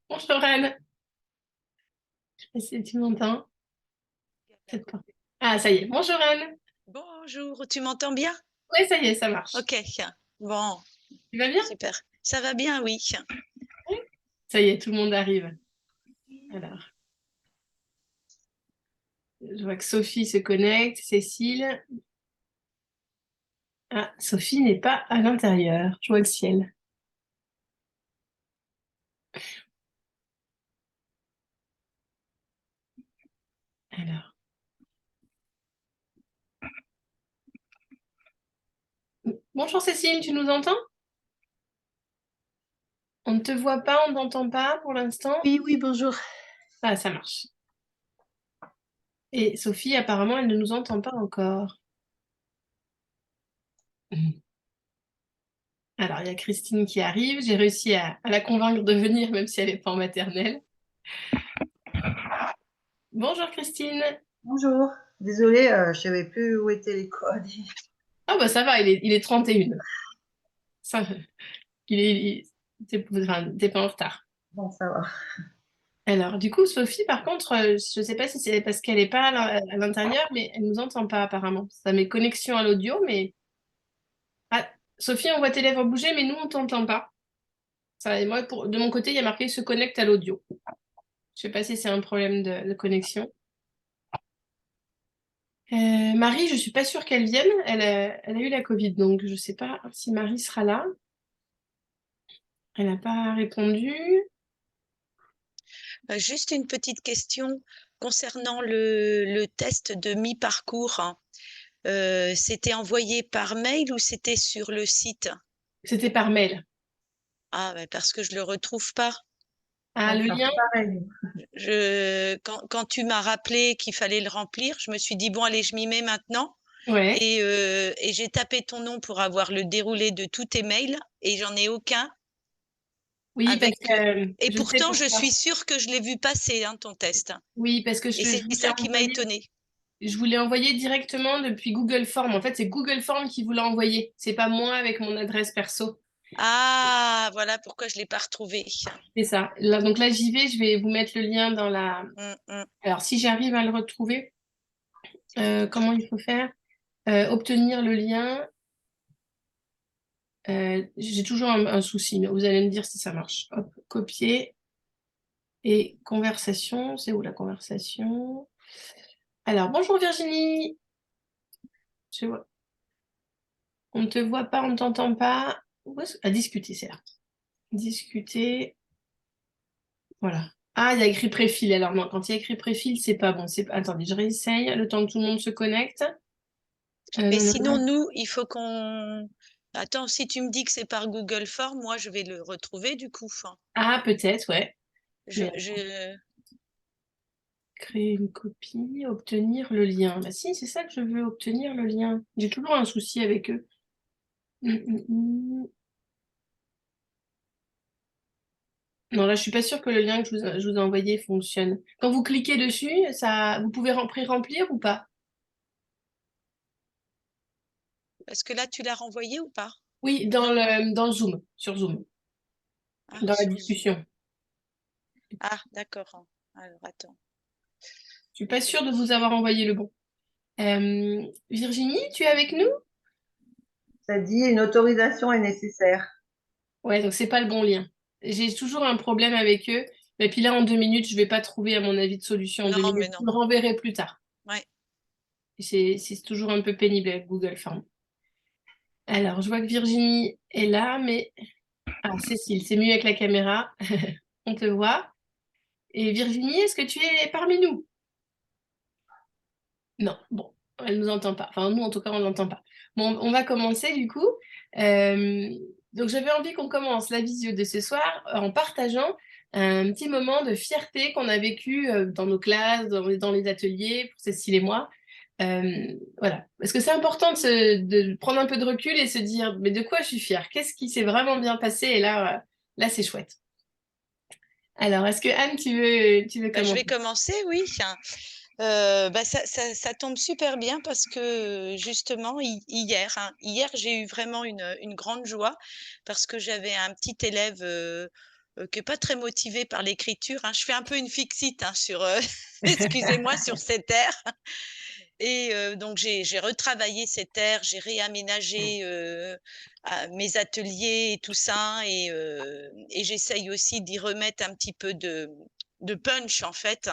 Bonjour Anne. Je sais pas si tu m'entends. Peut-être pas. Ah, ça y est. Bonjour Anne. Bonjour, tu m'entends bien? Oui, ça y est, ça marche. Ok, bon, Tu vas bien? super. Ça va bien, oui. Oui. Ça y est, tout le monde arrive. Alors, je vois que Sophie se connecte, Cécile. Ah, Sophie n'est pas à l'intérieur. Je vois le ciel. Alors. Bonjour Cécile, tu nous entends? On ne te voit pas, on ne t'entend pas pour l'instant. Oui, oui, bonjour. Ah, ça marche. Et Sophie, apparemment, elle ne nous entend pas encore. Alors, il y a Christine qui arrive. J'ai réussi à la convaincre de venir, même si elle n'est pas en maternelle. Bonjour Christine. Bonjour. Désolée, je savais plus où étaient les codes. Ah bah ça va, il est 31. Ça, t'es pas en retard. Bon, ça va. Alors, du coup, Sophie, par contre, je ne sais pas si c'est parce qu'elle n'est pas à l'intérieur, mais elle nous entend pas apparemment. Ça met connexion à l'audio, mais... Ah, Sophie, on voit tes lèvres bouger, mais nous, on t'entend pas. Ça, et moi, de mon côté, il y a marqué se connecte à l'audio. Je sais pas si c'est un problème de connexion. Marie, je suis pas sûre qu'elle vienne. Elle a eu la Covid, donc je sais pas si Marie sera là. Elle n'a pas répondu. Juste une petite question concernant le test de mi-parcours. C'était envoyé par mail ou c'était sur le site? C'était par mail. Ah, parce que je le retrouve pas. Ah, le D'accord, lien? pareil. Quand tu m'as rappelé qu'il fallait le remplir, je me suis dit, bon, allez, je m'y mets maintenant. Ouais. Et j'ai tapé ton nom pour avoir le déroulé de tous tes mails et j'en ai aucun Oui, parce avec. que Et je sais pourtant, je pourquoi. suis sûre que je l'ai vu passer, hein, ton test. Oui, parce que Et je c'est voulais ça qui m'a envoyer, étonnée. je voulais envoyer directement depuis Google Form. En fait, c'est Google Form qui vous l'a envoyé. C'est pas moi avec mon adresse perso. Ah, voilà pourquoi je ne l'ai pas retrouvé. C'est ça. Là, donc là, j'y vais. Je vais vous mettre le lien dans la. Mm. Alors, si j'arrive à le retrouver, comment il faut faire? Obtenir le lien. J'ai toujours un souci, mais vous allez me dire si ça marche. Hop, copier et conversation. C'est où la conversation? Alors, bonjour Virginie. Je vois. On ne te voit pas, on ne t'entend pas. À discuter, c'est là. Discuter. Voilà. Ah, il y a écrit préfil. Alors non, quand il y a écrit préfil, c'est pas bon. Attendez, je réessaye le temps que tout le monde se connecte. Mais Non, non, sinon, non. nous, il faut qu'on. Attends, si tu me dis que c'est par Google Form, moi, je vais le retrouver du coup. Enfin, Ah, peut-être, ouais. je, Mais je... créer une copie, obtenir le lien. Bah si, c'est ça que je veux, obtenir le lien. J'ai toujours un souci avec eux. Hum. Non, là, je suis pas sûre que le lien que je vous ai envoyé fonctionne. Quand vous cliquez dessus, ça, vous pouvez remplir ou pas? Est-ce que là, tu l'as renvoyé ou pas? Oui, Non? dans le Zoom, sur Zoom, Ah, dans la sur Zoom. discussion. Ah, d'accord. Alors, attends. Je suis pas sûre de vous avoir envoyé le bon. Virginie, tu es avec nous? Ça dit une autorisation est nécessaire. Ouais, donc c'est pas le bon lien. J'ai toujours un problème avec eux. Et puis là, en 2 minutes, je vais pas trouver, à mon avis, de solution en deux Non, mais minutes. non. Je le renverrai plus tard. Ouais. C'est toujours un peu pénible avec Google Form. Alors, je vois que Virginie est là, mais... Ah, Cécile, c'est mieux avec la caméra. On te voit. Et Virginie, est-ce que tu es parmi nous? Non. Bon. Elle nous entend pas. Enfin, nous, en tout cas, on l'entend pas. Bon, on va commencer du coup. Euh, donc, j'avais envie qu'on commence la visio de ce soir en partageant un petit moment de fierté qu'on a vécu dans nos classes, dans les ateliers, pour Cécile et moi. Voilà. Parce que c'est important de prendre un peu de recul et se dire, mais de quoi je suis fière? Qu'est-ce qui s'est vraiment bien passé? Et là, c'est chouette. Alors, est-ce que Anne, tu veux Je vais commencer? commencer, oui. Ça tombe super bien parce que justement, hier, j'ai eu vraiment une grande joie parce que j'avais un petit élève qui n'est pas très motivé par l'écriture. Je fais un peu une fixite sur, excusez-moi, sur cette air. Et donc, j'ai retravaillé cette air, j'ai réaménagé mes ateliers et tout ça. Et j'essaye aussi d'y remettre un petit peu de punch, en fait,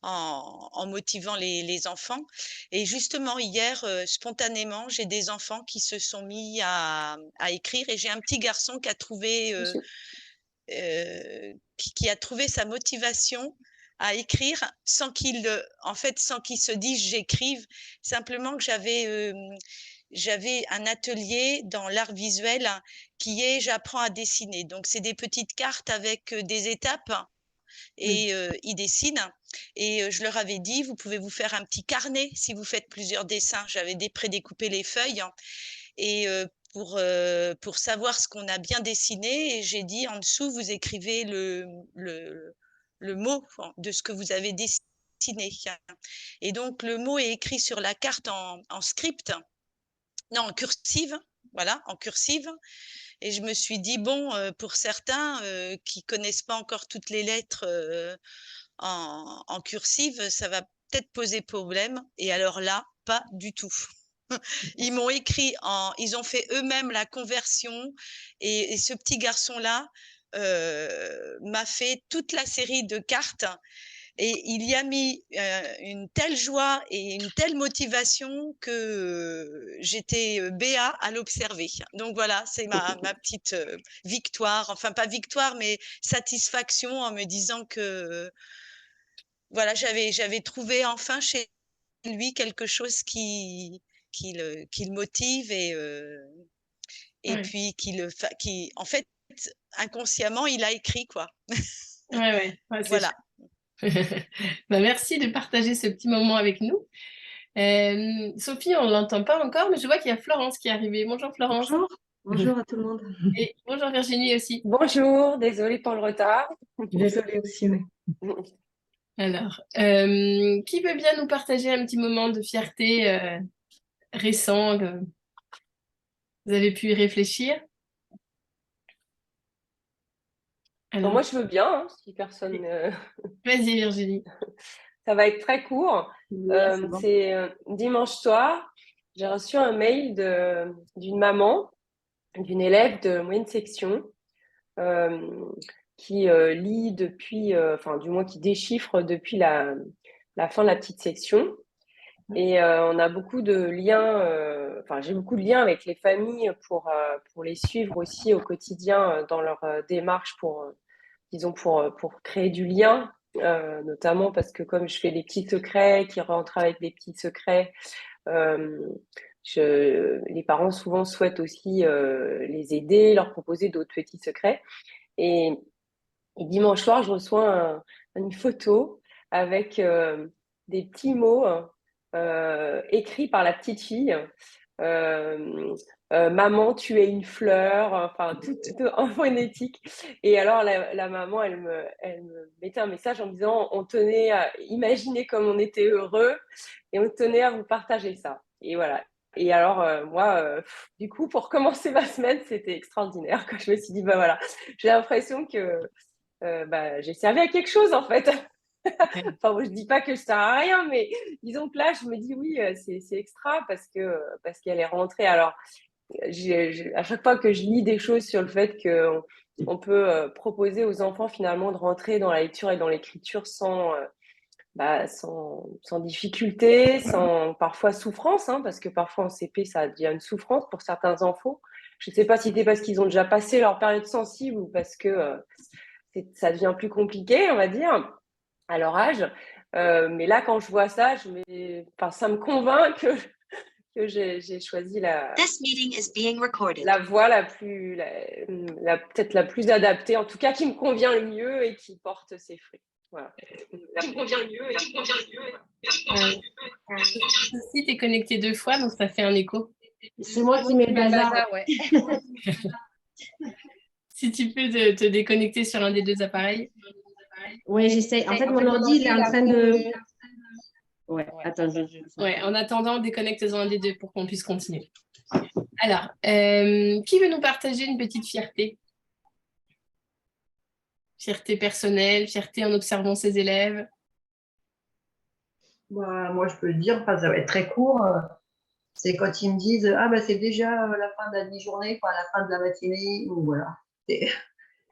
en motivant les enfants. Et justement, hier, spontanément, j'ai des enfants qui se sont mis à écrire et j'ai un petit garçon qui a trouvé qui a trouvé sa motivation à écrire sans qu'il se dise j'écrive, simplement que j'avais un atelier dans l'art visuel qui est j'apprends à dessiner. Donc c'est des petites cartes avec des étapes et ils dessinent. Et je leur avais dit, vous pouvez vous faire un petit carnet si vous faites plusieurs dessins. J'avais prédécoupé les feuilles et pour savoir ce qu'on a bien dessiné, et j'ai dit en dessous, vous écrivez le mot de ce que vous avez dessiné. Et donc, le mot est écrit sur la carte en script, non, en cursive, voilà, en cursive. Et je me suis dit, bon, pour certains qui connaissent pas encore toutes les lettres en cursive, ça va peut-être poser problème. Et alors là, pas du tout. Ils m'ont écrit ils ont fait eux-mêmes la conversion et ce petit garçon-là m'a fait toute la série de cartes et il y a mis une telle joie et une telle motivation que j'étais béat à l'observer. Donc voilà, c'est ma petite victoire, enfin pas victoire, mais satisfaction en me disant que voilà, j'avais trouvé enfin chez lui quelque chose qui le motive et Ouais, puis qui, en fait, inconsciemment, il a écrit, quoi. ouais, c'est Voilà. chouette. Bah, merci de partager ce petit moment avec nous. Sophie, on ne l'entend pas encore, mais je vois qu'il y a Florence qui est arrivée. Bonjour Florence. Bonjour, bonjour à tout le monde. Et bonjour Virginie aussi. Bonjour, désolée pour le retard. Désolée aussi, oui. Alors, qui veut bien nous partager un petit moment de fierté récent que vous avez pu y réfléchir? Bon, Alors, moi, je veux bien, hein, si personne. vas-y Virginie. Ça va être très court. C'est bon. C'est dimanche soir, j'ai reçu un mail d'une maman, d'une élève de moyenne section, euh, qui lit depuis, enfin, du moins qui déchiffre depuis la fin de la petite section. Et on a beaucoup de liens, enfin, j'ai beaucoup de liens avec les familles pour les suivre aussi au quotidien dans leur démarche disons, pour créer du lien, notamment parce que comme je fais des petits secrets qui rentrent avec des petits secrets, euh, les parents souvent souhaitent aussi les aider, leur proposer d'autres petits secrets. Et, et dimanche soir, je reçois une photo avec des petits mots écrits par la petite fille. Euh, Maman, tu es une fleur, enfin tout en phonétique. Et alors la maman, elle me mettait un message en me disant, on tenait à imaginer comme on était heureux et on tenait à vous partager ça. Et voilà. Et alors moi, du coup, pour commencer ma semaine, c'était extraordinaire. Quand je me suis dit, bah voilà, j'ai l'impression que j'ai servi à quelque chose en fait. Enfin, moi, je dis pas que je sers à rien, mais disons que là, je me dis oui, c'est extra parce qu'elle est rentrée. Alors, à chaque fois que je lis des choses sur le fait qu'on peut proposer aux enfants finalement de rentrer dans la lecture et dans l'écriture sans difficulté, sans parfois souffrance, hein, parce que parfois en CP, ça devient une souffrance pour certains enfants. Je ne sais pas si c'est parce qu'ils ont déjà passé leur période sensible ou parce que ça devient plus compliqué, on va dire, à leur âge. Mais là, quand je vois ça, ça me convainc que j'ai choisi This meeting is being recorded. la voie peut-être la plus adaptée, en tout cas qui me convient le mieux et qui porte ses fruits. Voilà. Qui me convient le mieux et qui me convient le mieux. Si tu es connecté 2 fois, donc ça fait un écho. C'est moi qui mets le bazar. Ouais. Si tu peux te déconnecter sur un des 2 appareils. Oui, j'essaie. En fait, mon ordi, il est en train de... Ouais, attends, Ouais, en attendant, déconnecte-en un des 2 pour qu'on puisse continuer. Alors, qui veut nous partager une petite fierté? Fierté personnelle, fierté en observant ses élèves. Bah, moi, je peux le dire, enfin, ça va être très court. C'est quand ils me disent ah bah c'est déjà la fin de la demi-journée, enfin la fin de la matinée, ou voilà. Et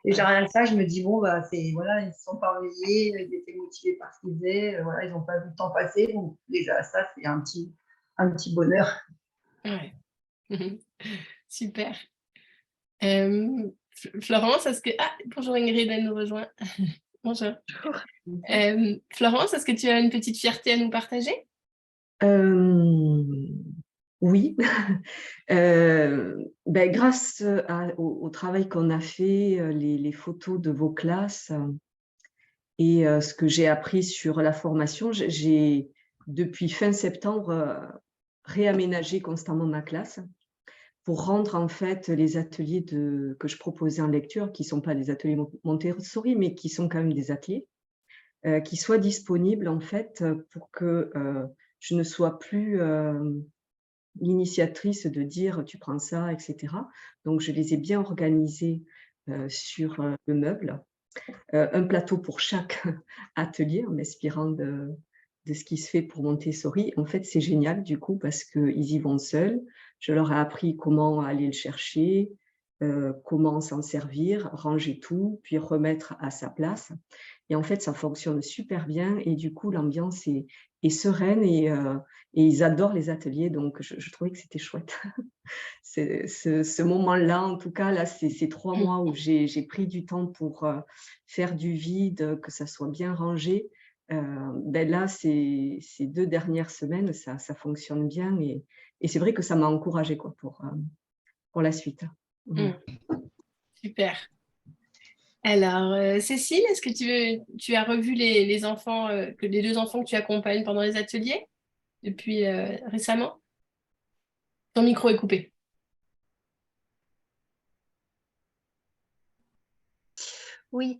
j'ai rien que ça, je me dis bon bah c'est voilà, ils ne se sont pas réveillés, ils étaient motivés par ce qu'ils faisaient, voilà, ils n'ont pas vu le temps passer, donc déjà ça c'est un petit bonheur. Ouais. Super. Florence, est-ce que... Ah, bonjour Ingrid, elle nous rejoint. Bonjour. Florence, est-ce que tu as une petite fierté à nous partager? Oui, grâce au travail qu'on a fait, les photos de vos classes et ce que j'ai appris sur la formation, j'ai depuis fin septembre réaménagé constamment ma classe pour rendre en fait les ateliers que je proposais en lecture, qui ne sont pas des ateliers Montessori, mais qui sont quand même des ateliers, qui soient disponibles en fait pour que je ne sois plus l'initiatrice de dire tu prends ça, etc. Donc je les ai bien organisés sur le meuble, un plateau pour chaque atelier en m'inspirant de ce qui se fait pour Montessori. En fait, c'est génial du coup parce qu'ils y vont seuls. Je leur ai appris comment aller le chercher, comment s'en servir, ranger tout, puis remettre à sa place. Et en fait, ça fonctionne super bien et du coup, l'ambiance est sereine et ils adorent les ateliers. Donc, je trouvais que c'était chouette. Ce moment-là, en tout cas, là, ces 3 mois où j'ai pris du temps pour faire du vide, que ça soit bien rangé. Là, ces 2 dernières semaines, ça fonctionne bien et c'est vrai que ça m'a encouragée quoi, pour la suite. Super. Alors, Cécile, est-ce que tu as revu les enfants, les 2 enfants que tu accompagnes pendant les ateliers depuis récemment? Ton micro est coupé. Oui.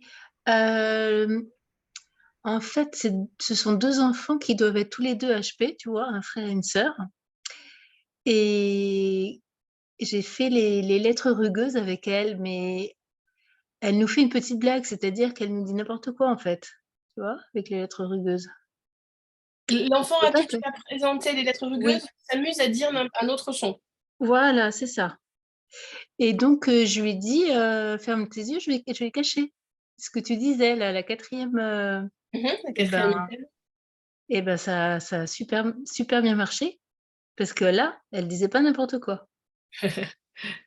En fait, ce sont 2 enfants qui doivent être tous les 2 HP, tu vois, un frère et une sœur. Et j'ai fait les lettres rugueuses avec elle, mais elle nous fait une petite blague, c'est-à-dire qu'elle nous dit n'importe quoi, en fait, tu vois, avec les lettres rugueuses. L'enfant C'est à pas qui tu que- as présenté les lettres Oui, rugueuses s'amuse à dire un autre son. voilà, c'est ça. Et donc, je lui ai dit, ferme tes yeux, je vais cacher. Ce que tu disais, là, la 4e, La eh quatrième ben, item. ça a super, super bien marché. Parce que là, elle disait pas n'importe quoi.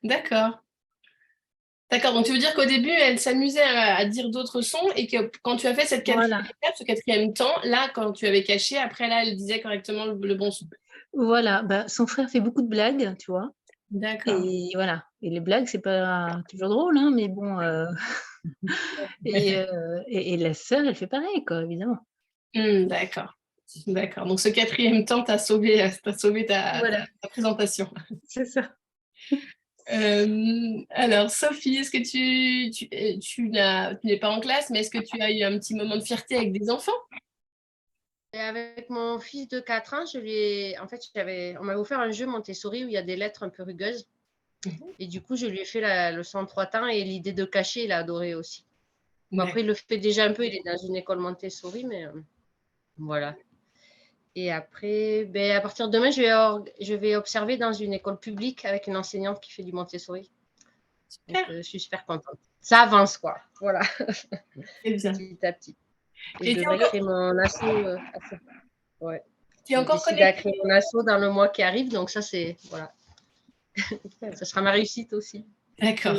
D'accord. D'accord, donc tu veux dire qu'au début, elle s'amusait à dire d'autres sons et que quand tu as fait cette 4e Voilà, étape, ce 4e temps, là, quand tu avais caché, après, là, elle disait correctement le bon son. voilà. Bah, son frère fait beaucoup de blagues, tu vois. D'accord. Et voilà. Et les blagues, c'est pas toujours drôle, hein, mais bon. Et la sœur, elle fait pareil, quoi, évidemment. D'accord. D'accord. Donc ce 4e temps t'a sauvé Voilà, ta présentation. c'est ça. Alors, Sophie, est-ce que tu n'es pas en classe, mais est-ce que tu as eu un petit moment de fierté avec des enfants? Et avec mon fils de 4 ans, on m'avait offert un jeu Montessori où il y a des lettres un peu rugueuses. Et du coup, je lui ai fait la leçon 3 temps et l'idée de cacher, il a adoré aussi. Bon, après, il le fait déjà un peu, il est dans une école Montessori, mais voilà. Et après, à partir de demain, je vais observer dans une école publique avec une enseignante qui fait du Montessori. Donc, je suis super contente. Ça avance, quoi. Voilà. C'est bien. Petit à petit. Et Et je devrais créer mon asso. Ouais. tu es Je encore décide à connecté? créer mon asso dans le mois qui arrive. Donc, ça, c'est. Voilà. Ça sera ma réussite aussi. D'accord.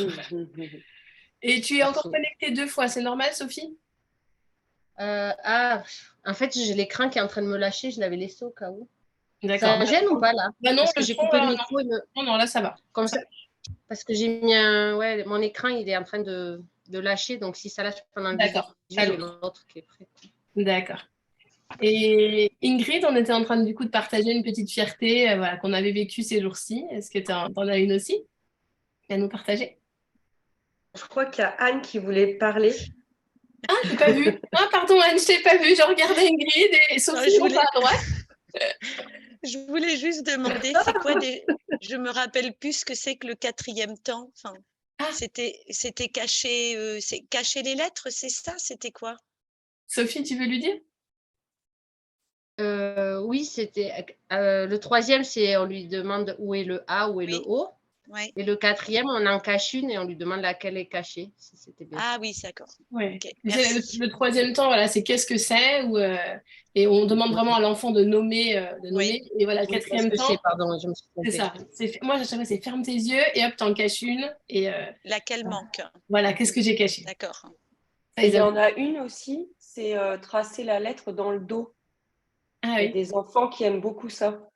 Et tu es encore Perso. connectée 2 fois, c'est normal, Sophie? En fait, j'ai l'écran qui est en train de me lâcher, je l'avais laissé au cas où. D'accord. Ça gêne ou pas là? Bah non, Parce que le j'ai son, coupé le micro et non, là, ça va. comme ça. Parce que j'ai mis ouais, mon écran, il est en train de lâcher, donc si ça lâche pendant 10 D'accord. j'ai l'autre qui est prêt. D'accord. Et Ingrid, on était en train du coup de partager une petite fierté voilà, qu'on avait vécue ces jours-ci. Est-ce que tu en as une aussi à nous partager? Je crois qu'il y a Anne qui voulait parler. Ah, je n'ai pas vu. Ah, pardon, Anne, je t'ai pas vu. Je regardais Ingrid et Sophie, je on va à droite. Je voulais juste demander, c'est quoi je me rappelle plus ce que c'est que le 4e temps. Enfin, c'était cacher, cacher les lettres, c'est ça? C'était quoi? Sophie, tu veux lui dire? Oui, c'était le 3e, c'est on lui demande où est le A, où est le O. Ouais. Et le 4e, on en cache une et on lui demande laquelle est cachée. Si c'était bien. Ah oui, d'accord. Ouais. Okay, Le 3e temps, voilà, c'est qu'est-ce que c'est et on demande vraiment à l'enfant de nommer. Oui. Et voilà, le 4e temps, pardon, je me suis trompée. c'est ça. Moi, à chaque fois, c'est ferme tes yeux et hop, t'en caches une. Et, laquelle manque? Voilà, qu'est-ce que j'ai caché? D'accord. Et il y en a une aussi, c'est tracer la lettre dans le dos. Ah, il y a des enfants qui aiment beaucoup ça.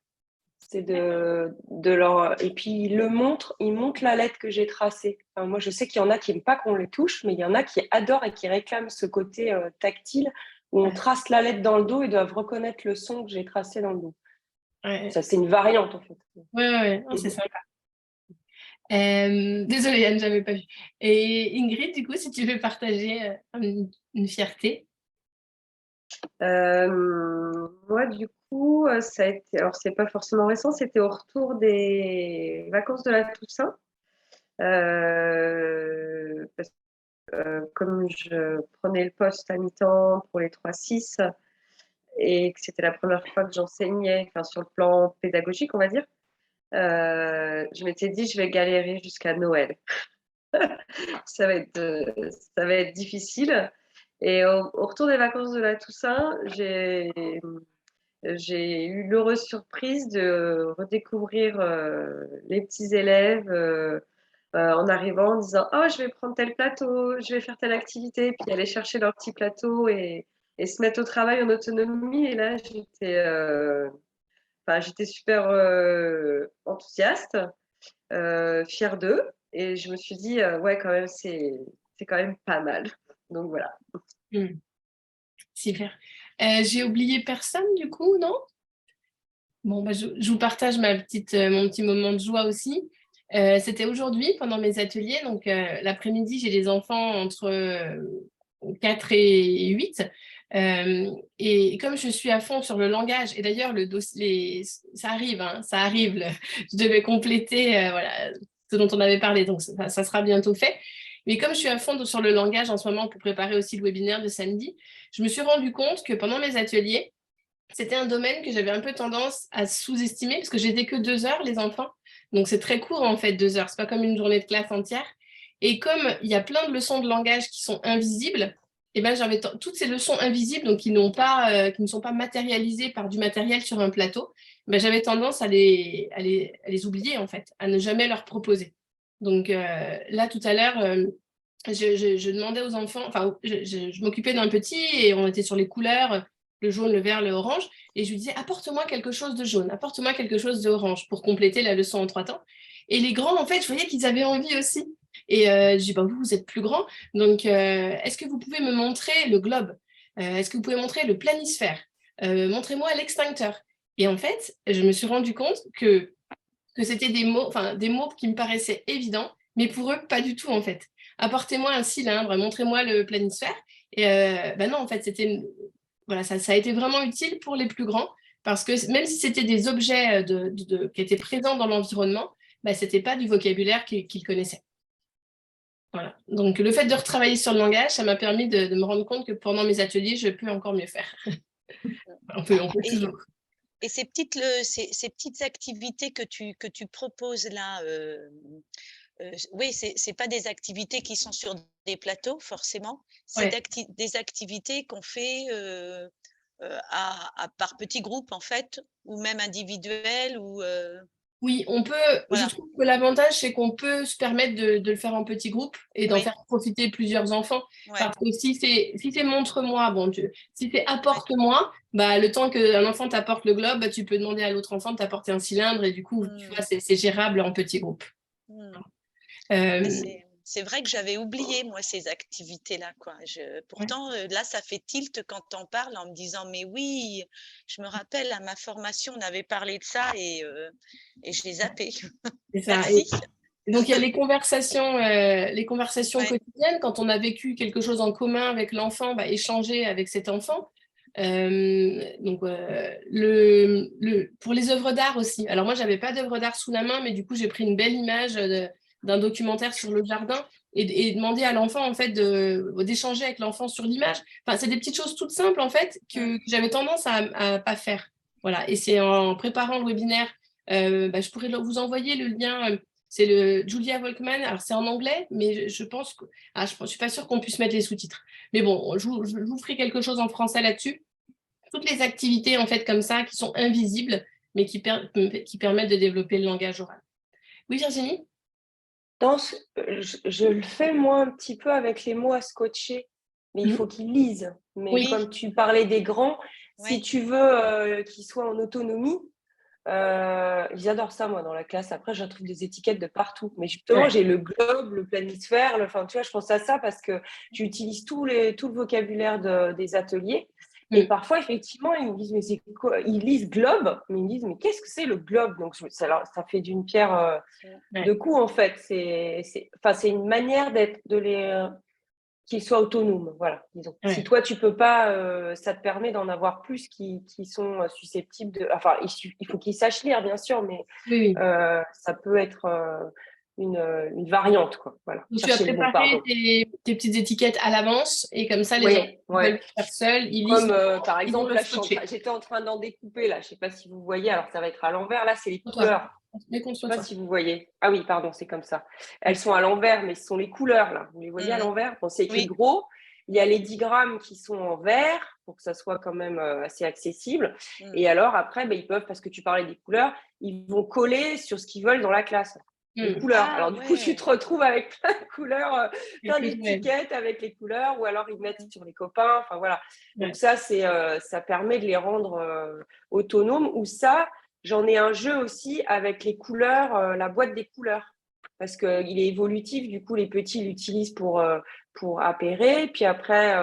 C'est de leur... Et puis ils montrent la lettre que j'ai tracée. Enfin, moi, je sais qu'il y en a qui n'aiment pas qu'on les touche, mais il y en a qui adorent et qui réclament ce côté tactile où on trace la lettre dans le dos et doivent reconnaître le son que j'ai tracé dans le dos. Ouais. Ça, c'est une variante en fait. Ouais, c'est sympa. Désolée Anne, j'avais pas vu. Et Ingrid, du coup, si tu veux partager une fierté. Moi, du coup, ça a été, alors c'est pas forcément récent, c'était au retour des vacances de la Toussaint. Parce que, comme je prenais le poste à mi-temps pour les 3-6 et que c'était la première fois que j'enseignais, enfin, sur le plan pédagogique, on va dire, je m'étais dit, je vais galérer jusqu'à Noël. ça va être difficile. Et au retour des vacances de la Toussaint, j'ai eu l'heureuse surprise de redécouvrir les petits élèves en arrivant en disant « Oh, je vais prendre tel plateau, je vais faire telle activité », puis aller chercher leur petit plateau et se mettre au travail en autonomie. Et là, j'étais super enthousiaste, fière d'eux. Et je me suis dit, ouais, quand même, c'est quand même pas mal. Donc voilà. Super. J'ai oublié personne du coup, non? Bon, bah, je vous partage mon petit moment de joie aussi. C'était aujourd'hui pendant mes ateliers. Donc l'après-midi, j'ai des enfants entre 4 et 8. Et comme je suis à fond sur le langage, et d'ailleurs, ça arrive, ça arrive. Je devais compléter voilà, ce dont on avait parlé, donc ça sera bientôt fait. Mais comme je suis à fond sur le langage en ce moment pour préparer aussi le webinaire de samedi, je me suis rendu compte que pendant mes ateliers, c'était un domaine que j'avais un peu tendance à sous-estimer parce que j'étais que 2 heures, les enfants. Donc, c'est très court, en fait, 2 heures. C'est pas comme une journée de classe entière. Et comme il y a plein de leçons de langage qui sont invisibles, eh ben, j'avais toutes ces leçons invisibles, donc qui ne sont pas matérialisées par du matériel sur un plateau, ben, j'avais tendance à les oublier, en fait, à ne jamais leur proposer. Donc, là, tout à l'heure, je demandais aux enfants, enfin, je m'occupais d'un petit et on était sur les couleurs, le jaune, le vert, le orange, et je lui disais, apporte-moi quelque chose de jaune, apporte-moi quelque chose d'orange pour compléter la leçon en 3 temps. Et les grands, en fait, je voyais qu'ils avaient envie aussi. Et je dis, bah, vous êtes plus grands, donc est-ce que vous pouvez me montrer le globe? Est-ce que vous pouvez montrer le planisphère? Montrez-moi l'extincteur. Et en fait, je me suis rendu compte que c'était des mots qui me paraissaient évidents, mais pour eux, pas du tout, en fait. Apportez-moi un cylindre, montrez-moi le planisphère. Et non, en fait, voilà, ça a été vraiment utile pour les plus grands, parce que même si c'était des objets qui étaient présents dans l'environnement, ce n'était pas du vocabulaire qu'ils connaissaient. Voilà. Donc, le fait de retravailler sur le langage, ça m'a permis de me rendre compte que pendant mes ateliers, je peux encore mieux faire. on peut toujours. Et ces petites activités que tu proposes là, oui, c'est pas des activités qui sont sur des plateaux, forcément. C'est des activités qu'on fait par petits groupes, en fait, ou même individuelles. Oui, on peut. Voilà. Je trouve que l'avantage, c'est qu'on peut se permettre de le faire en petits groupes et d'en Oui. faire profiter plusieurs enfants. Ouais. Parce que si c'est montre-moi, bon Dieu, si c'est apporte-moi, bah, le temps qu'un enfant t'apporte le globe, bah, tu peux demander à l'autre enfant de t'apporter un cylindre et du coup, tu vois, c'est gérable en petits groupes. Mais Euh, c'est vrai que j'avais oublié, moi, ces activités-là, quoi. Pourtant, là, ça fait tilt quand on parle en me disant, mais oui, je me rappelle, à ma formation, on avait parlé de ça et je les zappé. c'est ça. Merci. Et donc, il y a les conversations Ouais. quotidiennes. Quand on a vécu quelque chose en commun avec l'enfant, bah, échanger avec cet enfant. Pour les œuvres d'art aussi. Alors moi, j'avais pas d'œuvre d'art sous la main, mais du coup, j'ai pris une belle image d'un documentaire sur le jardin et demandé à l'enfant en fait d'échanger avec l'enfant sur l'image. Enfin, c'est des petites choses toutes simples en fait que j'avais tendance à pas faire. Voilà. Et c'est en préparant le webinaire, bah, je pourrais vous envoyer le lien. C'est le Julia Volkmann. Alors c'est en anglais, mais je pense que je suis pas sûre qu'on puisse mettre les sous-titres. Mais bon, je vous ferai quelque chose en français là-dessus. Toutes les activités en fait comme ça qui sont invisibles, mais qui permettent de développer le langage oral. Oui, Virginie? Je le fais moi un petit peu avec les mots à scotcher, mais il faut qu'ils lisent. Mais Oui. comme tu parlais des grands, si Oui. tu veux qu'ils soient en autonomie, ils adorent ça, moi, dans la classe. Après, je trouve des étiquettes de partout. Mais justement, Ouais. j'ai le globe, le planisphère, enfin, tu vois, je pense à ça parce que tu utilises tout le vocabulaire des ateliers. Et parfois, effectivement, ils me disent, mais c'est quoi? Ils lisent globe, mais ils me disent, mais qu'est-ce que c'est le globe? Donc, ça fait d'une pierre deux coups, en fait. C'est une manière qu'ils soient autonomes, voilà, disons. Ouais. Si toi, tu peux pas, ça te permet d'en avoir plus qui sont susceptibles de... Enfin, il faut qu'ils sachent lire, bien sûr, mais Oui. ça peut être une variante, quoi. Voilà. Donc, tu as Chercher le mot, préparé pardon. tes petites étiquettes à l'avance et comme ça, les Oui, enfants veulent le faire seuls, ils lisent, Comme par ils vont exemple, le là, scotcher. j'étais en train d'en découper, là. Je ne sais pas si vous voyez, alors ça va être à l'envers, là, c'est les Toi. couleurs. Mais Je ne sais pas si vous voyez. Ah oui, pardon, c'est comme ça. Elles Ouais. sont à l'envers, mais ce sont les couleurs, là. Vous les voyez à l'envers? Bon, c'est écrit Oui. gros. Il y a les digrammes qui sont en vert pour que ça soit quand même assez accessible. Et alors, après, ils peuvent, parce que tu parlais des couleurs, ils vont coller sur ce qu'ils veulent dans la classe. Les couleurs. Ah, Alors, du coup, tu te retrouves avec plein de couleurs, plein Ouais. d'étiquettes avec les couleurs, ou alors ils mettent sur les copains. Enfin, voilà. Ouais. Donc, ça, ça permet de les rendre autonomes. Ou ça, j'en ai un jeu aussi avec les couleurs, la boîte des couleurs. Parce qu'il est évolutif, du coup, les petits l'utilisent pour appairer. Puis après,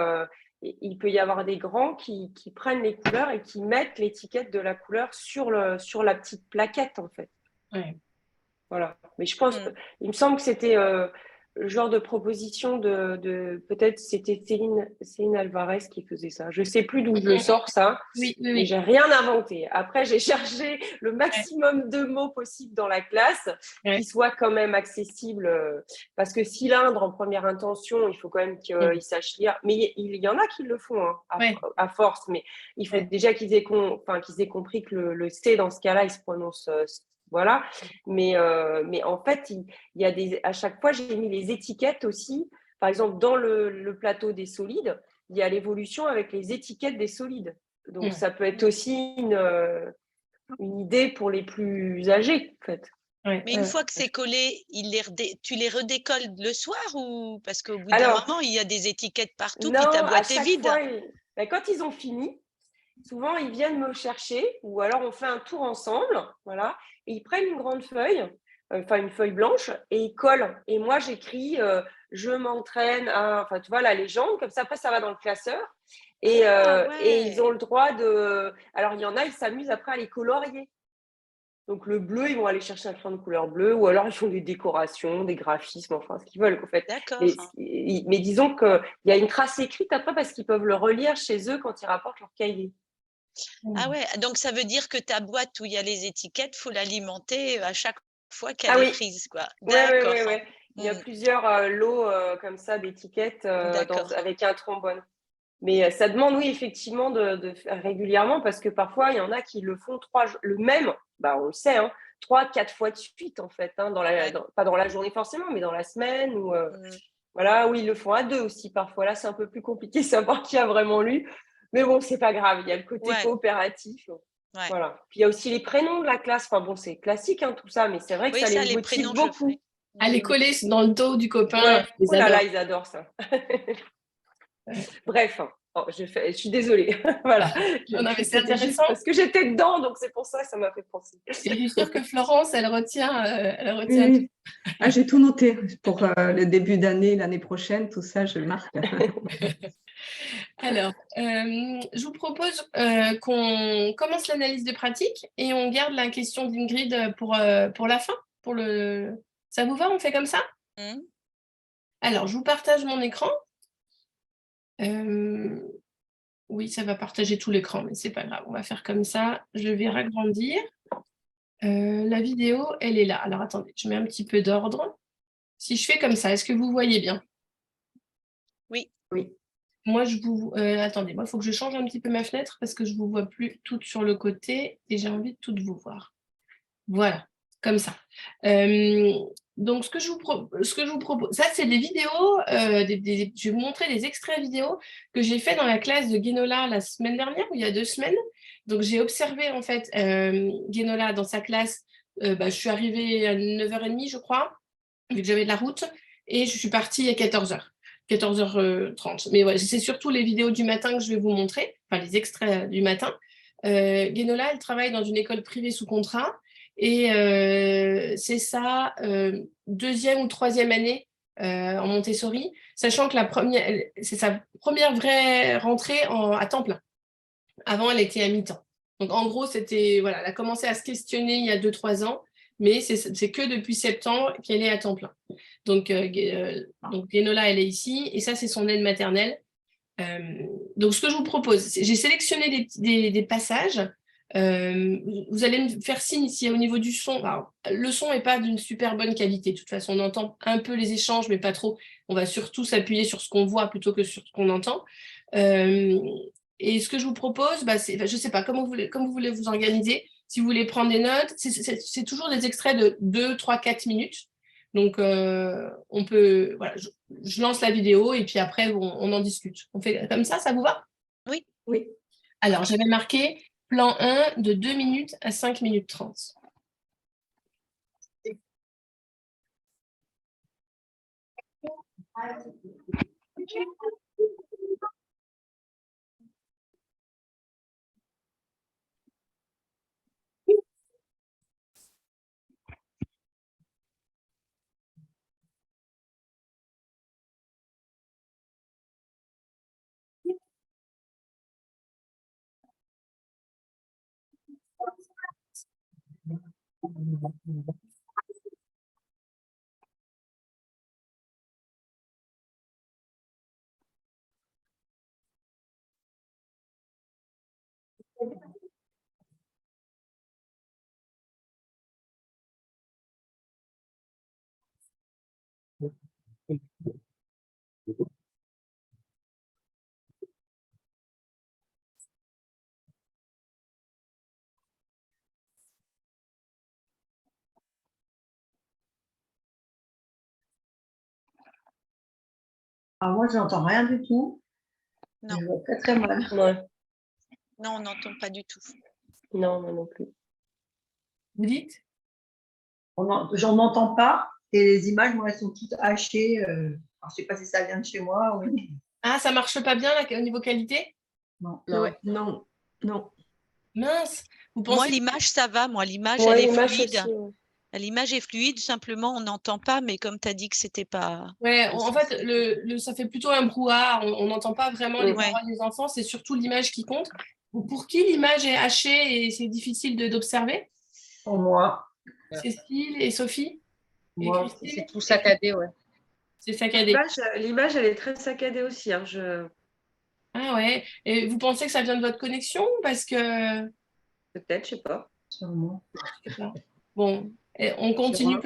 il peut y avoir des grands qui prennent les couleurs et qui mettent l'étiquette de la couleur sur la petite plaquette, en fait. Ouais. Voilà. Mais je pense, il me semble que c'était le genre de proposition de peut-être c'était Céline Alvarez qui faisait ça. Je ne sais plus d'où je le sors, ça, Oui. mais j'ai rien inventé. Après, j'ai cherché le maximum de mots possibles dans la classe qui soient quand même accessibles. Parce que cylindre en première intention, il faut quand même qu'ils sachent lire. Mais il y en a qui le font à force, mais il faut déjà qu'ils aient compris que le C, dans ce cas-là, il se prononce voilà. Mais en fait, il y a à chaque fois, j'ai mis les étiquettes aussi. Par exemple, dans le plateau des solides, il y a l'évolution avec les étiquettes des solides. Donc, ça peut être aussi une idée pour les plus âgés, en fait. Mais une fois que c'est collé, tu les redécolles le soir ou parce qu'au bout d'un Alors, moment, il y a des étiquettes partout, non, puis ta à boîte est chaque vide. fois, quand ils ont fini, souvent, ils viennent me chercher ou alors on fait un tour ensemble, voilà, et ils prennent une grande feuille, enfin une feuille blanche, et ils collent. Et moi, j'écris je m'entraîne à, enfin, tu vois, la légende, comme ça, après, ça va dans le classeur. Et ils ont le droit de. Alors, il y en a, ils s'amusent après à les colorier. Donc, le bleu, ils vont aller chercher un crayon de couleur bleue, ou alors ils font des décorations, des graphismes, enfin, ce qu'ils veulent, en fait. D'accord. Mais disons qu'il y a une trace écrite après parce qu'ils peuvent le relire chez eux quand ils rapportent leur cahier. Ah ouais, donc ça veut dire que ta boîte où il y a les étiquettes, il faut l'alimenter à chaque fois qu'elle Ah est oui. prise, quoi. Oui. D'accord. Il y a plusieurs lots comme ça d'étiquettes avec un trombone. Mais ça demande, oui, effectivement, de faire régulièrement parce que parfois, il y en a qui le font le même, on le sait, 3-4 fois de suite, en fait, pas dans la journée forcément, mais dans la semaine. Ou voilà, oui, ils le font à 2 aussi parfois. Là, c'est un peu plus compliqué de savoir qui a vraiment lu. Mais bon, c'est pas grave, il y a le côté coopératif. Ouais. Voilà. Puis il y a aussi les prénoms de la classe. Enfin bon, c'est classique tout ça, mais c'est vrai que Oui, ça ça, les les motive prénoms, je beaucoup. ferai. À les coller dans le dos du copain, Ouais. ils Oh là adorent. là, ils adorent ça. Bref, oh, je suis désolée. Voilà. Non, mais c'est C'était juste intéressant. parce que j'étais dedans, donc c'est pour ça que ça m'a fait penser. Et je suis sûre que Florence, elle retient tout. Oui. Ah, j'ai tout noté pour le début d'année, l'année prochaine, tout ça, je marque. Alors, je vous propose qu'on commence l'analyse de pratique et on garde la question d'Ingrid pour la fin. Ça vous va, on fait comme ça? Mhm. Alors, je vous partage mon écran. Oui, ça va partager tout l'écran, mais c'est pas grave. On va faire comme ça. Je vais agrandir. La vidéo, elle est là. Alors, attendez, je mets un petit peu d'ordre. Si je fais comme ça, est-ce que vous voyez bien? Oui. Oui. Moi, attendez, moi, il faut que je change un petit peu ma fenêtre parce que je ne vous vois plus toutes sur le côté et j'ai envie de toutes vous voir. Voilà, comme ça. Donc, ce que je vous propose, ça, c'est des vidéos, je vais vous montrer des extraits vidéo que j'ai fait dans la classe de Guénola la semaine dernière, ou il y a 2 semaines. Donc, j'ai observé, en fait, Guénola dans sa classe. Je suis arrivée à 9h30, je crois, vu que j'avais de la route, et je suis partie à 14h. 14h30. Mais voilà, c'est surtout les vidéos du matin que je vais vous montrer, enfin les extraits du matin. Guénola, elle travaille dans une école privée sous contrat et c'est sa 2e ou 3e année en Montessori, sachant que c'est sa première vraie rentrée à temps plein. Avant, elle était à mi-temps. Donc en gros, voilà, elle a commencé à se questionner il y a 2-3 ans, mais c'est que depuis septembre qu'elle est à temps plein. Donc Guénola, elle est ici, et ça, c'est son aide maternelle. Donc, ce que je vous propose, j'ai sélectionné des passages. Vous allez me faire signe si au niveau du son. Alors, le son n'est pas d'une super bonne qualité. De toute façon, on entend un peu les échanges, mais pas trop. On va surtout s'appuyer sur ce qu'on voit plutôt que sur ce qu'on entend. Et ce que je vous propose, je ne sais pas, comme vous voulez vous organiser. Si vous voulez prendre des notes, c'est toujours des extraits de 2, 3, 4 minutes. Donc, on peut, voilà, je lance la vidéo et puis après, on en discute. On fait comme ça vous va? Oui. Oui. Alors, j'avais marqué plan 1 de 2 minutes à 5 minutes 30. Alors moi, je n'entends rien du tout. Non. Je vois très très mal. Ouais. Non, on n'entend pas du tout. Non, moi non plus. Vous dites? J'en entends pas. Et les images, moi, elles sont toutes hachées. Alors, je ne sais pas si ça vient de chez moi. Oui. Ah, ça marche pas bien là, au niveau qualité? Non. Non, non, non. Mince. Vous Moi, pensez? l'image, ça va. Moi, l'image, Ouais, elle est l'image fluide. aussi, ouais. L'image est fluide. Simplement, on n'entend pas. Mais comme tu as dit que c'était pas. Ouais, en fait, ça fait plutôt un brouhaha. On n'entend pas vraiment les Ouais. paroles des enfants. C'est surtout l'image qui compte. Pour qui l'image est hachée et c'est difficile d'observer? Pour moi. Cécile et Sophie et Moi. Christine? C'est tout saccadé, ouais. C'est saccadé. L'image, elle est très saccadée aussi. Ah ouais. Et vous pensez que ça vient de votre connexion? Parce que, Peut-être, je sais pas. Sûrement. je sais pas. Bon, et on continue.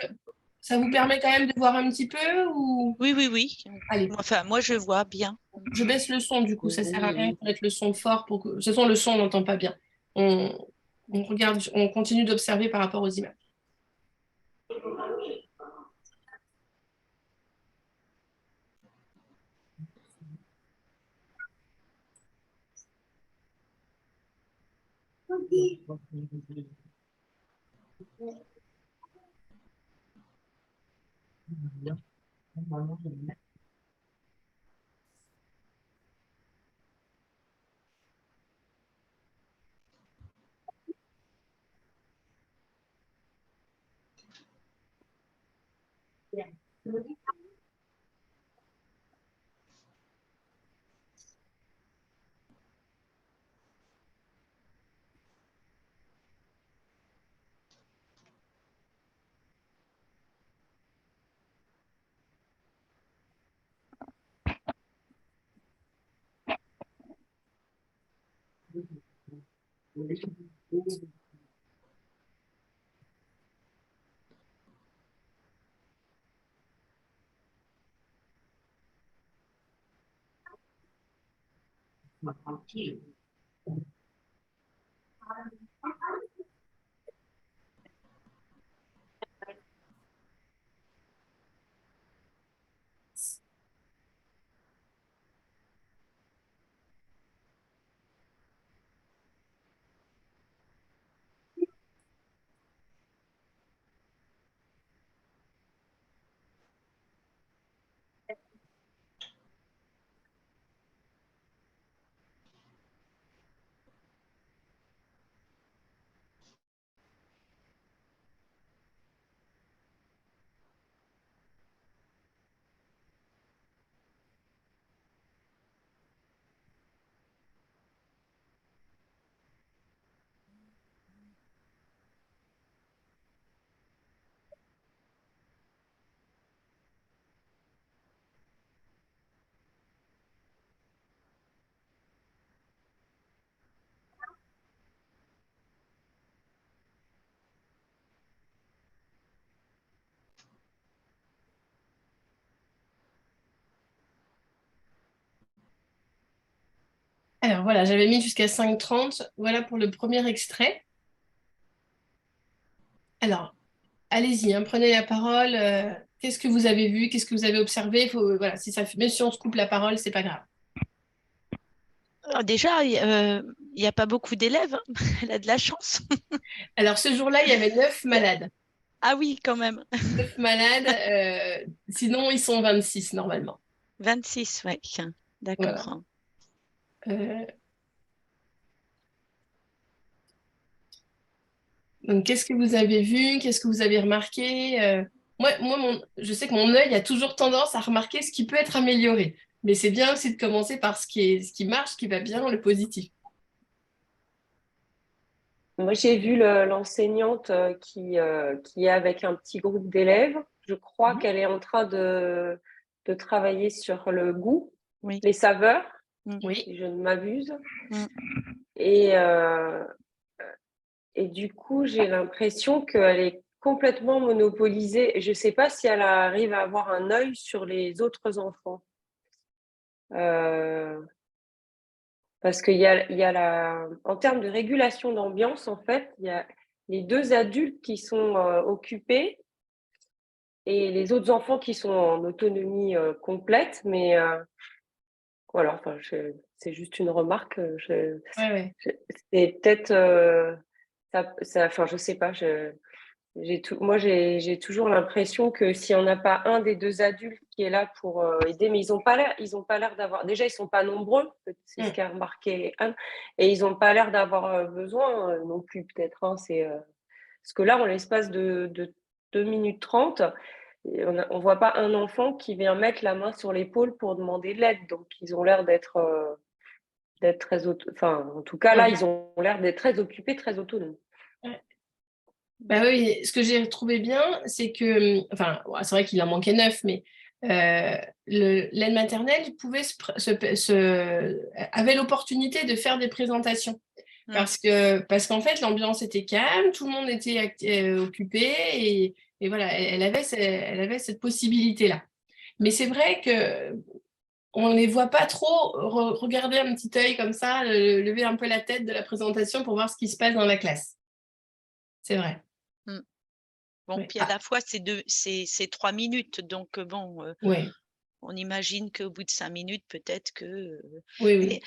Ça vous permet quand même de voir un petit peu ou... Oui, oui, oui. Allez, Enfin, moi, je vois bien. je baisse le son du coup. Ça sert à rien de mettre le son fort pour que... De toute façon, le son, on n'entend pas bien. On, on regarde, on continue d'observer par rapport aux images. Alors voilà, j'avais mis jusqu'à 5h30. Voilà pour le premier extrait. Alors, allez-y, hein, prenez la parole. Qu'est-ce que vous avez vu? Qu'est-ce que vous avez observé? Voilà, si ça, même si on se coupe la parole, c'est pas grave. Alors déjà, il n'y a pas beaucoup d'élèves. Elle a de la chance. Alors, ce jour-là, il y avait 9 malades. Ah oui, quand même. 9 malades. Sinon, ils sont 26 normalement. 26, ouais. D'accord. Voilà. Donc, qu'est-ce que vous avez vu? Qu'est-ce que vous avez remarqué? Je sais que mon œil a toujours tendance à remarquer ce qui peut être amélioré. Mais c'est bien aussi de commencer par ce qui marche, ce qui va bien, le positif. Moi, j'ai vu l'enseignante qui est avec un petit groupe d'élèves. Je crois qu'elle est en train de travailler sur le goût, Oui. les saveurs, Oui. si je ne m'abuse. Mm. Et du coup, j'ai l'impression qu'elle est complètement monopolisée. Je ne sais pas si elle arrive à avoir un œil sur les autres enfants. Parce qu'il y a en termes de régulation d'ambiance, en fait, il y a les 2 adultes qui sont occupés et les autres enfants qui sont en autonomie complète. Mais voilà, enfin, c'est juste une remarque. Ouais. C'est peut-être enfin, je sais pas. Moi, j'ai toujours l'impression que s'il n'y en a pas un des 2 adultes qui est là pour aider, mais ils n'ont pas l'air d'avoir. Déjà, ils ne sont pas nombreux, c'est ce qu'a remarqué Anne, et ils n'ont pas l'air d'avoir besoin non plus, peut-être. Hein, parce que là, en l'espace de 2 minutes 30, on ne voit pas un enfant qui vient mettre la main sur l'épaule pour demander de l'aide. Donc, ils ont l'air d'être très. Enfin, en tout cas, là, ils ont l'air d'être très occupés, très autonomes. Bah oui, ce que j'ai trouvé bien, c'est que, enfin, c'est vrai qu'il en manquait 9, mais l'aide maternelle avait l'opportunité de faire des présentations. Parce qu'en fait, l'ambiance était calme, tout le monde était occupé, et voilà, elle avait cette possibilité-là. Mais c'est vrai que on ne les voit pas trop regarder un petit œil comme ça, lever un peu la tête de la présentation pour voir ce qui se passe dans la classe. C'est vrai. Bon, Ouais. puis à la fois, c'est 3 minutes. Donc, bon, Ouais. on imagine qu'au bout de 5 minutes, peut-être que… Oui.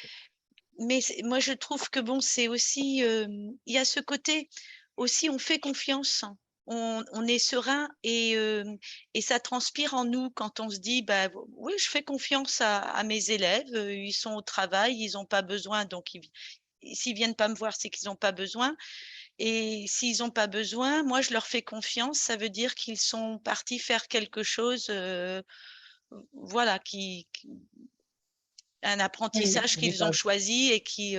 mais moi, je trouve que bon, c'est aussi, il y a ce côté aussi, on fait confiance. On est serein et ça transpire en nous quand on se dit, bah, oui, je fais confiance à mes élèves, ils sont au travail, ils n'ont pas besoin, donc s'ils viennent pas me voir, c'est qu'ils n'ont pas besoin. Et s'ils n'ont pas besoin, moi, je leur fais confiance. Ça veut dire qu'ils sont partis faire quelque chose, voilà, un apprentissage qu'ils ont choisi et qui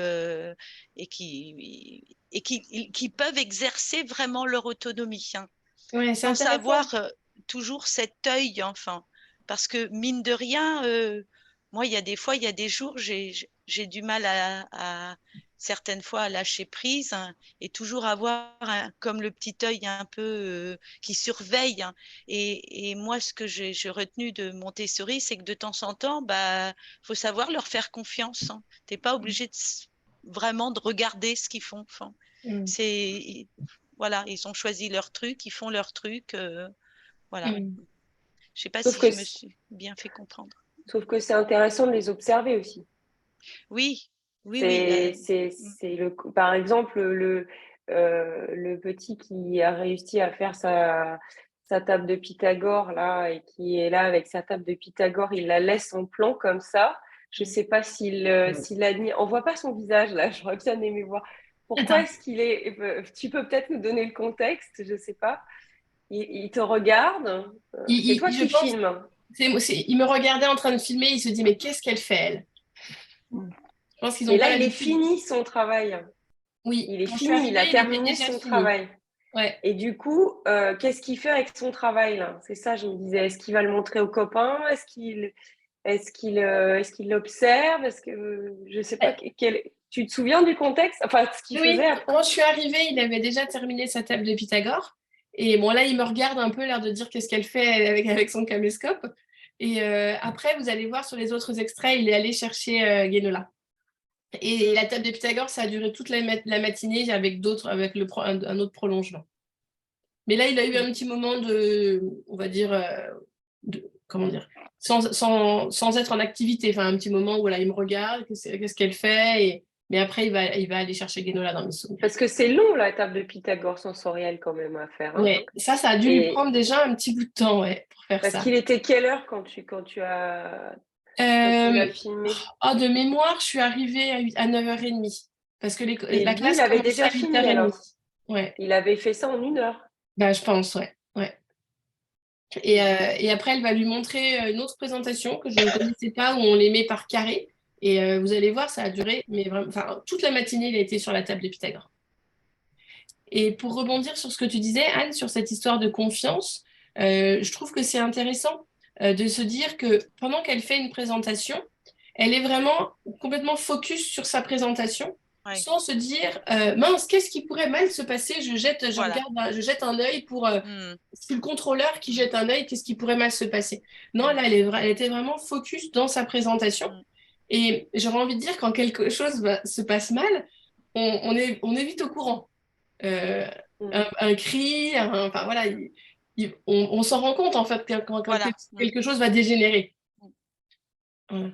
peuvent exercer vraiment leur autonomie, hein, Ouais, c'est sans intéressant. avoir toujours cet œil, enfin. Parce que mine de rien, moi, il y a des jours, j'ai du mal certaines fois à lâcher prise, hein, et toujours avoir comme le petit œil un peu qui surveille, hein. Et moi, ce que j'ai retenu de Montessori, c'est que de temps en temps, bah, faut savoir leur faire confiance, hein. T'es pas obligé vraiment de regarder ce qu'ils font. Enfin, voilà, ils ont choisi leur truc, ils font leur truc, voilà. Je sais pas Sauf si que je me suis bien fait comprendre. Sauf que c'est intéressant de les observer aussi. Oui, oui. Par exemple, le petit qui a réussi à faire sa table de Pythagore là et qui est là avec sa table de Pythagore, il la laisse en plan comme ça. Je ne sais pas s'il admire. On voit pas son visage là. J'aurais bien aimé voir. Pourquoi est-ce qu'il est Tu peux peut-être nous donner le contexte. Je sais pas. Il te regarde. C'est toi Je qui pense, filmes. il me regardait en train de filmer, il se dit, mais qu'est-ce qu'elle fait, elle? Je pense qu'ils Et ont pas là, il est l'habitude. fini son travail. Oui, Il est quand je suis fini, il a arrivée, il était terminé déjà son fini. travail. Ouais. Et du coup, qu'est-ce qu'il fait avec son travail là? C'est ça, je me disais. Est-ce qu'il va le montrer aux copains? Est-ce qu'il l'observe? Est-ce que je sais pas tu te souviens du contexte? Enfin, ce qu'il Oui, faisait après. quand je suis arrivée, il avait déjà terminé sa table de Pythagore. Et bon, là, il me regarde un peu, l'air de dire qu'est-ce qu'elle fait avec son caméscope. Et après, vous allez voir sur les autres extraits, il est allé chercher Guénola. Et la table de Pythagore, ça a duré toute la matinée avec un autre prolongement. Mais là, il a eu un petit moment on va dire, comment dire, sans être en activité. Enfin, un petit moment où voilà, il me regarde, qu'est-ce qu'elle fait. Mais après, il va aller chercher Guénola dans mes souvenirs. Parce que c'est long la table de Pythagore sensorielle quand même à faire. Hein. Ouais, ça a dû lui prendre déjà un petit bout de temps, ouais, pour faire Parce ça. qu'il était quelle heure quand tu l'as filmé? De mémoire, je suis arrivée à 9h30. Parce que Et la lui, classe il avait commençait déjà à fini 8h30. alors. Ouais. Il avait fait ça en 1 heure. Bah, je pense, ouais. Et après, elle va lui montrer une autre présentation que je ne connaissais pas, où on les met par carré. Et vous allez voir, ça a duré, mais vraiment, enfin, toute la matinée, il a été sur la table de Pythagore. Et pour rebondir sur ce que tu disais, Anne, sur cette histoire de confiance, je trouve que c'est intéressant de se dire que pendant qu'elle fait une présentation, elle est vraiment complètement focus sur sa présentation, sans se dire mince, qu'est-ce qui pourrait mal se passer? Je jette un œil pour je suis le contrôleur qui jette un œil, qu'est-ce qui pourrait mal se passer? Non, là, elle était vraiment focus dans sa présentation. Et j'aurais envie de dire, quand quelque chose se passe mal, on est vite au courant. Un cri, enfin voilà, on s'en rend compte en fait quand quelque chose va dégénérer. Voilà.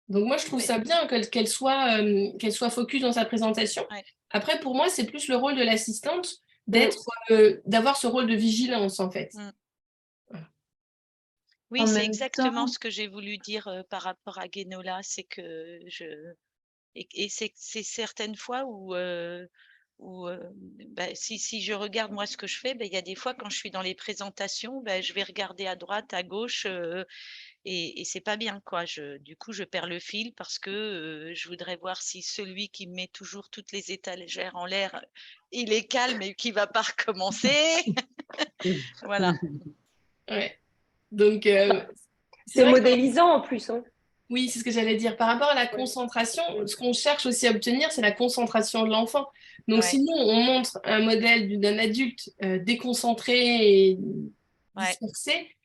Donc moi je trouve ça bien qu'elle soit focus dans sa présentation. Après pour moi c'est plus le rôle de l'assistante d'avoir ce rôle de vigilance en fait. Voilà. Oui, c'est exactement ce que j'ai voulu dire par rapport à Guénola, c'est que c'est certaines fois où si je regarde moi ce que je fais, il y a des fois quand je suis dans les présentations, je vais regarder à droite, à gauche, et c'est pas bien quoi. Du coup, je perds le fil parce que je voudrais voir si celui qui met toujours toutes les étagères en l'air, il est calme et qui va pas recommencer. Voilà. Ouais. Donc c'est modélisant en plus. Hein. Oui, c'est ce que j'allais dire. Par rapport à la concentration, ce qu'on cherche aussi à obtenir, c'est la concentration de l'enfant. Donc, si nous, on montre un modèle d'un adulte déconcentré et dispersé.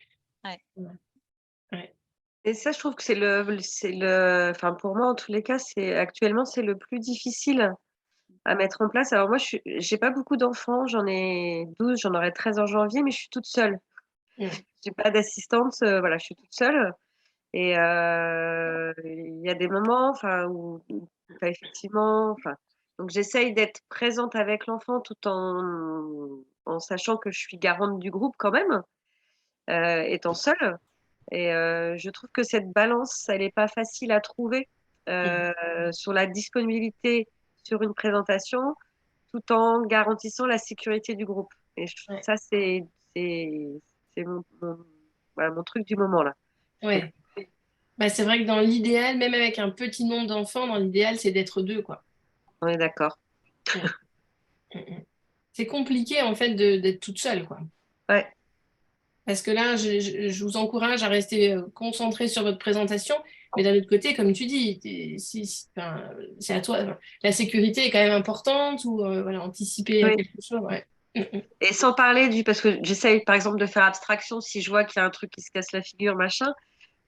Et ça, je trouve que enfin, pour moi, en tous les cas, actuellement, c'est le plus difficile à mettre en place. Alors, moi, j'ai pas beaucoup d'enfants, j'en ai 12, j'en aurai 13 en janvier, mais je suis toute seule. J'ai pas d'assistante, voilà, je suis toute seule. Et il y a des moments où effectivement, donc j'essaye d'être présente avec l'enfant tout en sachant que je suis garante du groupe quand même, étant seule. Et je trouve que cette balance, elle n'est pas facile à trouver sur la disponibilité sur une présentation tout en garantissant la sécurité du groupe. Et je trouve Ouais. ça, c'est voilà, mon truc du moment là. Ouais. Bah, c'est vrai que dans l'idéal, même avec un petit nombre d'enfants, dans l'idéal, c'est d'être 2, quoi. On est d'accord. Mm, mm. C'est compliqué, en fait, d'être toute seule, quoi. Ouais. Parce que là, je vous encourage à rester concentré sur votre présentation. Mais d'un autre côté, comme tu dis, enfin, c'est à toi. Enfin, la sécurité est quand même importante ou voilà, anticiper Oui. quelque chose. Ouais. Mm, mm. Et sans parler parce que j'essaye par exemple de faire abstraction si je vois qu'il y a un truc qui se casse la figure, machin,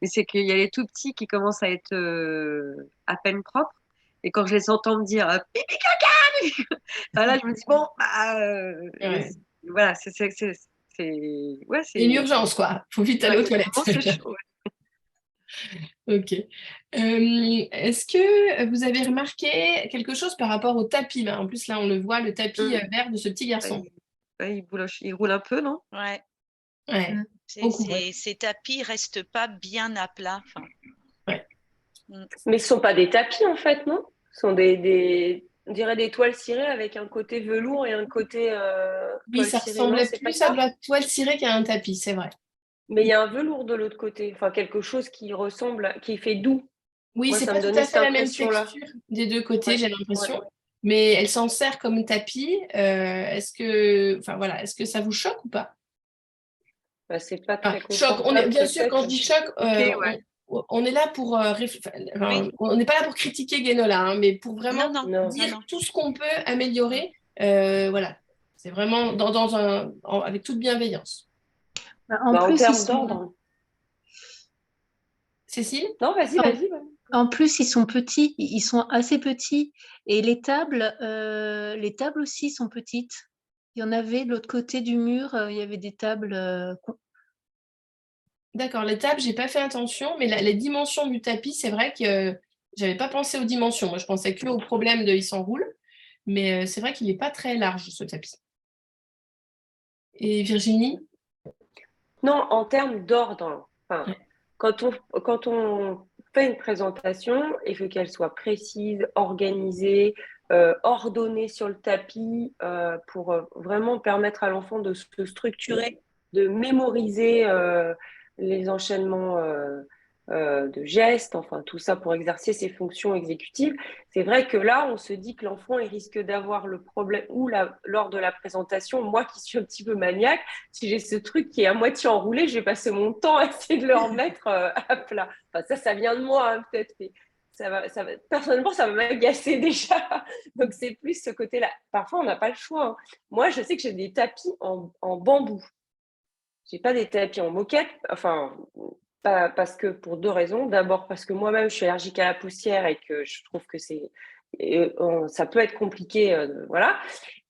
mais c'est qu'il y a les tout petits qui commencent à être à peine propres. Et quand je les entends me dire pipi caca, là je me dis bon, Ouais. voilà, ouais, C'est une urgence, quoi. Faut vite aller aux toilettes. c'est chaud. Ok. Est-ce que vous avez remarqué quelque chose par rapport au tapis? En plus, là, on le voit, le tapis vert de ce petit garçon. Il roule un peu, non? Ouais. Ouais, beaucoup. Ouais. Ces tapis restent pas bien à plat. Ouais. Mais ce sont pas des tapis en fait, non? Ce sont on dirait des toiles cirées avec un côté velours et un côté Oui, toile ça cirée, non? ressemblait C'est pas plus à de ça? la toile cirée qu'à un tapis, c'est vrai. Mais il y a un velours de l'autre côté, enfin quelque chose qui ressemble, qui fait doux. Oui, Moi, c'est ça me pas tout donnait à cette fait la même impression-là. texture des deux côtés, Ouais, j'ai ouais. l'impression. Mais elle s'en sert comme tapis. Enfin voilà, est-ce que ça vous choque ou pas? Bah, c'est pas Ah, très choc. confortable Bien sûr, quand peut-être. je dis choc, Ok, ouais. on est là pour Oui. on n'est pas là pour critiquer Guénola, hein, mais pour vraiment Non. Non. dire tout ce qu'on peut améliorer. Voilà, c'est vraiment avec toute bienveillance. En Bah, en plus, termes d'ordre. Cécile? Non, vas-y, en- vas-y. Ouais. En plus, ils sont petits, ils sont assez petits. Et les tables aussi sont petites. Il y en avait de l'autre côté du mur, il y avait des tables. D'accord, les tables, j'ai pas fait attention, mais les dimensions du tapis, c'est vrai que j'avais pas pensé aux dimensions. Moi, je pensais que au problème de il s'enroule, mais c'est vrai qu'il n'est pas très large, ce tapis. Et Virginie? Non, en termes d'ordre. Enfin, Ouais. quand on fait une présentation, il faut qu'elle soit précise, organisée, ordonnée sur le tapis pour vraiment permettre à l'enfant de se structurer, de mémoriser les enchaînements de gestes, enfin tout ça pour exercer ses fonctions exécutives. C'est vrai que là, on se dit que l'enfant il risque d'avoir le problème, lors de la présentation, moi qui suis un petit peu maniaque, si j'ai ce truc qui est à moitié enroulé, je vais passer mon temps à essayer de le remettre à plat. Enfin, ça vient de moi, hein, peut-être, mais personnellement, ça va m'agacer déjà. Donc, c'est plus ce côté-là. Parfois, on n'a pas le choix. Hein. Moi, je sais que j'ai des tapis en bambou. Je n'ai pas des tapis en moquette. Enfin, pas, parce que pour deux raisons. D'abord, parce que moi-même, je suis allergique à la poussière et que je trouve que ça peut être compliqué. Voilà.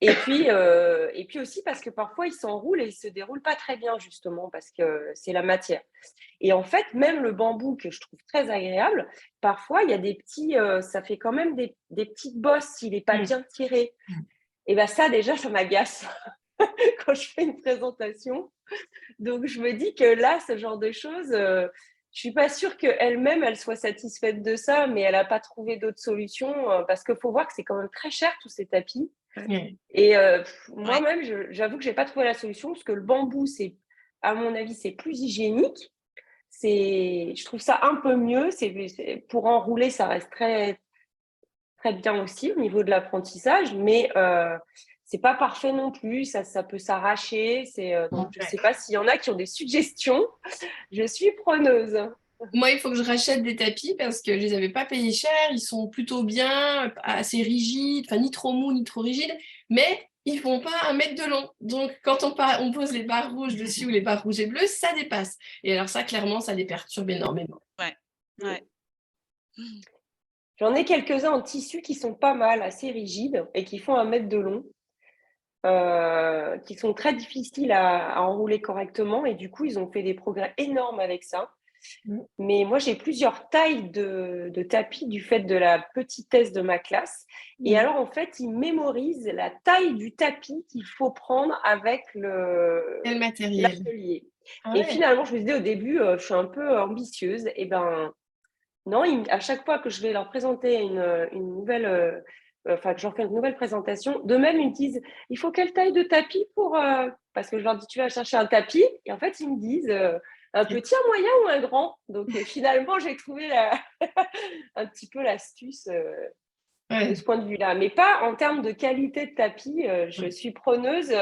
Et puis aussi parce que parfois, ils s'enroulent et ils ne se déroulent pas très bien, justement, parce que c'est la matière. Et en fait, même le bambou, que je trouve très agréable, parfois, il y a des petits, ça fait quand même des petites bosses s'il n'est pas bien tiré. Et bien ça, déjà, ça m'agace quand je fais une présentation. Donc, je me dis que là, ce genre de choses, je suis pas sûre qu'elle-même, elle soit satisfaite de ça, mais elle n'a pas trouvé d'autres solutions parce qu'il faut voir que c'est quand même très cher, tous ces tapis. Ouais. Et moi-même, j'avoue que j'ai pas trouvé la solution parce que le bambou, à mon avis, c'est plus hygiénique. Je trouve ça un peu mieux. Pour enrouler, ça reste très, très bien aussi au niveau de l'apprentissage, mais c'est pas parfait non plus. Ça peut s'arracher. Donc, je sais pas s'il y en a qui ont des suggestions. Je suis preneuse. Moi, il faut que je rachète des tapis parce que je les avais pas payés cher. Ils sont plutôt bien, assez rigides, enfin ni trop mous ni trop rigides, mais ils font pas 1 mètre de long. Donc, quand on pose les barres rouges dessus ou les barres rouges et bleues, ça dépasse. Et alors ça, clairement, ça les perturbe énormément. Ouais. J'en ai quelques-uns en tissu qui sont pas mal, assez rigides et qui font 1 mètre de long, qui sont très difficiles à enrouler correctement et du coup, ils ont fait des progrès énormes avec ça. Mm. Mais moi, j'ai plusieurs tailles de tapis du fait de la petitesse de ma classe. Et Mm. alors, en fait, ils mémorisent la taille du tapis qu'il faut prendre avec Quel matériel? l'atelier. Ah Et ouais. finalement, je me disais au début, je suis un peu ambitieuse. Et ben non, à chaque fois que je vais leur présenter une nouvelle, enfin que je leur fais une nouvelle présentation, de même, ils me disent, il faut quelle taille de tapis pour... Parce que je leur dis, tu vas chercher un tapis. Et en fait, ils me disent, un petit, un moyen ou un grand. Donc finalement, j'ai trouvé un petit peu l'astuce de Ouais. ce point de vue-là. Mais pas en termes de qualité de tapis. Je Ouais. suis preneuse.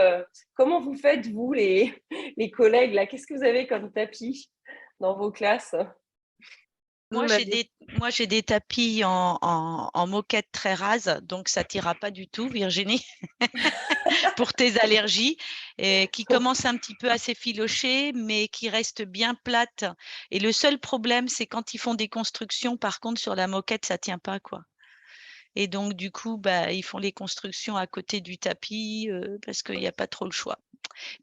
Comment vous faites, vous, les collègues, là? Qu'est-ce que vous avez comme tapis dans vos classes? Nous, Moi, on a j'ai des tapis en moquette très rase, donc ça t'ira pas du tout, Virginie, pour tes allergies, et qui commencent un petit peu à s'effilocher, mais qui restent bien plates. Et le seul problème, c'est quand ils font des constructions, par contre, sur la moquette, ça tient pas, quoi. Et donc, du coup, bah, ils font les constructions à côté du tapis parce qu'il n'y a pas trop le choix.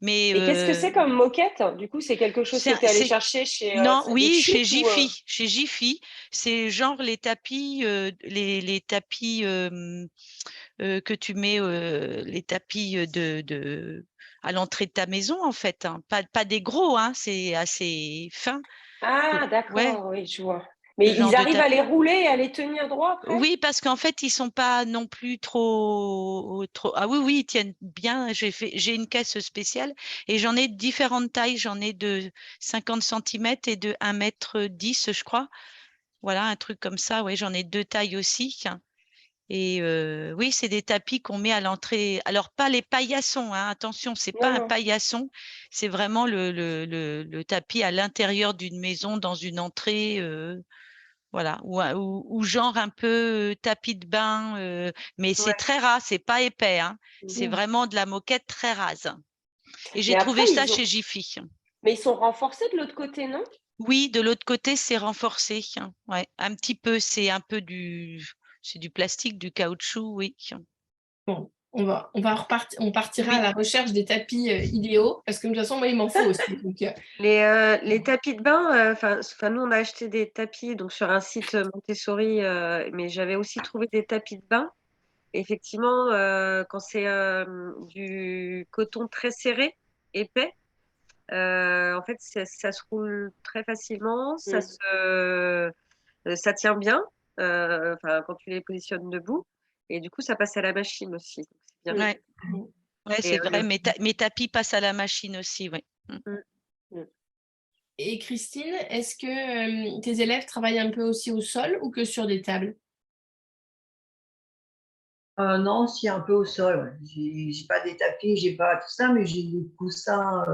Mais Et qu'est-ce que c'est comme moquette? Du coup, c'est quelque chose que tu es allé c'est chercher chez non, c'est des oui, cheats chez ou Jiffy. Chez Jiffy, c'est genre les tapis, les tapis que tu mets, les tapis à l'entrée de ta maison, en fait, hein. Pas des gros, hein, c'est assez fin. Ah, Ouais, d'accord, oui, je vois. ce Mais genre ils de arrivent à tapis. les rouler et à les tenir droit après? Oui, parce qu'en fait, ils sont pas non plus trop. Ah oui, oui, ils tiennent bien. J'ai une caisse spéciale et j'en ai de différentes tailles. J'en ai de 50 centimètres et de 1,10 m, je crois. Voilà, un truc comme ça. Oui, j'en ai deux tailles aussi. Et oui, c'est des tapis qu'on met à l'entrée. Alors, pas les paillassons, hein. Attention, c'est pas Non, un non. paillasson. C'est vraiment le tapis à l'intérieur d'une maison, dans une entrée. Voilà, ou genre un peu tapis de bain, mais c'est ouais. très ras, c'est pas épais, hein. C'est Mhm. vraiment de la moquette très rase. Et j'ai Mais après, trouvé ça chez Jiffy. mais ils sont renforcés de l'autre côté, non? Oui, de l'autre côté, c'est renforcé. Ouais, un petit peu, c'est du plastique, du caoutchouc, oui. Bon, on partira à Oui, la recherche des tapis idéaux, parce que de toute façon, moi, il m'en faut aussi. Donc, Les tapis de bain, enfin, nous, on a acheté des tapis donc, sur un site Montessori, mais j'avais aussi trouvé des tapis de bain. Effectivement, quand c'est du coton très serré, épais, en fait, ça se roule très facilement, Mm. ça tient bien, enfin, quand tu les positionnes debout, et du coup, ça passe à la machine aussi. Donc, c'est bien. ouais, ouais, Et, c'est vrai. Mes tapis passent à la machine aussi, oui. mm. Mm. et Christine, est-ce que tes élèves travaillent un peu aussi au sol ou que sur des tables? Non, si un peu au sol. Ouais. J'ai pas des tapis, j'ai pas tout ça, mais j'ai des coussins,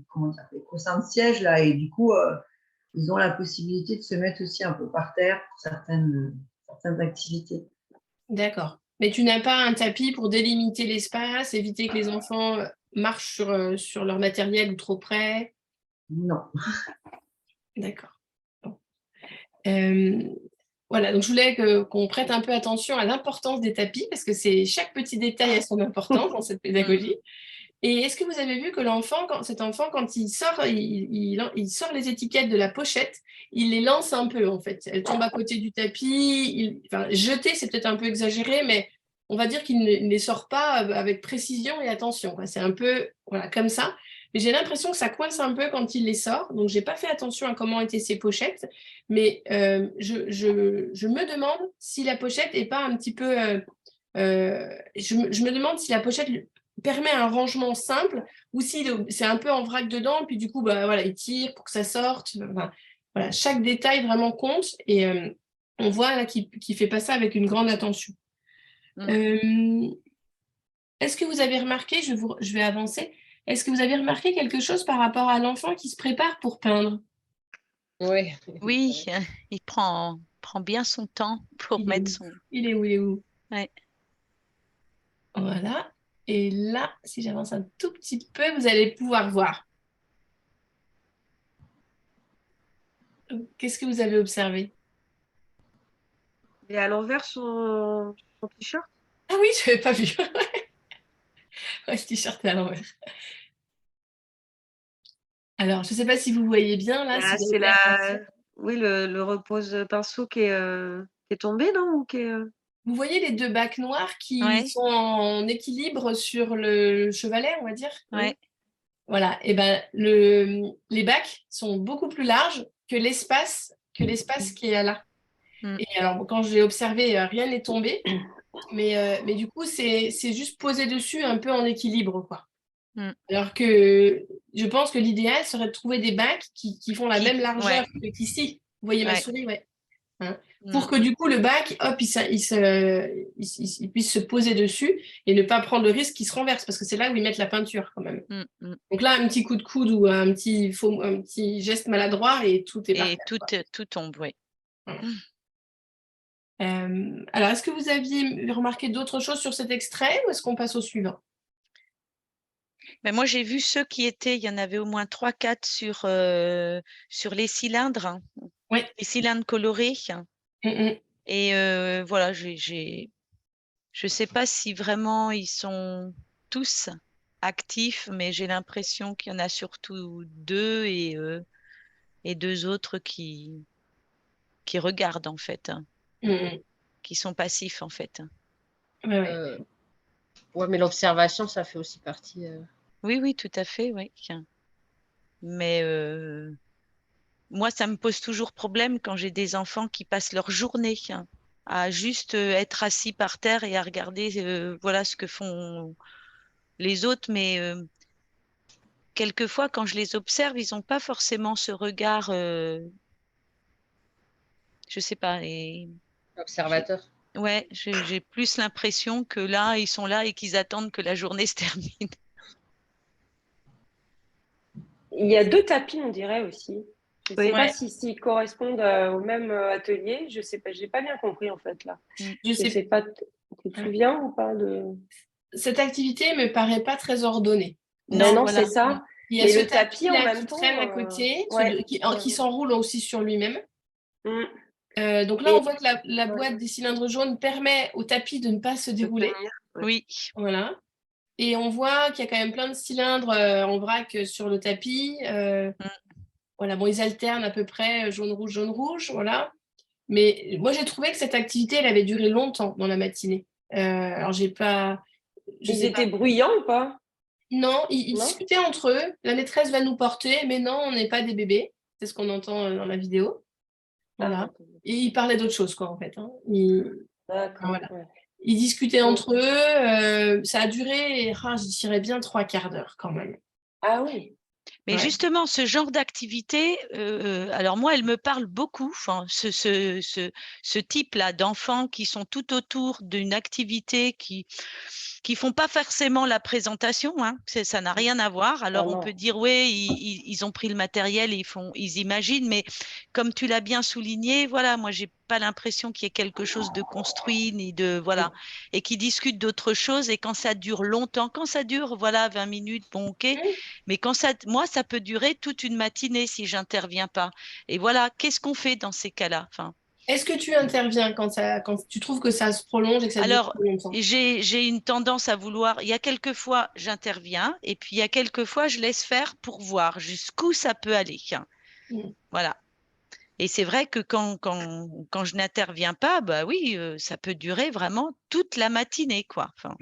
comment dire, des coussins de siège là, et du coup, ils ont la possibilité de se mettre aussi un peu par terre pour certaines activités. D'accord. Mais tu n'as pas un tapis pour délimiter l'espace, éviter que les enfants marchent sur leur matériel ou trop près? Non. D'accord. Bon. Voilà, donc je voulais qu'on prête un peu attention à l'importance des tapis, parce que chaque petit détail a son importance dans cette pédagogie. Et est-ce que vous avez vu que cet enfant, quand il sort, il sort les étiquettes de la pochette, il les lance un peu, en fait. Elles tombent à côté du tapis. Enfin, jeter, c'est peut-être un peu exagéré, mais on va dire qu'il ne les sort pas avec précision et attention, quoi. C'est un peu, voilà, comme ça. Mais j'ai l'impression que ça coince un peu quand il les sort. Donc, j'ai pas fait attention à comment étaient ces pochettes. Mais je me demande si la pochette est pas un petit peu... je me demande si la pochette permet un rangement simple ou si c'est un peu en vrac dedans, puis du coup, bah, voilà, il tire pour que ça sorte. Enfin, voilà, chaque détail vraiment compte et on voit là qu'il fait pas ça avec une grande attention. Mm. Euh, Est-ce que vous avez remarqué, je vais avancer, est-ce que vous avez remarqué quelque chose par rapport à l'enfant qui se prépare pour peindre? Oui. Oui, il prend bien son temps pour Il est mettre où? son. Il est où? Il est où? Ouais. Voilà. Et là, si j'avance un tout petit peu, vous allez pouvoir voir. Qu'est-ce que vous avez observé? Et à l'envers, son t-shirt. Ah oui, je n'avais pas vu. Ouais, ce t-shirt est à l'envers. Alors, je ne sais pas si vous voyez bien là. Là, Si vous c'est avez la... Oui, le repose-pinceau qui est tombé, non? Ou qui est, Vous voyez les deux bacs noirs qui Ouais, sont en équilibre sur le chevalet, on va dire? ouais. Voilà. Et ben les bacs sont beaucoup plus larges que l'espace qui est là. Mm. Et alors, quand j'ai observé, rien n'est tombé, mais du coup, c'est juste posé dessus un peu en équilibre, quoi. Mm. Alors que je pense que l'idéal serait de trouver des bacs qui font la même Ouais, largeur qu'ici. Vous voyez ma ouais. souris, ouais. Hein. Mm. Pour que du coup, le bac, hop, il puisse se poser dessus et ne pas prendre le risque qu'il se renverse, parce que c'est là où ils mettent la peinture quand même. Mm, mm. Donc là, un petit coup de coude ou un petit geste maladroit et tout est Et parfait. tout tombe, oui. Voilà. Alors, est-ce que vous aviez remarqué d'autres choses sur cet extrait ou est-ce qu'on passe au suivant? Mais moi, j'ai vu ceux qui étaient, il y en avait au moins 3-4 sur les cylindres, hein, Oui. les cylindres colorés. Mm. Et voilà, je ne sais pas si vraiment ils sont tous actifs, mais j'ai l'impression qu'il y en a surtout 2 et 2 autres qui regardent en fait, hein, Mm. qui sont passifs en fait. Ouais. Ouais, mais l'observation, ça fait aussi partie. Oui, oui, tout à fait, oui. Mais moi, ça me pose toujours problème quand j'ai des enfants qui passent leur journée à juste être assis par terre et à regarder voilà ce que font les autres. Mais quelquefois, quand je les observe, ils n'ont pas forcément ce regard, je sais pas. Observateur. Ouais, j'ai plus l'impression que là, ils sont là et qu'ils attendent que la journée se termine. Il y a 2 tapis, on dirait aussi. Je ne sais Oui. pas Ouais. s'ils correspondent au même atelier. Je sais pas, j'ai pas bien compris en fait là. Je Je sais. sais pas, tu te souviens ou pas de... Cette activité me paraît pas très ordonnée. Ben non, Voilà. c'est ça. Il y a Mais ce le tapis en tapis-là même qui temps, traîne à côté, ouais. qui s'enroule aussi sur lui-même. Mm. Donc là, Et on voit que la ouais, boîte des cylindres jaunes permet au tapis de ne pas se de dérouler. tenir, ouais. Oui, Voilà. Et on voit qu'il y a quand même plein de cylindres en vrac sur le tapis. Voilà, bon, ils alternent à peu près jaune, rouge, voilà. Mais moi, j'ai trouvé que cette activité, elle avait duré longtemps dans la matinée. Alors, je ils sais pas. étaient bruyants ou pas? Non, ils Non? discutaient entre eux. La maîtresse va nous porter, mais non, on n'est pas des bébés. C'est ce qu'on entend dans la vidéo. Voilà. Ah, Et ils parlaient d'autre chose, quoi, en fait. Hein. d'accord. Voilà. Ouais. Ils discutaient Mm. entre eux. Ça a duré, je dirais bien 3/4 d'heure, quand même. Ah oui. mais Ouais. justement, ce genre d'activité, alors moi, elle me parle beaucoup. Enfin, ce type-là d'enfants qui sont tout autour d'une activité qui font pas forcément la présentation, hein, ça n'a rien à voir. Ah Alors on non. peut dire oui, ils ont pris le matériel et ils imaginent, mais comme tu l'as bien souligné, voilà, moi j'ai pas l'impression qu'il y ait quelque chose de construit ni de voilà, et qui discutent d'autres choses. Et quand ça dure longtemps, quand ça dure voilà 20 minutes, bon ok, mais moi ça peut durer toute une matinée si j'interviens pas. Et voilà, qu'est-ce qu'on fait dans ces cas-là? Enfin, Est-ce que tu interviens quand tu trouves que ça se prolonge et que ça dure alors, trop longtemps? j'ai une tendance à vouloir. Il y a quelques fois, j'interviens, et puis il y a quelques fois, je laisse faire pour voir jusqu'où ça peut aller. Mm. Voilà. Et c'est vrai que quand je n'interviens pas, bah oui, ça peut durer vraiment toute la matinée, quoi. Enfin,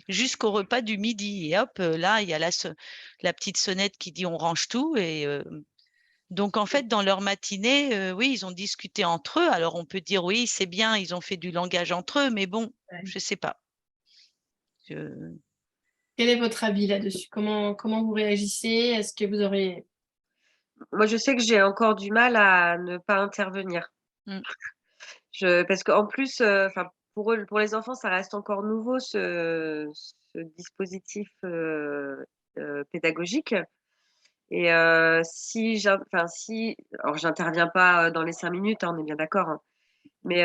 jusqu'au repas du midi. Et hop, là, il y a la petite sonnette qui dit on range tout. Et donc, en fait, dans leur matinée, oui, ils ont discuté entre eux. Alors, on peut dire oui, c'est bien, ils ont fait du langage entre eux, mais bon, Ouais. je sais pas. Je- Quel est votre avis là-dessus? Comment vous réagissez? Est-ce que vous aurez... Moi, je sais que j'ai encore du mal à ne pas intervenir. Mm. Parce qu'en plus, enfin, pour eux, pour les enfants, ça reste encore nouveau ce dispositif pédagogique. Et alors j'interviens pas dans les 5 minutes, hein, on est bien d'accord, hein. Mais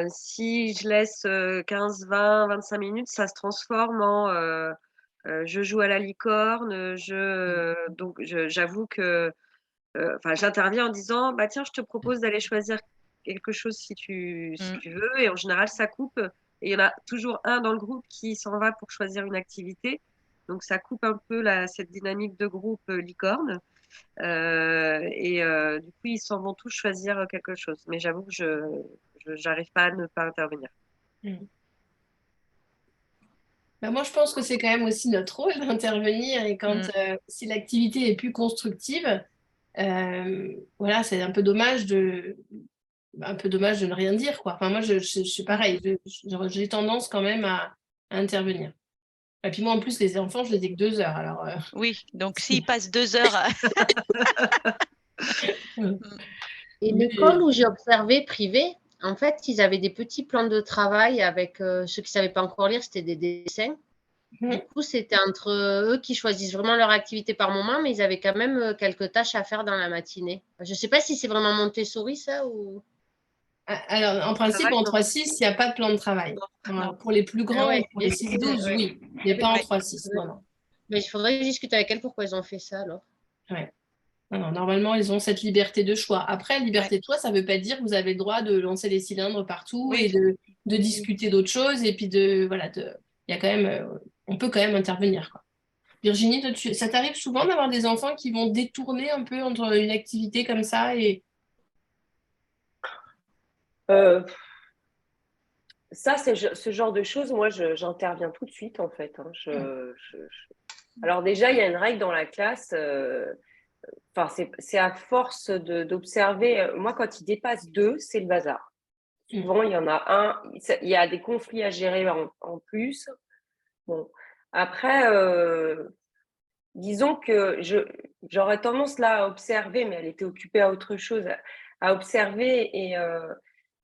si je laisse 15, 20, 25 minutes, ça se transforme en je joue à la licorne, donc j'avoue que j'interviens en disant bah tiens, je te propose d'aller choisir quelque chose si tu veux. Et en général, ça coupe. Et il y en a toujours un dans le groupe qui s'en va pour choisir une activité. Donc ça coupe un peu cette dynamique de groupe licorne. Du coup, ils s'en vont tous choisir quelque chose. Mais j'avoue que je n'arrive pas à ne pas intervenir. Mm. Bah, moi, je pense que c'est quand même aussi notre rôle d'intervenir et quand si l'activité est plus constructive, voilà, c'est un peu dommage de ne rien dire, quoi. Enfin, moi, je suis pareil, j'ai tendance quand même à intervenir. Et puis moi, en plus, les enfants, je les ai que 2 heures, alors. Oui, donc s'ils passent 2 heures. Et Mais- l'école où j'ai observé privée, en fait, ils avaient des petits plans de travail avec ceux qui ne savaient pas encore lire, c'était des dessins. Du coup, c'était entre eux qui choisissent vraiment leur activité par moment, mais ils avaient quand même quelques tâches à faire dans la matinée. Je ne sais pas si c'est vraiment Montessori, ça, ou… Alors, en principe, en 3-6, il n'y a pas de plan de travail. Non. Pour les plus Ah grands, ouais, pour les 6-12, ouais. oui. Il n'y a pas en Ouais. 3-6, non, non. Mais il faudrait que je discute avec elle pourquoi ils ont fait ça, alors. Ouais. Non, non, normalement, ils ont cette liberté de choix. Après, liberté de choix, ça ne veut pas dire que vous avez le droit de lancer les cylindres partout Oui. et de discuter d'autres choses. Et puis, voilà, il y a quand même, on peut quand même intervenir, quoi. Virginie, toi, ça t'arrive souvent d'avoir des enfants qui vont détourner un peu entre une activité comme ça et… Ça, c'est ce genre de choses, moi, j'interviens tout de suite, en fait. Hein. Alors déjà, il y a une règle dans la classe. Enfin, c'est à force d'observer. Moi, quand il dépasse 2, c'est le bazar. Souvent, il y en a un. Il y a des conflits à gérer en plus. Bon. Après, disons que j'aurais tendance là à observer, mais elle était occupée à autre chose, à observer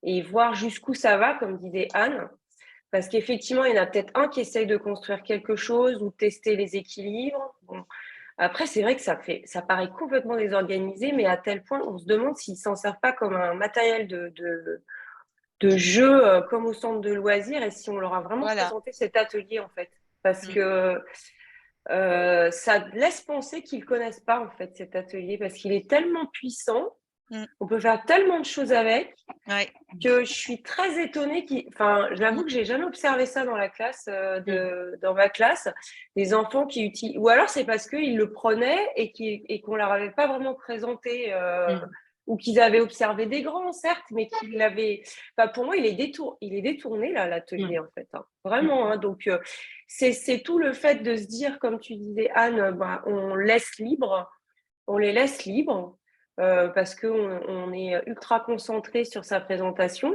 et voir jusqu'où ça va, comme disait Anne. Parce qu'effectivement, il y en a peut-être un qui essaye de construire quelque chose ou tester les équilibres. Bon. Après, c'est vrai que ça paraît complètement désorganisé, mais à tel point, on se demande s'ils ne s'en servent pas comme un matériel de jeu, comme au centre de loisirs, et si on leur a vraiment présenté cet atelier, en fait. Parce que ça laisse penser qu'ils ne connaissent pas, en fait, cet atelier, parce qu'il est tellement puissant. On peut faire tellement de choses avec que je suis très étonnée. Enfin, j'avoue que j'ai jamais observé ça dans la classe, dans ma classe, des enfants qui utilisent. Ou alors c'est parce qu'ils le prenaient et qu'on leur avait pas vraiment présenté, ou qu'ils avaient observé des grands, certes, mais qu'ils l'avaient. Enfin, pour moi, il est détourné là, l'atelier, en fait. Hein. Vraiment. Hein. Donc, c'est tout le fait de se dire, comme tu disais, Anne, bah, on les laisse libres. Parce qu'on est ultra concentré sur sa présentation.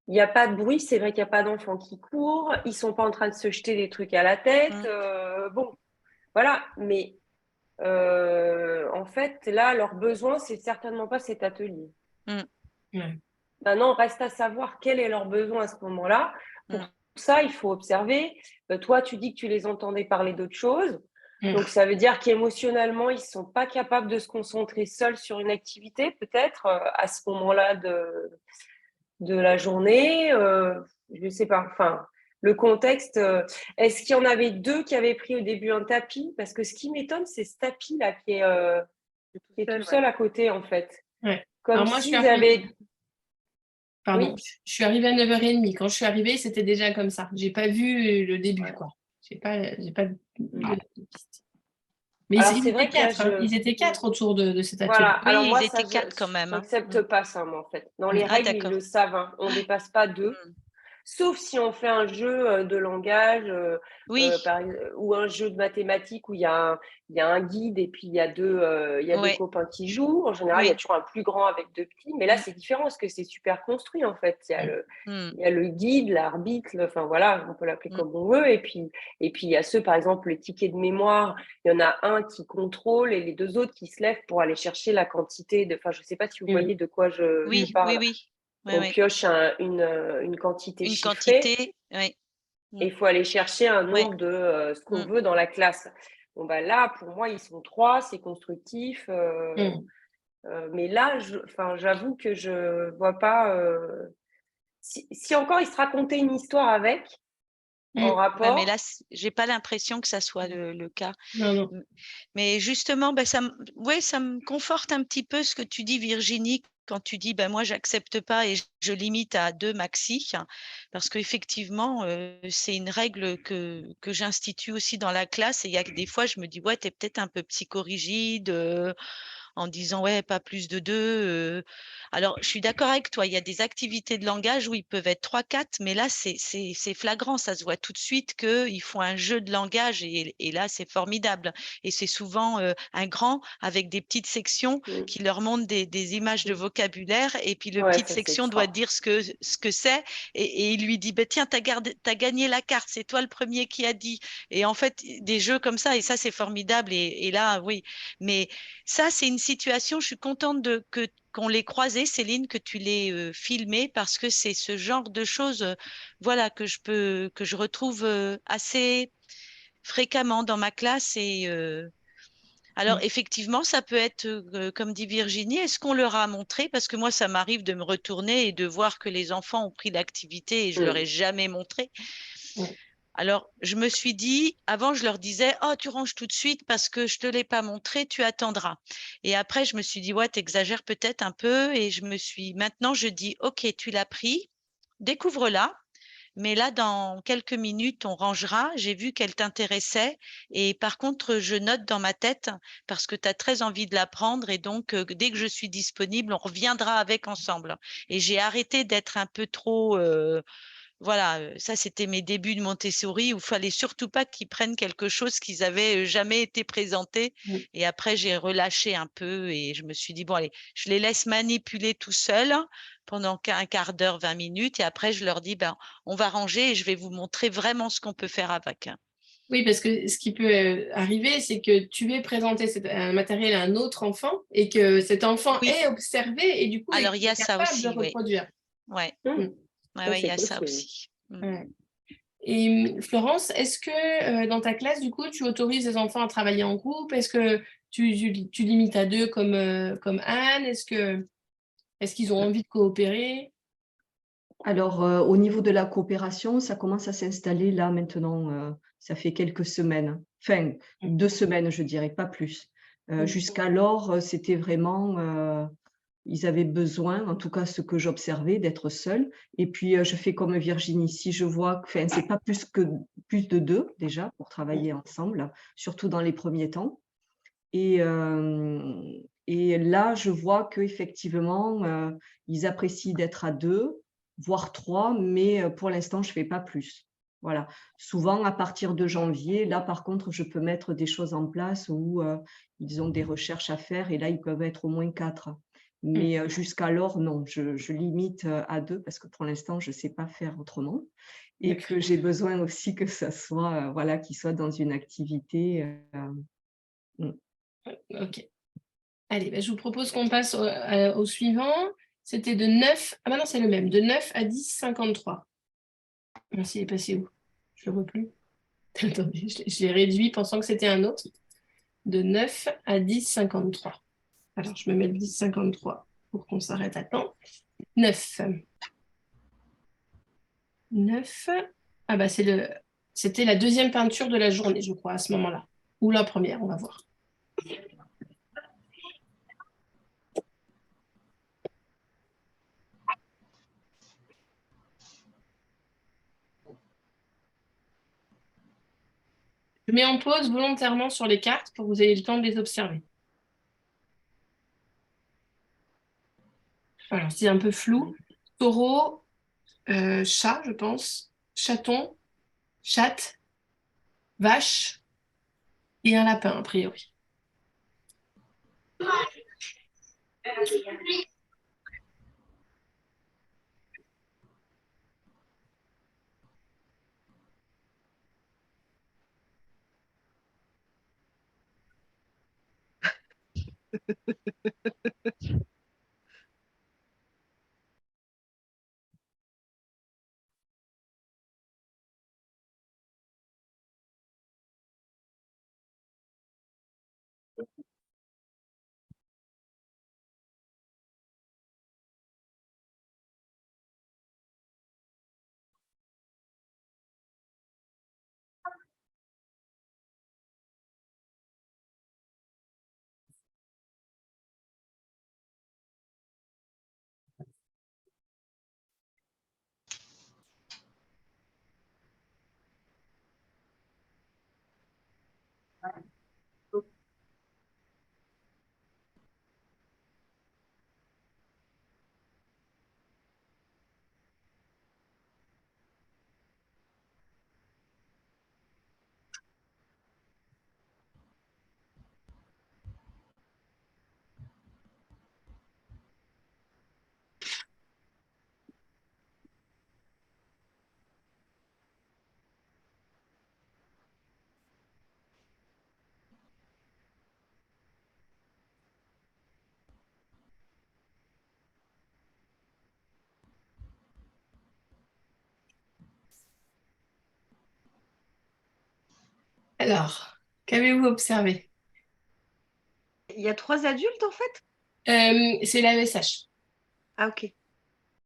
Il n'y a pas de bruit, c'est vrai qu'il n'y a pas d'enfants qui courent, ils ne sont pas en train de se jeter des trucs à la tête. Bon, voilà, mais en fait, là, leur besoin, c'est certainement pas cet atelier. Maintenant, reste à savoir quel est leur besoin à ce moment-là. Pour ça, il faut observer. Toi, tu dis que tu les entendais parler d'autres choses. Donc, ça veut dire qu'émotionnellement, ils ne sont pas capables de se concentrer seuls sur une activité, peut-être, à ce moment-là de la journée. Je ne sais pas. Enfin, le contexte. Est-ce qu'il y en avait 2 qui avaient pris au début un tapis? Parce que ce qui m'étonne, c'est ce tapis-là qui est tout seul à côté, en fait. Ouais. Comme Alors moi, s'ils avaient… Pardon, Oui. je suis arrivée à 9h30. Quand je suis arrivée, c'était déjà comme ça. J'ai pas vu le début, quoi. J'ai pas de piste. Mais Alors, ils c'est étaient vrai que là, 4, hein. Ils étaient 4 autour de cet atelier. Voilà. Alors Oui, moi, ils ça, étaient 4 quand même. j'accepte pas ça, moi, en fait. Dans les Ah, règles, ils d'accord. le savent. Hein. On dépasse pas 2. Sauf si on fait un jeu de langage ou un jeu de mathématiques où il y a un guide et puis il y a deux copains qui jouent. En général, il y a toujours un plus grand avec 2 petits. Mais là, c'est différent parce que c'est super construit, en fait. Il y a le guide, l'arbitre, enfin voilà, on peut l'appeler comme on veut. Et puis, il y a ceux, par exemple, les tickets de mémoire. Il y en a un qui contrôle et les 2 autres qui se lèvent pour aller chercher la quantité de… Enfin, je ne sais pas si vous voyez de quoi je parle. Oui. On pioche une quantité chiffrée. Quantité, oui. Et il faut aller chercher un nombre de ce qu'on veut dans la classe. Bon, bah là, pour moi, ils sont 3, c'est constructif. Mais là, j'avoue que je ne vois pas… Si encore ils se racontaient une histoire avec, en rapport… mais là, je n'ai pas l'impression que ça soit le cas. Non. Mais justement, ça me conforte un petit peu ce que tu dis, Virginie, quand tu dis ben moi j'accepte pas et je limite à 2 maxi, parce qu'effectivement c'est une règle que j'institue aussi dans la classe et il y a que des fois je me dis ouais tu es peut-être un peu psychorigide en disant ouais pas plus de 2 alors je suis d'accord avec toi, il y a des activités de langage où ils peuvent être 3-4 mais là c'est flagrant, ça se voit tout de suite qu'ils font un jeu de langage et là c'est formidable et c'est souvent un grand avec des petites sections Mm. qui leur montrent des images de vocabulaire et puis le Ouais, petite ça c'est section doit extra. dire ce que c'est et il lui dit bah, tiens t'as gagné la carte, c'est toi le premier qui a dit et en fait des jeux comme ça et ça c'est formidable et là oui mais ça c'est une situation, je suis contente qu'on l'ait croisé, Céline, que tu l'aies filmé parce que c'est ce genre de choses voilà que je retrouve assez fréquemment dans ma classe et alors, effectivement, ça peut être, comme dit Virginie, est-ce qu'on leur a montré? Parce que moi, ça m'arrive de me retourner et de voir que les enfants ont pris l'activité et je leur ai Mm. jamais montré. Ouais. Alors, je me suis dit, avant, je leur disais, oh, tu ranges tout de suite parce que je te l'ai pas montré, tu attendras. Et après, je me suis dit, ouais, t'exagères peut-être un peu. Et maintenant, je dis, OK, tu l'as pris, découvre-la. Mais là, dans quelques minutes, on rangera. J'ai vu qu'elle t'intéressait. Et par contre, je note dans ma tête parce que tu as très envie de l'apprendre. Et donc, dès que je suis disponible, on reviendra avec ensemble. Et j'ai arrêté d'être un peu trop voilà, ça c'était mes débuts de Montessori où il fallait surtout pas qu'ils prennent quelque chose qu'ils avaient jamais été présenté. Mm. Et après, j'ai relâché un peu et je me suis dit, bon, allez, je les laisse manipuler tout seuls pendant un quart d'heure, 20 minutes. Et après, je leur dis, ben, on va ranger et je vais vous montrer vraiment ce qu'on peut faire avec. Oui, parce que ce qui peut arriver, c'est que tu aies présenté un matériel à un autre enfant et que cet enfant Oui, ait observé et du coup alors est il y a ça capable de aussi, oui. reproduire. Ouais, Mm. Mm. ouais, Ça ouais, il y c'est a ça possible. aussi. Mm. Ouais. Et Florence, est-ce que dans ta classe, du coup, tu autorises les enfants à travailler en groupe? Est-ce que tu limites à 2 comme Anne? Est-ce qu'ils ont envie de coopérer? Alors, au niveau de la coopération, ça commence à s'installer là maintenant, ça fait quelques semaines, enfin 2 semaines je dirais, pas plus. Jusqu'alors, c'était vraiment, ils avaient besoin, en tout cas ce que j'observais, d'être seuls et puis, je fais comme Virginie, si je vois que enfin c'est pas plus de 2 déjà pour travailler ensemble, surtout dans les premiers temps et là je vois qu'effectivement, ils apprécient d'être à 2 voire 3 mais pour l'instant je fais pas plus. Voilà. Souvent à partir de janvier, là par contre je peux mettre des choses en place où, ils ont des recherches à faire et là ils peuvent être au moins 4. Mais jusqu'alors non, je limite, à 2 parce que pour l'instant je sais pas faire autrement et que j'ai besoin aussi que ça soit, voilà, qu'ils soient dans une activité, mmh. Ok. Allez, bah, je vous propose qu'on passe au suivant. C'était de 9. Ah bah non, c'est le même. De 9 à 10, 53. Merci, il est passé où? Je le vois plus. Attendez, je l'ai réduit pensant que c'était un autre. De 9 à 10, 53. Alors, je me mets le 10, 53 pour qu'on s'arrête à temps. 9. 9. Ah bah c'était la deuxième peinture de la journée, je crois, à ce moment-là. Ou la première, on va voir. Je mets en pause volontairement sur les cartes pour que vous ayez le temps de les observer. Alors, c'est un peu flou. Taureau, chat, je pense. Chaton, chatte, vache et un lapin, a priori. Alors, qu'avez-vous observé? Il y a 3 adultes en fait? C'est l'AESH, Ah ok.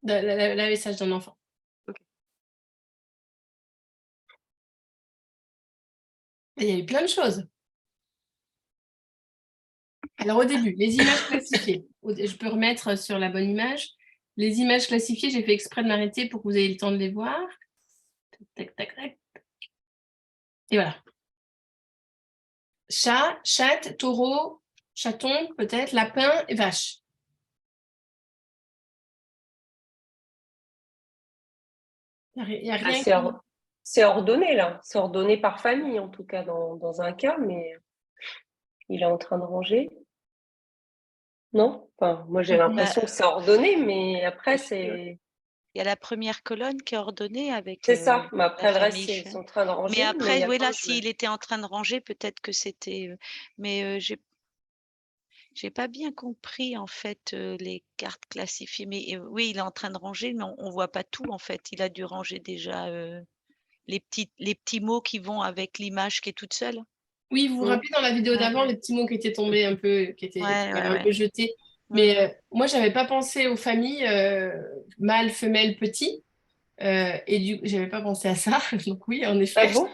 l'AESH d'un enfant. Ok. Il y a eu plein de choses. Alors au début, les images classifiées. Je peux remettre sur la bonne image. Les images classifiées, j'ai fait exprès de m'arrêter pour que vous ayez le temps de les voir. Tac, tac, tac. Et voilà. Chat, chatte, taureau, chaton, peut-être, lapin et vache. Il n'y a Ah, rien c'est ordonné, là. C'est ordonné par famille, en tout cas, dans un cas, mais il est en train de ranger. Non? Enfin, moi, j'ai l'impression que c'est ordonné, mais après, c'est... Il y a la première colonne qui est ordonnée avec C'est ça, mais après, la le reste, famille ils Chen. sont en train de ranger. Mais après, il y a oui, quand là, même- s'il était en train de ranger, peut-être que c'était... mais j'ai pas bien compris, en fait, les cartes classifiées. Mais oui, il est en train de ranger, mais on voit pas tout, en fait. Il a dû ranger déjà les petits mots qui vont avec l'image qui est toute seule. Oui, vous vous rappelez dans la vidéo Ouais. d'avant, les petits mots qui étaient tombés un peu, qui Ouais, avaient ouais, un peu jetés. Mais moi, j'avais pas pensé aux familles mâle, femelle, petit. Et du coup, j'avais pas pensé à ça. Donc oui, en effet. Ah bon?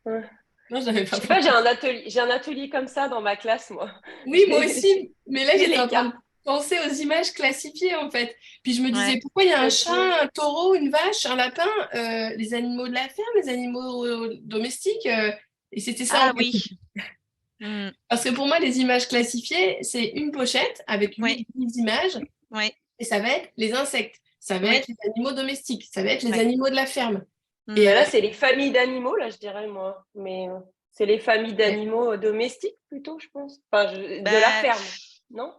Ouais. Non, j'avais Je pas sais pas, pensé. j'ai un atelier comme ça dans ma classe, moi. Oui, moi aussi. Mais là, J'ai j'étais les en train de cartes. penser aux images classifiées, en fait. Puis je me disais, Ouais. pourquoi il y a un Ok. chat, un taureau, une vache, un lapin, les animaux de la ferme, les animaux domestiques. Et c'était ça, Ah en fait. oui. Mm. Parce que pour moi, les images classifiées, c'est une pochette avec Oui, 8 images. oui, Et ça va être les insectes, ça va oui. être les animaux domestiques, ça va être les Ouais. animaux de la ferme. Mm. Et Là, c'est les familles d'animaux, là, je dirais, moi. Mais c'est les familles d'animaux domestiques, plutôt, je pense. Enfin, de la Bah, ferme, non?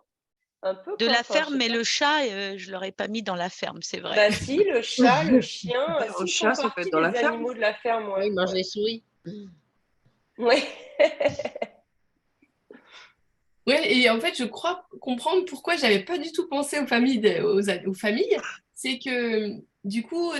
Un peu, de quoi. la Enfin, je ferme, sais mais pas. le chat, je ne l'aurais pas mis dans la ferme, c'est vrai. Bah si, le chat, le chien, Le s'ils chat, font ça peut être partie dans la des ferme. animaux de la ferme, Oui, ouais. il mange Ouais. les souris. Ouais. Ouais, et en fait, je crois comprendre pourquoi j'avais pas du tout pensé aux familles, aux familles. C'est que du coup,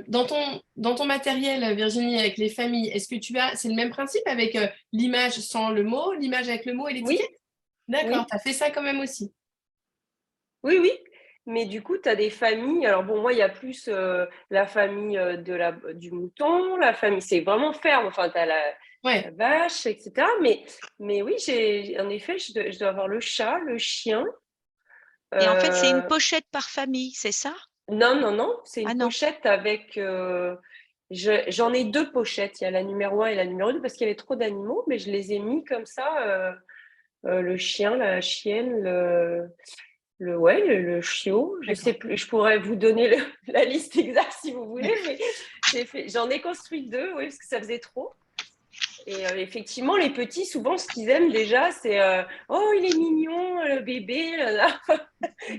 dans ton matériel, Virginie, avec les familles, est-ce que c'est le même principe avec l'image sans le mot, l'image avec le mot et Oui, l'étiquette? D'accord, oui. tu as fait ça quand même aussi. Oui, oui, mais du coup, tu as des familles. Alors, bon, moi, il y a plus la famille du mouton, la famille, c'est vraiment ferme. Enfin, tu as la Ouais, vache, etc. Mais oui, en effet, je dois avoir le chat, le chien. Et en fait, c'est une Euh, pochette par famille, c'est ça? non, non, non, c'est Ah une non. pochette avec. J'en ai 2 pochettes. Il y a la numéro 1 et la numéro 2 parce qu'il y avait trop d'animaux, mais je les ai mis comme ça. Le chien, la chienne, le chiot, je sais plus, je pourrais vous donner la liste exacte si vous voulez, mais j'en ai construit 2, oui, parce que ça faisait trop. Et effectivement, les petits, souvent, ce qu'ils aiment déjà, c'est oh, il est mignon, le bébé. Là, là.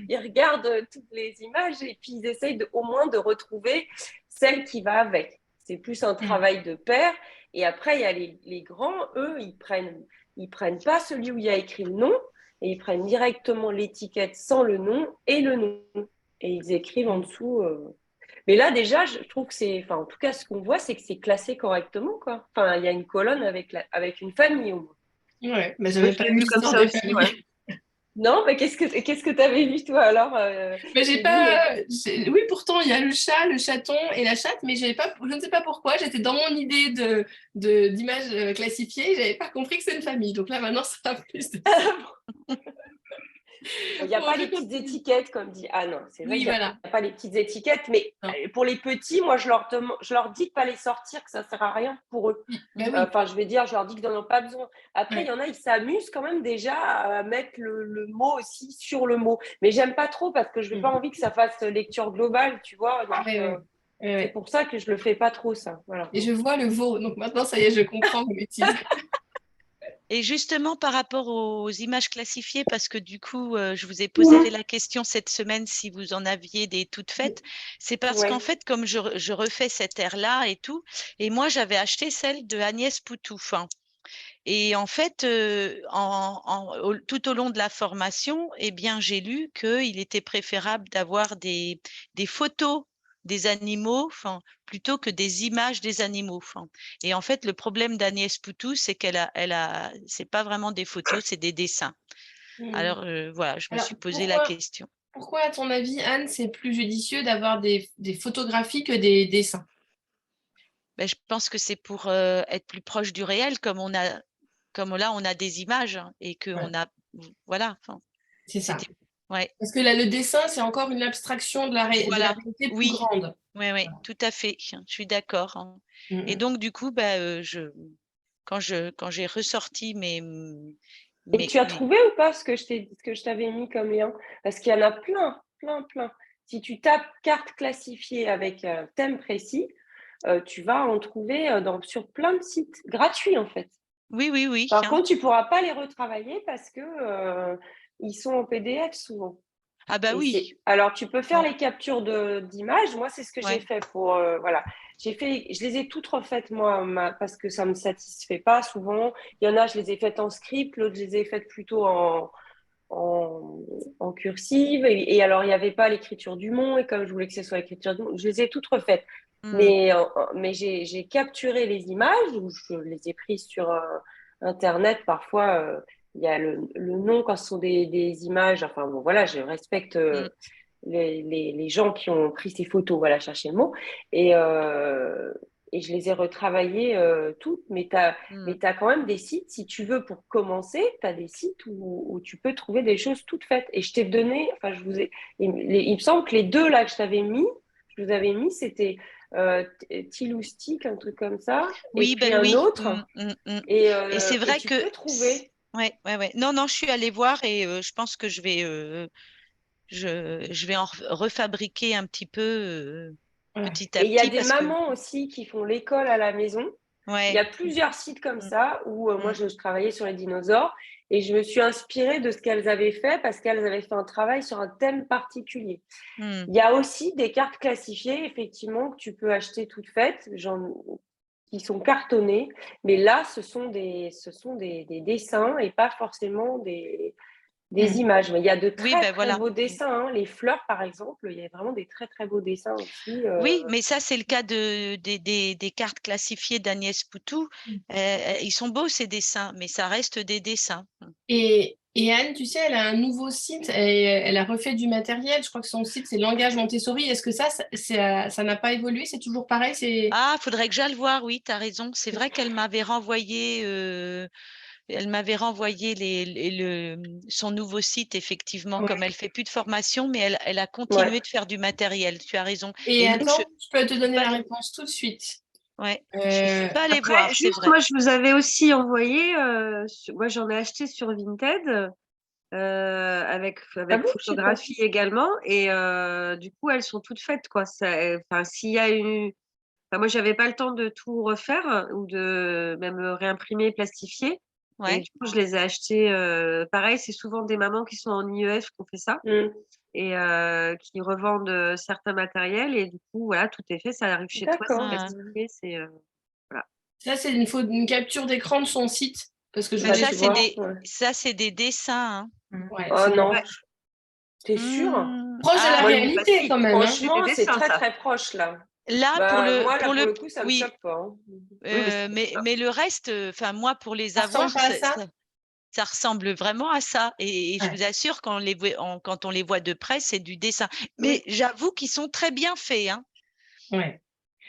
Ils regardent toutes les images et puis ils essayent au moins de retrouver celle qui va avec. C'est plus un travail de pair. Et après, il y a les grands, eux, ils prennent pas celui où il y a écrit le nom, et ils prennent directement l'étiquette sans le nom et le nom. Et ils écrivent en dessous. Mais là, déjà, je trouve que enfin, en tout cas, ce qu'on voit, c'est que c'est classé correctement, quoi. Enfin, il y a une colonne avec une famille au moins. ouais, mais Moi, j'avais je pas l'ai vu vu comme l'histoire ça des aussi, familles. ouais. Non, mais qu'est-ce que tu avais vu, toi, alors, Mais j'ai Céline? pas. Oui, pourtant, il y a le chat, le chaton et la chatte, mais je ne sais pas pourquoi, j'étais dans mon idée d'image classifiée, j'avais pas compris que c'est une famille. Donc là, maintenant, ça a plus de sens. Il n'y a Bon, pas je les petites continue. étiquettes, comme dit Anne. C'est vrai Oui, qu'il n'y voilà. a pas les petites étiquettes, mais Non. pour les petits, moi, je leur dis de ne pas les sortir, que ça ne sert à rien pour eux. Oui, bah oui. Enfin, je vais dire, je leur dis qu'ils n'en ont pas besoin. Après, il Ouais. y en a, ils s'amusent quand même déjà à mettre le mot aussi sur le mot. Mais j'aime pas trop parce que je n'ai pas envie que ça fasse lecture globale, tu vois. Donc, Ouais, ouais. Ouais, c'est ouais. pour ça que je le fais pas trop, ça. Voilà. Et je vois le veau, donc maintenant, ça y est, je comprends vos bêtises. Et justement, par rapport aux images classifiées, parce que du coup, je vous ai posé la question cette semaine si vous en aviez des toutes faites, c'est parce Ouais. qu'en fait, comme je refais cette ère-là et tout, et moi, j'avais acheté celle de Agnès Poutouf, hein. Et en fait, tout au long de la formation, eh bien, j'ai lu qu'il était préférable d'avoir des photos des animaux, plutôt que des images des animaux. Et en fait, le problème d'Agnès Poutou, c'est c'est pas vraiment des photos, c'est des dessins. Alors voilà, je me suis posé la question. Pourquoi, à ton avis, Anne, c'est plus judicieux d'avoir des photographies que des dessins? Ben, je pense que c'est pour être plus proche du réel, comme là, on a des images et que on a, voilà. C'est ça. Ouais. Parce que là, le dessin, c'est encore une abstraction de la Voilà. réalité plus Oui. grande. Oui, oui, tout à fait. Je suis d'accord. Et donc, du coup, quand j'ai ressorti Et tu as trouvé ou pas ce que je t'avais mis comme lien? Parce qu'il y en a plein, plein, plein. Si tu tapes carte classifiée avec un thème précis, tu vas en trouver sur plein de sites gratuits, en fait. Oui, oui, oui. Par contre, tu ne pourras pas les retravailler parce que ils sont en PDF souvent. Ah bah oui. Alors, tu peux faire les captures d'images. Moi, c'est ce que j'ai fait pour… voilà. Je les ai toutes refaites, moi, parce que ça ne me satisfait pas souvent. Il y en a, je les ai faites en script, l'autre, je les ai faites plutôt en cursive. Et alors, il n'y avait pas l'écriture du mot. Et comme je voulais que ce soit l'écriture du mot, je les ai toutes refaites. Mais j'ai capturé les images, ou je les ai prises sur Internet parfois. Il y a le nom quand ce sont des images. Enfin, bon, voilà, je respecte les gens qui ont pris ces photos, voilà, chercher le mot. Et je les ai retravaillées toutes. Mais tu as quand même des sites, si tu veux, pour commencer, tu as des sites où tu peux trouver des choses toutes faites. Et je t'ai donné, enfin, il me semble que les deux là que je vous avais mis, c'était Tiloustic, un truc comme ça. Oui, et puis un autre. Et c'est vrai tu que peux trouver. Ouais. Non, je suis allée voir et je pense que je vais en refabriquer un petit peu petit à Et il y a petit des mamans aussi qui font l'école à la maison. Il y a plusieurs sites comme ça où moi je travaillais sur les dinosaures et je me suis inspirée de ce qu'elles avaient fait parce qu'elles avaient fait un travail sur un thème particulier. Il y a aussi des cartes classifiées, effectivement, que tu peux acheter toutes faites, qui sont cartonnées, mais là, ce sont des dessins et pas forcément des images. Mais il y a de très beaux dessins. Les fleurs, par exemple, il y a vraiment des très, très beaux dessins aussi. Oui, mais ça, c'est le cas des cartes classifiées d'Agnès Poutou. Ils sont beaux, ces dessins, mais ça reste des dessins. Et Anne, tu sais, elle a un nouveau site, elle a refait du matériel. Je crois que son site, c'est Langage Montessori. Est-ce que ça n'a pas évolué? C'est toujours pareil? Ah, faudrait que j'aille le voir, oui, tu as raison. C'est vrai qu'elle m'avait renvoyé, son nouveau site, effectivement, comme elle fait plus de formation, mais elle a continué de faire du matériel. Tu as raison. Et attends, je peux te donner la réponse tout de suite. Ouais, je ne suis pas allée voir, c'est vrai. Moi, je vous avais aussi envoyé, moi j'en ai acheté sur Vinted avec photographie également. Et du coup, elles sont toutes faites, quoi. S'il y a moi, j'avais pas le temps de tout refaire ou de même réimprimer, plastifier. Et du coup, je les ai achetées. Pareil, c'est souvent des mamans qui sont en IEF qui ont fait ça et qui revendent certains matériels. Et du coup, voilà, tout est fait. Ça arrive chez toi, c'est plastifié. Voilà. Ça, c'est une capture d'écran de son site. Parce que ça, c'est des dessins. Oh non. T'es sûr? Proche de la réalité, quand même. Franchement, c'est très, très proche, là. Là, pour le coup, ça me choque pas. Mais le reste, moi, pour les avoir, ça ressemble vraiment à ça. Et je vous assure, quand on les voit de près, c'est du dessin. Mais j'avoue qu'ils sont très bien faits. Ouais.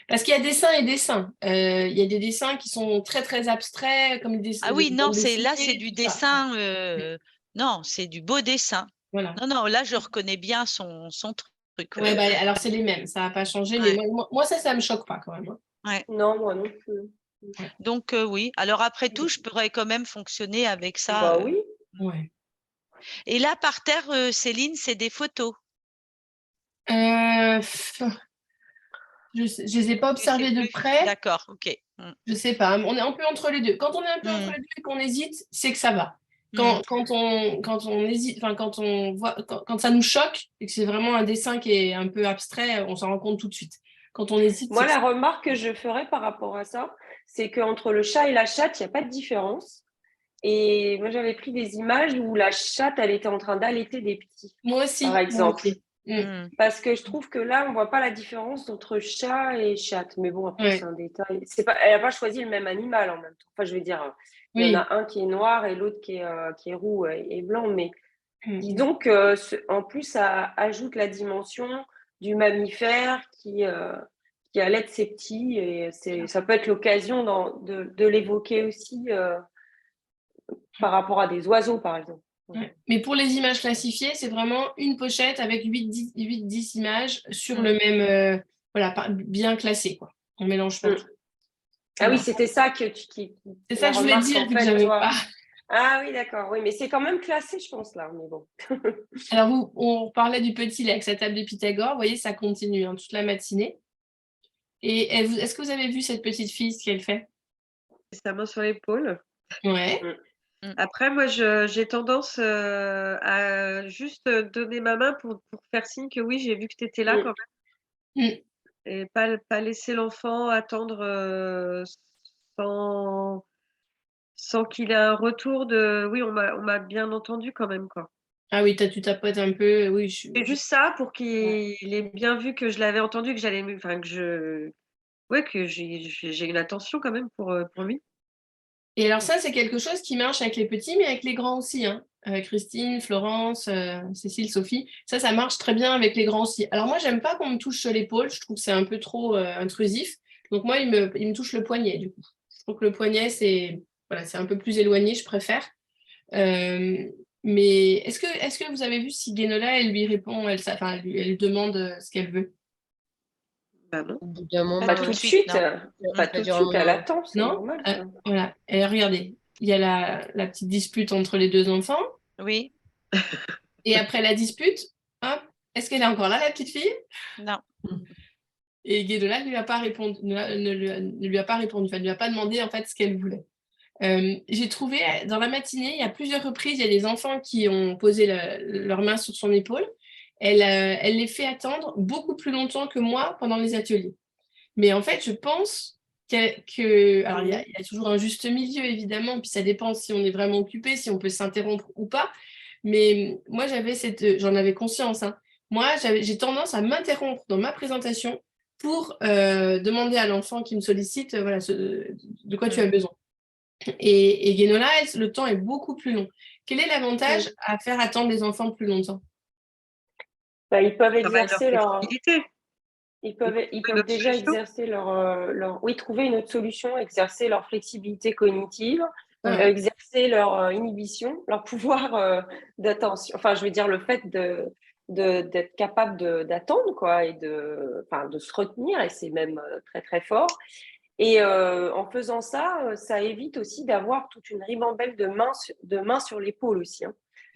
Parce qu'il y a dessins et dessins. Il y a des dessins qui sont très, très abstraits, comme des dessins. Ah oui, non, là, c'est du dessin. Non, c'est du beau dessin. Voilà. Non, là, je reconnais bien son truc. Ouais, alors, c'est les mêmes. Ça n'a pas changé. Mais moi, ça ne me choque pas, quand même. Ouais. Non, moi non plus. Donc, oui. Alors, après tout, je pourrais quand même fonctionner avec ça. Bah oui. Ouais. Et là, par terre, Céline, c'est des photos. Je ne les ai pas observées de près. D'accord, ok. Je ne sais pas. On est un peu entre les deux. Quand on est un peu entre les deux et qu'on hésite, c'est que ça va. Quand on hésite, quand on voit, quand ça nous choque et que c'est vraiment un dessin qui est un peu abstrait, on s'en rend compte tout de suite. Quand on hésite, moi, la remarque que je ferais par rapport à ça, c'est qu'entre le chat et la chatte, il n'y a pas de différence. Et moi, j'avais pris des images où la chatte, elle était en train d'allaiter des petits. Moi aussi. Par exemple. Parce que je trouve que là, on voit pas la différence entre chat et chatte. Mais bon, après, Ouais. c'est un détail. Elle n'a pas choisi le même animal en même temps. Enfin, je veux dire, il y en Oui. a un qui est noir et l'autre qui est roux et blanc. Mais Mm. donc, en plus, ça ajoute la dimension du mammifère qui allait de ses petits. Et ça peut être l'occasion de l'évoquer aussi par rapport à des oiseaux, par exemple. Ouais. Mais pour les images classifiées, c'est vraiment une pochette avec 8-10 images sur le même, voilà, bien classé, quoi. On mélange pas tout. Ah oui, Voilà. c'était ça C'est ça la que je voulais remarque, dire, en vu que fait, j'avais toi. pas. Ah oui, d'accord. Oui, mais c'est quand même classé, je pense, là. Mais bon. Alors, on parlait du petit là, avec sa table de Pythagore. Vous voyez, ça continue hein, toute la matinée. Et est-ce que vous avez vu cette petite fille, ce qu'elle fait? Sa main sur l'épaule. Ouais. Après, moi, j'ai tendance à juste donner ma main pour faire signe que oui, j'ai vu que tu étais là quand même. Et pas laisser l'enfant attendre sans qu'il ait un retour de oui, on m'a bien entendu quand même, quoi. Ah oui, tu tapotes un peu. Oui, C'est juste ça pour qu'il ait bien vu que je l'avais entendu, que j'allais enfin que j'ai une attention quand même pour lui. Et alors ça, c'est quelque chose qui marche avec les petits, mais avec les grands aussi. Hein. Christine, Florence, Cécile, Sophie. Ça marche très bien avec les grands aussi. Alors moi, j'aime pas qu'on me touche sur l'épaule. Je trouve que c'est un peu trop intrusif. Donc moi, il me touche le poignet, du coup. Je trouve que le poignet, c'est un peu plus éloigné, je préfère. Mais est-ce que vous avez vu si Guénola, elle lui répond, elle demande ce qu'elle veut? Bah non. Au bout d'un moment, Pas tout de suite. Pas tout de suite. Elle attend, c'est Non? normal. Ça. Voilà. Et regardez, il y a la petite dispute entre les deux enfants. Oui. Et après la dispute, hop, est-ce qu'elle est encore là, la petite fille? Non. Et Guédola ne lui a pas répondu, ne lui a pas répondu, enfin, ne lui a pas demandé en fait ce qu'elle voulait. J'ai trouvé dans la matinée, il y a plusieurs reprises, il y a des enfants qui ont posé leur main sur son épaule. Elle les fait attendre beaucoup plus longtemps que moi pendant les ateliers. Mais en fait, je pense alors il y a toujours un juste milieu évidemment, puis ça dépend si on est vraiment occupé, si on peut s'interrompre ou pas. Mais moi, j'en avais conscience. Hein. Moi, j'ai tendance à m'interrompre dans ma présentation pour demander à l'enfant qui me sollicite, voilà, de quoi tu as besoin. Et Guénola, le temps est beaucoup plus long. Quel est l'avantage à faire attendre les enfants plus longtemps? Ils peuvent Ça va être exercer leur leur. flexibilité. Ils peuvent déjà exercer oui, trouver une autre solution, exercer leur flexibilité cognitive, exercer leur inhibition, leur pouvoir d'attention. Enfin, je veux dire, le fait d'être capable d'attendre, quoi, et de se retenir, et c'est même très, très fort. Et en faisant ça, ça évite aussi d'avoir toute une ribambelle de mains sur l'épaule aussi. Hein.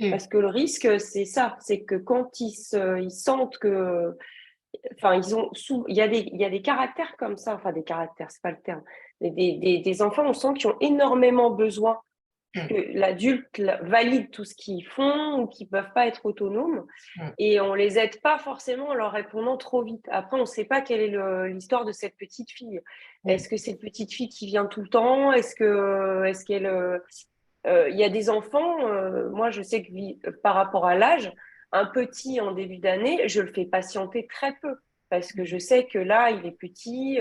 Parce que le risque, c'est ça, c'est que quand ils sentent que enfin, il y a des caractères comme ça, enfin des caractères, c'est pas le terme, mais des enfants, on sent qu'ils ont énormément besoin que l'adulte valide tout ce qu'ils font ou qu'ils peuvent pas être autonomes et on les aide pas forcément en leur répondant trop vite. Après, on ne sait pas quelle est l'histoire de cette petite fille. Est-ce que c'est une petite fille qui vient tout le temps? Est-ce qu'elle il y a des enfants, moi je sais que par rapport à l'âge, un petit en début d'année, je le fais patienter très peu parce que je sais que là, il est petit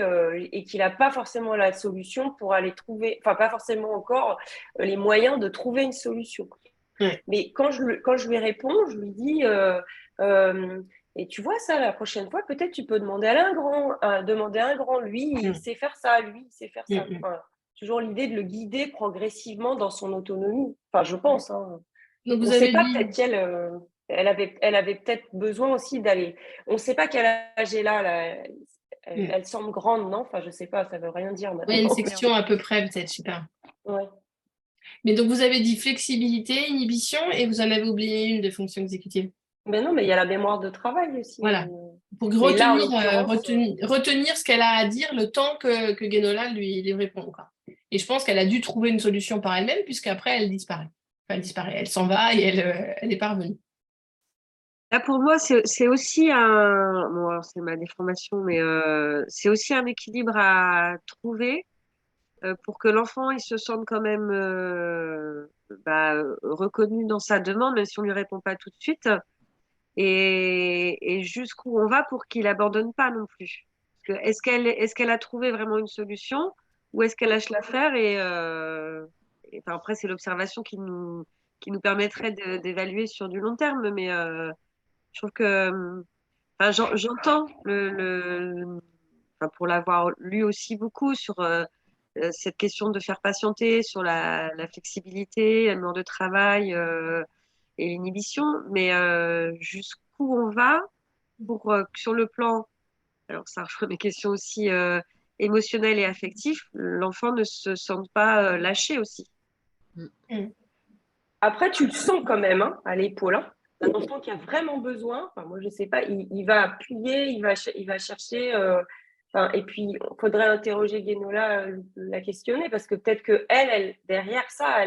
et qu'il n'a pas forcément la solution pour aller trouver, enfin pas forcément encore les moyens de trouver une solution. Mais quand je lui réponds, je lui dis, et tu vois ça, la prochaine fois, peut-être tu peux demander demander à un grand, lui, il sait faire ça, lui, il sait faire ça. Voilà. Toujours l'idée de le guider progressivement dans son autonomie. Enfin, je pense. Hein. Donc on ne sait pas, peut-être qu'elle elle avait peut-être besoin aussi d'aller. On ne sait pas quel âge elle a. Là. Elle semble grande, non? Enfin, je ne sais pas, ça ne veut rien dire maintenant. Oui, une section à peu près, peut-être, je ne sais pas. Ouais. Mais donc, vous avez dit flexibilité, inhibition, et vous en avez oublié une de fonction exécutive. Ben non, mais il y a la mémoire de travail aussi. Voilà. Pour retenir ce qu'elle a à dire le temps que Guénola lui répond. Quoi. Et je pense qu'elle a dû trouver une solution par elle-même, puisqu'après, elle disparaît. Enfin, elle disparaît, elle s'en va et elle est pas revenue. Là, pour moi, c'est aussi un. Bon, alors c'est ma déformation, mais c'est aussi un équilibre à trouver pour que l'enfant il se sente quand même reconnu dans sa demande, même si on lui répond pas tout de suite. et jusqu'où on va pour qu'il abandonne pas non plus. Parce que est-ce qu'elle a trouvé vraiment une solution ou est-ce qu'elle lâche l'affaire et enfin, après c'est l'observation qui nous permettrait d'évaluer sur du long terme, mais je trouve que enfin, j'entends enfin, pour l'avoir lu aussi beaucoup sur cette question de faire patienter, sur la flexibilité, le mode de travail et l'inhibition, mais jusqu'où on va pour que sur le plan, alors ça rejoint mes questions aussi émotionnelles et affectives, l'enfant ne se sente pas lâché aussi. Après, tu le sens quand même à l'épaule. Un enfant qui a vraiment besoin, enfin, moi je ne sais pas, il va appuyer, il va chercher. Et puis, il faudrait interroger Guénola, la questionner, parce que peut-être qu'elle, derrière ça,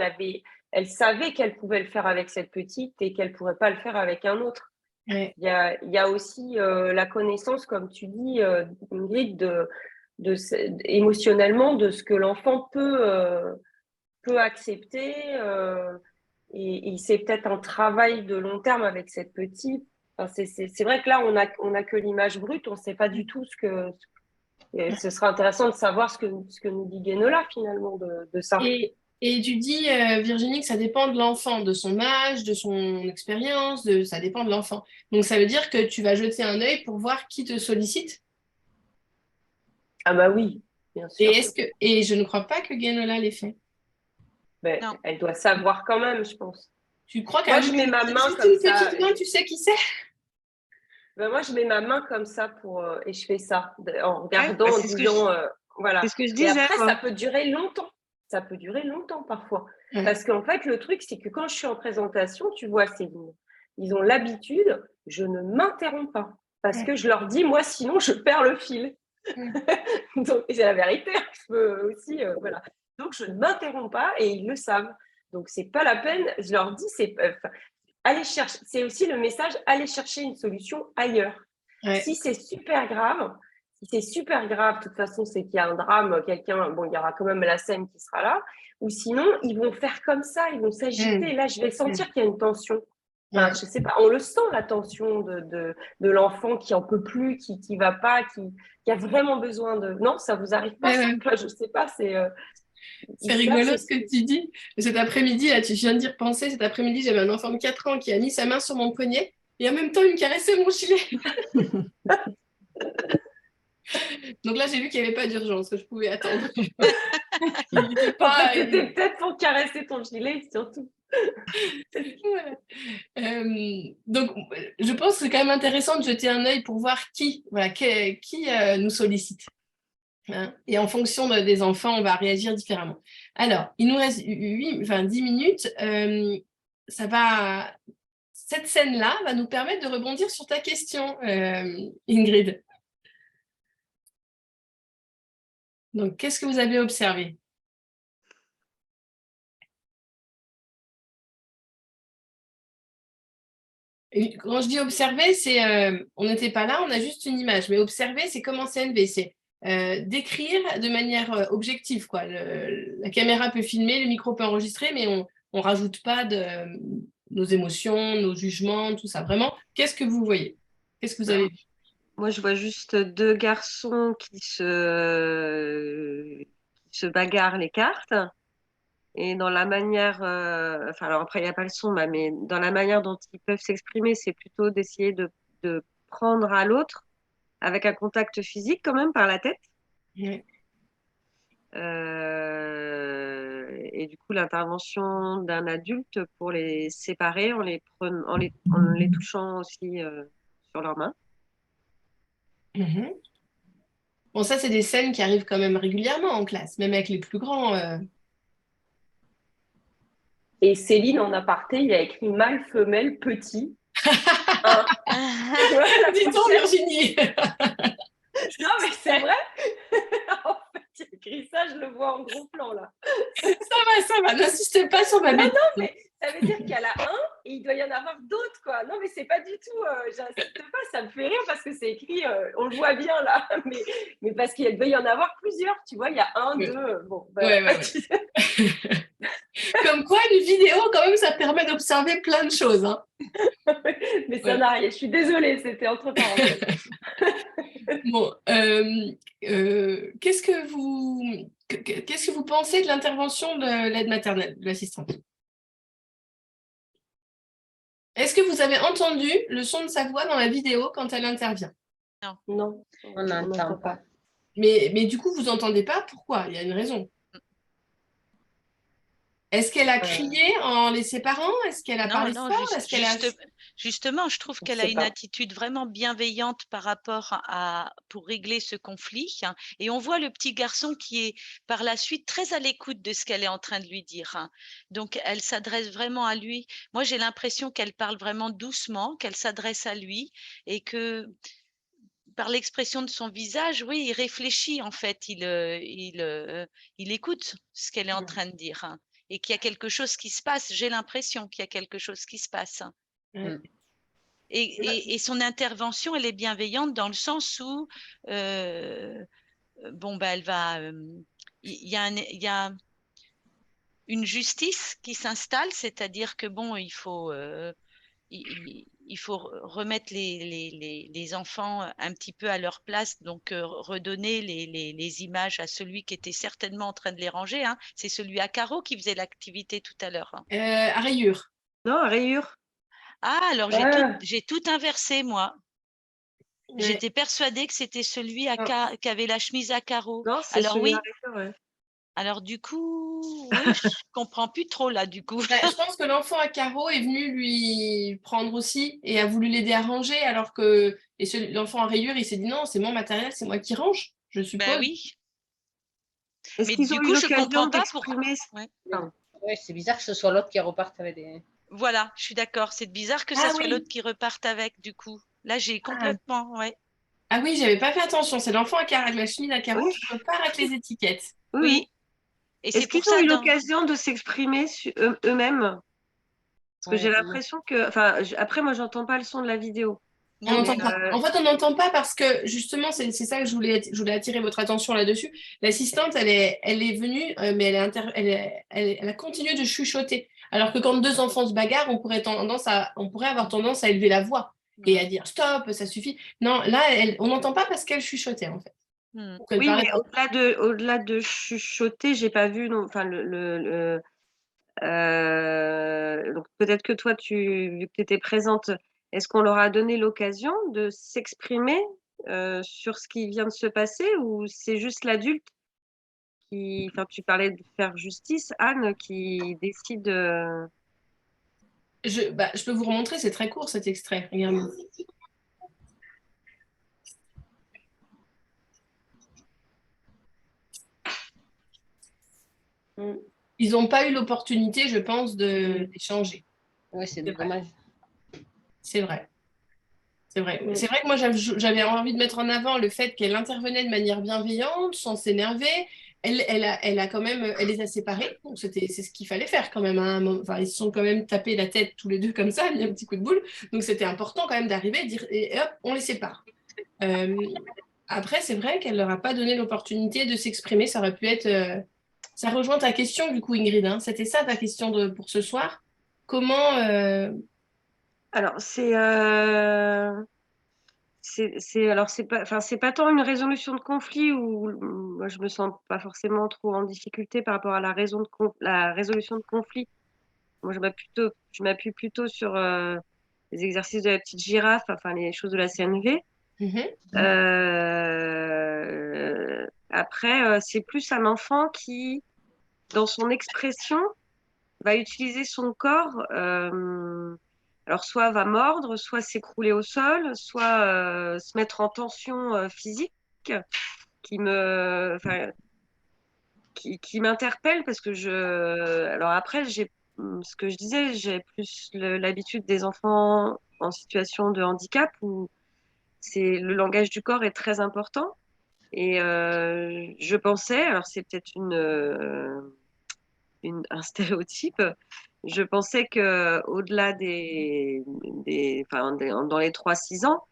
elle savait qu'elle pouvait le faire avec cette petite et qu'elle ne pourrait pas le faire avec un autre. Ouais. Il y a aussi la connaissance, comme tu dis, Ingrid, émotionnellement de ce que l'enfant peut accepter. Et c'est peut-être un travail de long terme avec cette petite. Enfin, c'est vrai que là, on a que l'image brute, on ne sait pas du tout ce que. Et ce sera intéressant de savoir ce que nous dit Guénola finalement de ça. Et tu dis, Virginie, que ça dépend de l'enfant, de son âge, de son expérience, ça dépend de l'enfant. Donc ça veut dire que tu vas jeter un œil pour voir qui te sollicite. Ah bah oui, bien sûr. Et je ne crois pas que Guénola l'ait fait. Ben, elle doit savoir quand même, je pense. Tu crois Moi, je mets ma main comme une ça. petite main, tu sais qui c'est? Ben, moi, je mets ma main comme ça et je fais ça en regardant, Ouais, en disant, voilà. C'est ce que je Et disais. après, moi. ça peut durer longtemps. Ça peut durer longtemps parfois. Ouais. Parce qu'en fait, le truc, c'est que quand je suis en présentation, tu vois, Céline, ils ont l'habitude, je ne m'interromps pas. Parce que je leur dis, moi, sinon, je perds le fil. Donc, c'est la vérité. Je peux aussi, voilà. Donc, je ne m'interromps pas et ils le savent. Donc, c'est pas la peine. Je leur dis, allez chercher. C'est aussi le message, allez chercher une solution ailleurs. Ouais. Si c'est super grave, de toute façon, c'est qu'il y a un drame, quelqu'un, bon, il y aura quand même la scène qui sera là. Ou sinon, ils vont faire comme ça, ils vont s'agiter. Là, je vais sentir qu'il y a une tension. Enfin, je sais pas, on le sent, la tension de l'enfant qui en peut plus, qui va pas, qui a vraiment besoin de. Non, ça vous arrive pas, ça? Toi, je sais pas, c'est rigolo ce que tu dis. Cet après-midi, là, tu viens d'y repenser. Cet après-midi, j'avais un enfant de 4 ans qui a mis sa main sur mon poignet et en même temps, il me caressait mon gilet. Donc là, j'ai vu qu'il n'y avait pas d'urgence, que je pouvais attendre. C'était peut-être pour caresser ton gilet, surtout. Voilà. Donc, je pense que c'est quand même intéressant de jeter un œil pour voir qui nous sollicite. Hein, et en fonction des enfants, on va réagir différemment. Alors, il nous reste 10 minutes. Cette scène-là va nous permettre de rebondir sur ta question, Ingrid. Donc, qu'est-ce que vous avez observé? Et quand je dis observer, c'est on n'était pas là, on a juste une image. Mais observer, c'est comme en CNV, c'est décrire de manière objective, quoi. La caméra peut filmer, le micro peut enregistrer, mais on ne rajoute pas nos émotions, nos jugements, tout ça. Vraiment, qu'est-ce que vous voyez? Qu'est-ce que vous avez vu? Moi, je vois juste 2 garçons qui se bagarrent les cartes. Et dans la manière, enfin, alors après, il n'y a pas le son, mais dans la manière dont ils peuvent s'exprimer, c'est plutôt d'essayer de prendre à l'autre avec un contact physique quand même par la tête. Ouais. Et du coup, l'intervention d'un adulte pour les séparer en les touchant aussi sur leurs mains. Bon, ça, c'est des scènes qui arrivent quand même régulièrement en classe, même avec les plus grands. Et Céline, en aparté, il y a écrit mâle, femelle, petit. Dis donc, Virginie. Non, mais c'est vrai. En fait, il y a écrit ça, je le vois en gros plan, là. Ça va, n'insiste pas sur ma bêtise. Non, mais ça veut dire qu'il y en a un et il doit y en avoir d'autres, quoi. Non, mais c'est pas du tout, j'insiste pas, ça me fait rire parce que c'est écrit, on le voit bien là, mais parce qu'il devait y en avoir plusieurs, tu vois, il y a un, Oui. deux, bon. Ouais, ouais, Comme quoi, une vidéo, quand même, ça permet d'observer plein de choses. Hein. Mais ça n'a rien, je suis désolée, c'était entre parenthèses. Bon, qu'est-ce que vous pensez de l'intervention de l'aide maternelle, de l'assistante? Est-ce que vous avez entendu le son de sa voix dans la vidéo quand elle intervient? Non, On n'entend pas. Mais du coup, vous n'entendez pas? Pourquoi? Il y a une raison. Est-ce qu'elle a crié en les séparant? Est-ce qu'elle a parlé fort? Est-ce qu'elle a... Justement, je trouve qu'elle a une attitude vraiment bienveillante par rapport pour régler ce conflit. Et on voit le petit garçon qui est par la suite très à l'écoute de ce qu'elle est en train de lui dire. Donc, elle s'adresse vraiment à lui. Moi, j'ai l'impression qu'elle parle vraiment doucement, qu'elle s'adresse à lui et que par l'expression de son visage, oui, il réfléchit en fait, il écoute ce qu'elle est en train de dire et qu'il y a quelque chose qui se passe. J'ai l'impression qu'il y a quelque chose qui se passe. Et son intervention, elle est bienveillante dans le sens où, bon, bah, elle va, il y a une justice qui s'installe, c'est-à-dire que bon, il faut remettre les enfants un petit peu à leur place, donc redonner les images à celui qui était certainement en train de les ranger. Hein. C'est celui à carreaux qui faisait l'activité tout à l'heure. à rayures. Non, à rayures. Ah, alors j'ai tout inversé, moi. Ouais. J'étais persuadée que c'était celui qui avait la chemise à carreaux. Non, c'est celui à rayures, ouais. Alors du coup, oui, je comprends plus trop là, du coup. Je pense que l'enfant à carreaux est venu lui prendre aussi et a voulu l'aider à ranger, alors que l'enfant à rayures, il s'est dit non, c'est mon matériel, c'est moi qui range, je suppose. Ben oui. Est-ce qu'ils ont eu l'occasion d'exprimer Ouais, c'est bizarre que ce soit l'autre qui reparte avec des... Voilà, je suis d'accord. C'est bizarre que ce soit l'autre qui reparte avec, du coup. Là, j'ai complètement, Ah oui, j'avais pas fait attention. C'est l'enfant avec la chemise à carreaux qui repart avec les étiquettes. Oui. Est-ce qu'ils ont eu l'occasion de s'exprimer eux-mêmes? Parce que j'ai l'impression que... Enfin, après, moi, j'entends pas le son de la vidéo. On n'entend pas. En fait, on n'entend pas parce que justement, c'est ça que je voulais attirer votre attention là-dessus. L'assistante, elle est venue, mais elle a continué de chuchoter. Alors que quand deux enfants se bagarrent, on pourrait avoir tendance à élever la voix et à dire stop, ça suffit. Non, là, on n'entend pas parce qu'elle chuchotait en fait. Oui, mais au-delà de chuchoter, j'ai pas vu. Enfin, donc peut-être que toi, vu que tu étais présente, est-ce qu'on leur a donné l'occasion de s'exprimer sur ce qui vient de se passer, ou c'est juste l'adulte qui, enfin, tu parlais de faire justice, Anne, qui décide. Je peux vous remontrer, c'est très court cet extrait. Regardez. Ils n'ont pas eu l'opportunité, je pense, d'échanger. Oui, c'est dommage. C'est vrai. C'est vrai. C'est vrai que moi, j'avais envie de mettre en avant le fait qu'elle intervenait de manière bienveillante, sans s'énerver. Elle a quand même, elle les a séparés. Donc c'est ce qu'il fallait faire quand même. Enfin, ils se sont quand même tapé la tête tous les deux comme ça, mis un petit coup de boule. Donc c'était important quand même d'arriver et dire, et hop, on les sépare. Après, c'est vrai qu'elle leur a pas donné l'opportunité de s'exprimer. Ça aurait pu être. Ça rejoint ta question du coup, Ingrid. Hein. C'était ça ta question pour ce soir. Comment Alors c'est pas tant une résolution de conflit où moi je me sens pas forcément trop en difficulté par rapport à la résolution de conflit. Moi je m'appuie plutôt sur les exercices de la petite girafe, enfin les choses de la CNV. Après, c'est plus un enfant qui, dans son expression, va utiliser son corps. Alors, soit va mordre, soit s'écrouler au sol, soit se mettre en tension physique, qui m'interpelle parce que alors après, ce que je disais, j'ai plus l'habitude des enfants en situation de handicap où le langage du corps est très important. Et je pensais, alors c'est peut-être un stéréotype, je pensais que au-delà dans les 3-6 ans,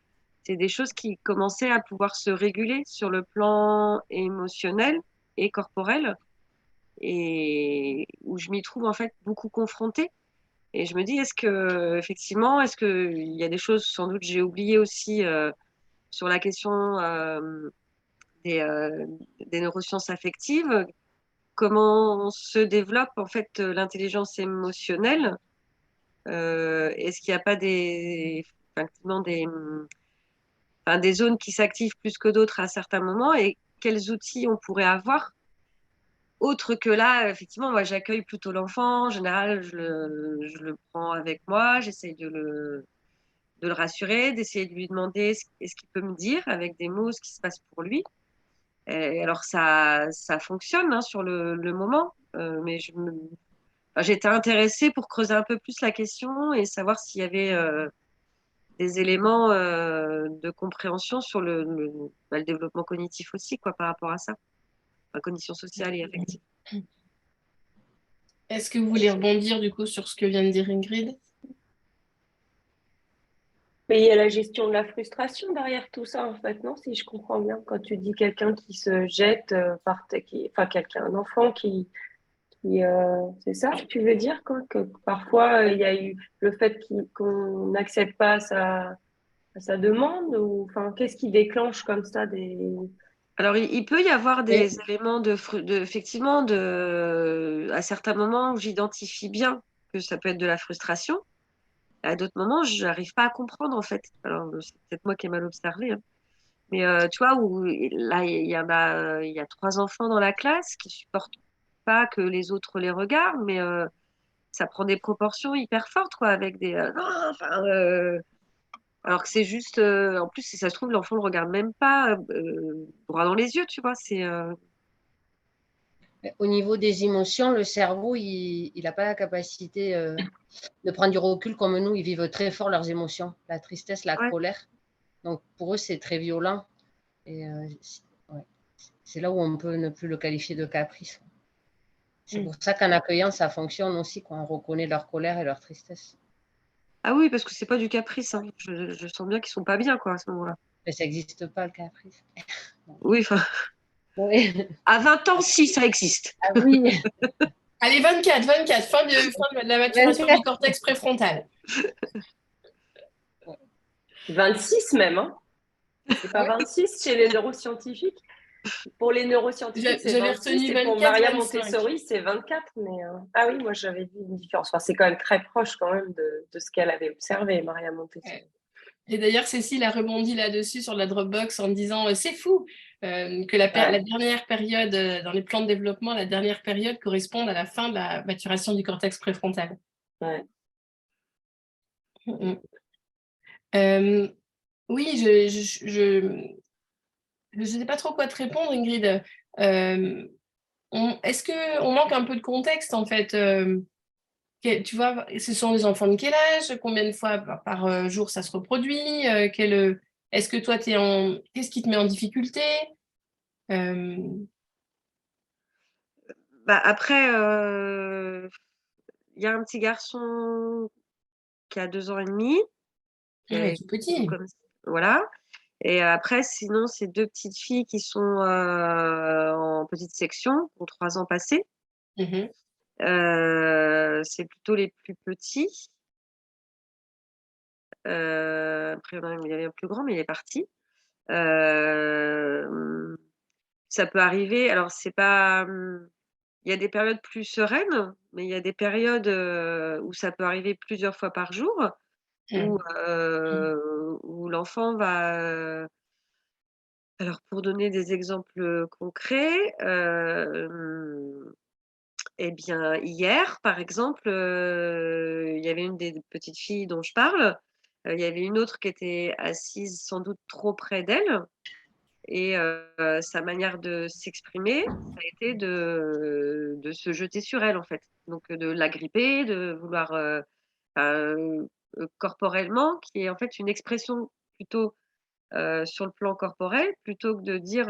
c'est des choses qui commençaient à pouvoir se réguler sur le plan émotionnel et corporel, et où je m'y trouve en fait beaucoup confrontée. Et je me dis, effectivement, est-ce qu'il y a des choses, sans doute, j'ai oublié aussi sur la question des, euh, des neurosciences affectives, comment se développe en fait l'intelligence émotionnelle. Est-ce qu'il n'y a pas effectivement des zones qui s'activent plus que d'autres à certains moments, et quels outils on pourrait avoir autre que là, effectivement, moi j'accueille plutôt l'enfant. En général, je le prends avec moi, j'essaye de le rassurer, d'essayer de lui demander ce qu'il peut me dire avec des mots, ce qui se passe pour lui. Et alors ça fonctionne hein, sur le moment, mais enfin, j'étais intéressée pour creuser un peu plus la question et savoir s'il y avait des éléments de compréhension sur le développement cognitif aussi, quoi, par rapport à ça, la cognition sociale et affective. Est-ce que vous voulez rebondir du coup sur ce que vient de dire Ingrid? Mais il y a la gestion de la frustration derrière tout ça, en fait, non? Si je comprends bien, quand tu dis quelqu'un qui se jette enfin quelqu'un, un enfant c'est ça que tu veux dire, quoi? Que parfois il y a eu le fait qu'on n'accepte pas sa demande, ou enfin, qu'est-ce qui déclenche comme ça des. Alors, il peut y avoir Et- des éléments effectivement, à certains moments où j'identifie bien que ça peut être de la frustration. À d'autres moments, je n'arrive pas à comprendre, en fait. Alors, c'est peut-être moi qui ai mal observé, hein. Mais tu vois, où là, il y a 3 enfants dans la classe qui supportent pas que les autres les regardent, mais ça prend des proportions hyper fortes, quoi, avec des. Non, enfin, alors que c'est juste. En plus, si ça se trouve, l'enfant le regarde même pas droit dans les yeux, tu vois. Au niveau des émotions, le cerveau, il n'a pas la capacité de prendre du recul comme nous. Ils vivent très fort leurs émotions, la tristesse, la Ouais. colère. Donc pour eux, c'est très violent. Et ouais. C'est là où on peut ne plus le qualifier de caprice. C'est pour ça qu'en accueillant, ça fonctionne aussi, quand on reconnaît leur colère et leur tristesse. Ah oui, parce que c'est pas du caprice, hein. Je sens bien qu'ils sont pas bien, quoi, à ce moment-là. Mais ça n'existe pas, le caprice. Oui, enfin, Oui. à 20 ans, si, ça existe. Ah oui. Allez, 24, fin de la maturation du cortex préfrontal. 26 même, hein? C'est pas 26 chez les neuroscientifiques? Pour les neuroscientifiques, c'est J'avais 26, retenu et pour 24, Maria 25. Montessori, c'est 24. Mais ah oui, moi j'avais vu une différence. Enfin, c'est quand même très proche quand même de ce qu'elle avait observé, Maria Montessori. Ouais. Et d'ailleurs, Cécile a rebondi là-dessus sur la Dropbox en disant c'est fou que la dernière période, dans les plans de développement, la dernière période corresponde à la fin de la maturation du cortex préfrontal. Ouais. Oui, je ne sais pas trop quoi te répondre, Ingrid. Est-ce qu'on manque un peu de contexte, en fait tu vois, ce sont des enfants de quel âge? Combien de fois par jour ça se reproduit? Est-ce que toi, qu'est-ce qui te met en difficulté? Après, il y a un petit garçon qui a 2 ans et demi. Ouais, tout petit. Voilà. Et après, sinon, c'est 2 petites filles qui sont en petite section, ont 3 ans passés. Mhm. C'est plutôt les plus petits. Après, il y avait un plus grand, mais il est parti. Ça peut arriver. Alors, c'est pas. Il y a des périodes plus sereines, mais il y a des périodes où ça peut arriver plusieurs fois par jour, où, où l'enfant va. Alors, pour donner des exemples concrets, eh bien, hier, par exemple, il y avait une des petites filles dont je parle, il y avait une autre qui était assise sans doute trop près d'elle, et sa manière de s'exprimer, ça a été de se jeter sur elle, en fait. Donc de la gripper, de vouloir, corporellement, qui est en fait une expression plutôt, sur le plan corporel, plutôt que de dire,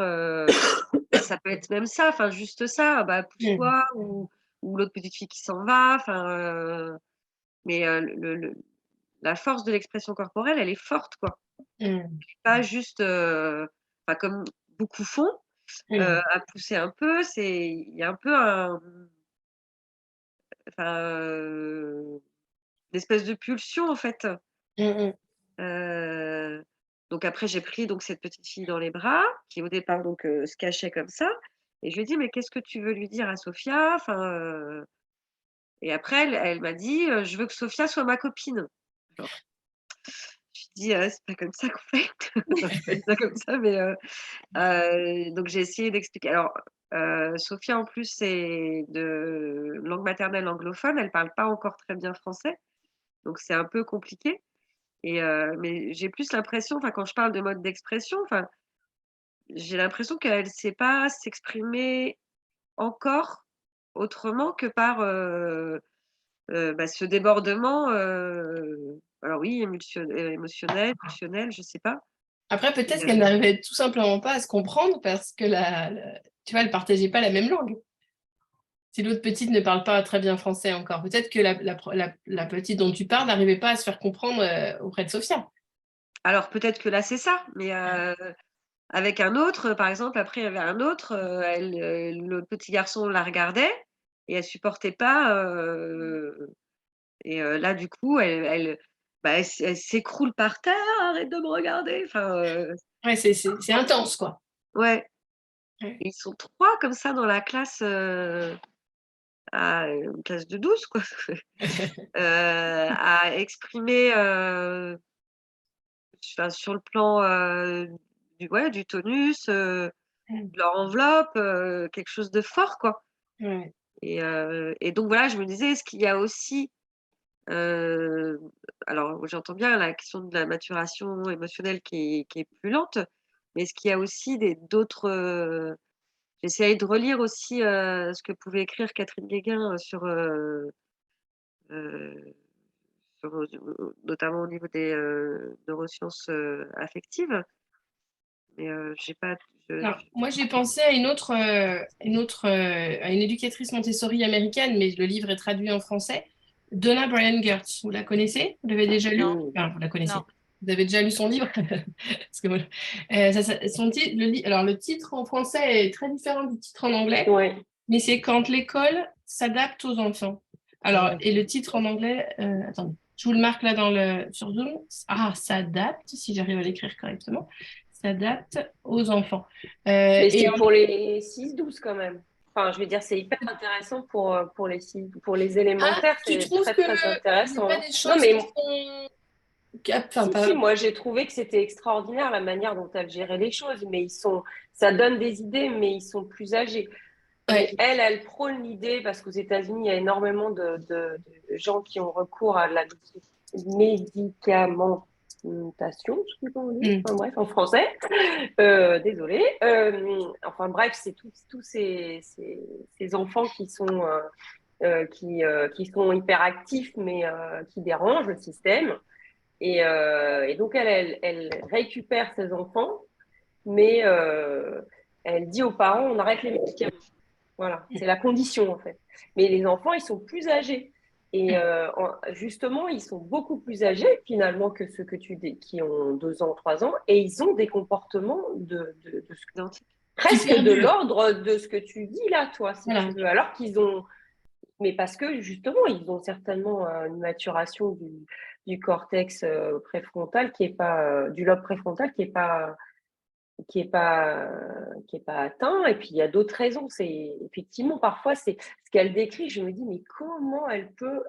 ça peut être même ça, enfin juste ça, bah pousse-toi, ou l'autre petite fille qui s'en va, enfin, mais la force de l'expression corporelle, elle est forte, quoi. Mmh. Pas juste, comme beaucoup font, Mmh. à pousser un peu, il y a un peu une espèce de pulsion, en fait. Mmh mh. Donc après j'ai pris donc cette petite fille dans les bras, qui au départ donc, se cachait comme ça et je lui ai dit: «Mais qu'est-ce que tu veux lui dire à Sophia?» Et après elle m'a dit: «Je veux que Sophia soit ma copine». Alors je lui dis: «C'est pas comme ça qu'on fait, on fait ça comme ça», mais donc j'ai essayé d'expliquer. Alors, Sophia en plus c'est de langue maternelle anglophone, elle parle pas encore très bien français, donc c'est un peu compliqué mais j'ai plus l'impression, quand je parle de mode d'expression, j'ai l'impression qu'elle sait pas s'exprimer encore autrement que par, ce débordement, alors oui, émotionnel, pulsionnel, je sais pas. Après, Et peut-être qu'elle n'arrivait tout simplement pas à se comprendre parce que tu vois, elle partageait pas la même langue. Si l'autre petite ne parle pas très bien français encore, peut-être que la petite dont tu parles n'arrivait pas à se faire comprendre, auprès de Sophia. alors peut-être que là, c'est ça, mais avec un autre, par exemple, après il y avait un autre, le petit garçon la regardait et elle supportait pas, là, du coup, elle s'écroule par terre: «Arrête de me regarder!» Ouais, c'est intense, quoi. Ouais, Ouais. et ils sont 3 comme ça dans la classe, une classe de 12 quoi, à exprimer, sur le plan, du tonus, Mmh. de leur enveloppe, quelque chose de fort, quoi. Ouais. Et donc voilà, je me disais: «Est-ce qu'il y a aussi, Heu, alors j'entends bien la question de la maturation émotionnelle qui est plus lente, mais est-ce qu'il y a aussi j'essayais de relire aussi, ce que pouvait écrire Catherine Guéguen, heu, notamment au niveau des, neurosciences, affectives, mais j'ai pas je Alors, moi, j'ai pensé à à une éducatrice Montessori américaine, mais le livre est traduit en français. Donna Bryan Gertz. Vous la connaissez? Vous l'avez déjà lu? Non, Enfin, vous la connaissez. non. Vous avez déjà lu son livre? Parce que moi, alors, le titre en français est très différent du titre en anglais, Ouais. mais c'est Quand l'école s'adapte aux enfants. Alors, et le titre en anglais, attendez, je vous le marque là sur Zoom. Ah, s'adapte, si j'arrive à l'écrire correctement. S'adapte aux enfants. Mais Et c'est pour les 6-12 quand même. Enfin, je veux dire, c'est hyper intéressant pour les pour les ah, élémentaires, tu c'est trouves très, que très il n'y a intéressant, pas hein. des Non, choses mais qui sont... Enfin, si, moi j'ai trouvé que c'était extraordinaire la manière dont elle gérait les choses, mais ça donne des idées, mais ils sont plus âgés. ouais. Mais elle prône l'idée, parce qu'aux États-Unis, il y a énormément de gens qui ont recours à la médicamentation, je sais pas comment on dit, enfin, bref, en français. Désolée. Enfin bref, c'est tous ces enfants qui sont hyperactifs, mais qui dérangent le système. Et donc, elle récupère ses enfants, mais elle dit aux parents, on arrête les médicaments. Voilà, c'est la condition en fait. Mais les enfants, ils sont plus âgés. Et justement, ils sont beaucoup plus âgés finalement que ceux qui ont 2 ans, 3 ans, et ils ont des comportements identique. Qui presque de perdurent. l'ordre de ce que tu dis là, toi, si Voilà. tu veux. Alors qu'ils ont, mais parce que justement, ils ont certainement une maturation du cortex préfrontal qui est pas, du lobe préfrontal qui est pas atteint. Et puis il y a d'autres raisons. C'est effectivement parfois c'est ce qu'elle décrit. Je me dis mais comment elle peut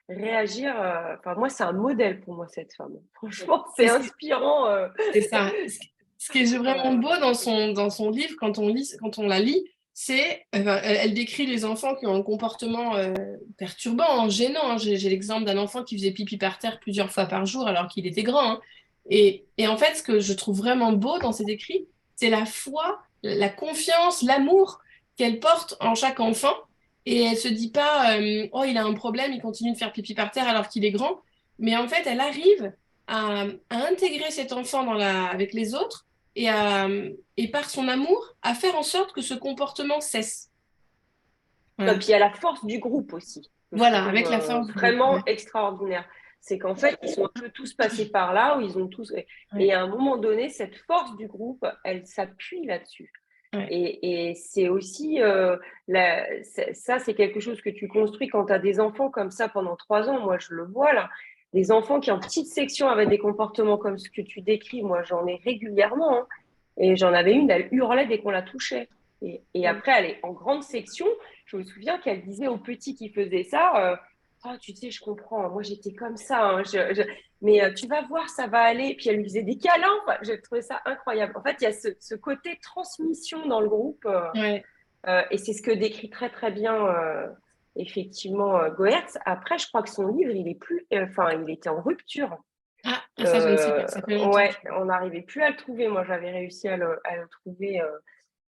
réagir. Enfin moi c'est un modèle pour moi cette femme. Franchement c'est inspirant. C'est ça. Ce qui est vraiment Voilà. beau dans son livre, quand on la lit, c'est elle décrit les enfants qui ont un comportement perturbant, gênant, hein. J'ai l'exemple d'un enfant qui faisait pipi par terre plusieurs fois par jour alors qu'il était grand, hein. Et en fait, ce que je trouve vraiment beau dans ces écrits, c'est la foi, la confiance, l'amour qu'elle porte en chaque enfant. Et elle se dit pas, oh, il a un problème, il continue de faire pipi par terre alors qu'il est grand. Mais en fait, elle arrive à intégrer cet enfant avec les autres et par son amour, à faire en sorte que ce comportement cesse. Et Voilà, puis il y a la force du groupe aussi, que je voilà, trouve avec la force du groupe. vraiment Ouais. extraordinaire. C'est qu'en fait, ils sont un peu tous passés par là, où ils ont tous... Et à un moment donné, cette force du groupe, elle s'appuie là-dessus. Ouais. Et c'est aussi... ça, c'est quelque chose que tu construis quand tu as des enfants comme ça pendant 3 ans. Moi, je le vois là. Des enfants qui, en petite section, avaient des comportements comme ce que tu décris. Moi, j'en ai régulièrement. Hein. Et j'en avais une, elle hurlait dès qu'on la touchait. Et après, elle est en grande section. Je me souviens qu'elle disait aux petits qui faisaient ça... Ah, tu sais, je comprends. Moi, j'étais comme ça. Hein. Mais tu vas voir, ça va aller. Puis elle lui faisait des câlins. Enfin, j'ai trouvé ça incroyable. En fait, il y a ce côté transmission dans le groupe. Ouais. Et c'est ce que décrit très, très bien, effectivement, Goertz. Après, je crois que son livre, il est plus... Enfin, il était en rupture. Ah, ça, je ne sais pas. Ça fait longtemps. Ouais, on n'arrivait plus à le trouver. Moi, j'avais réussi à le trouver.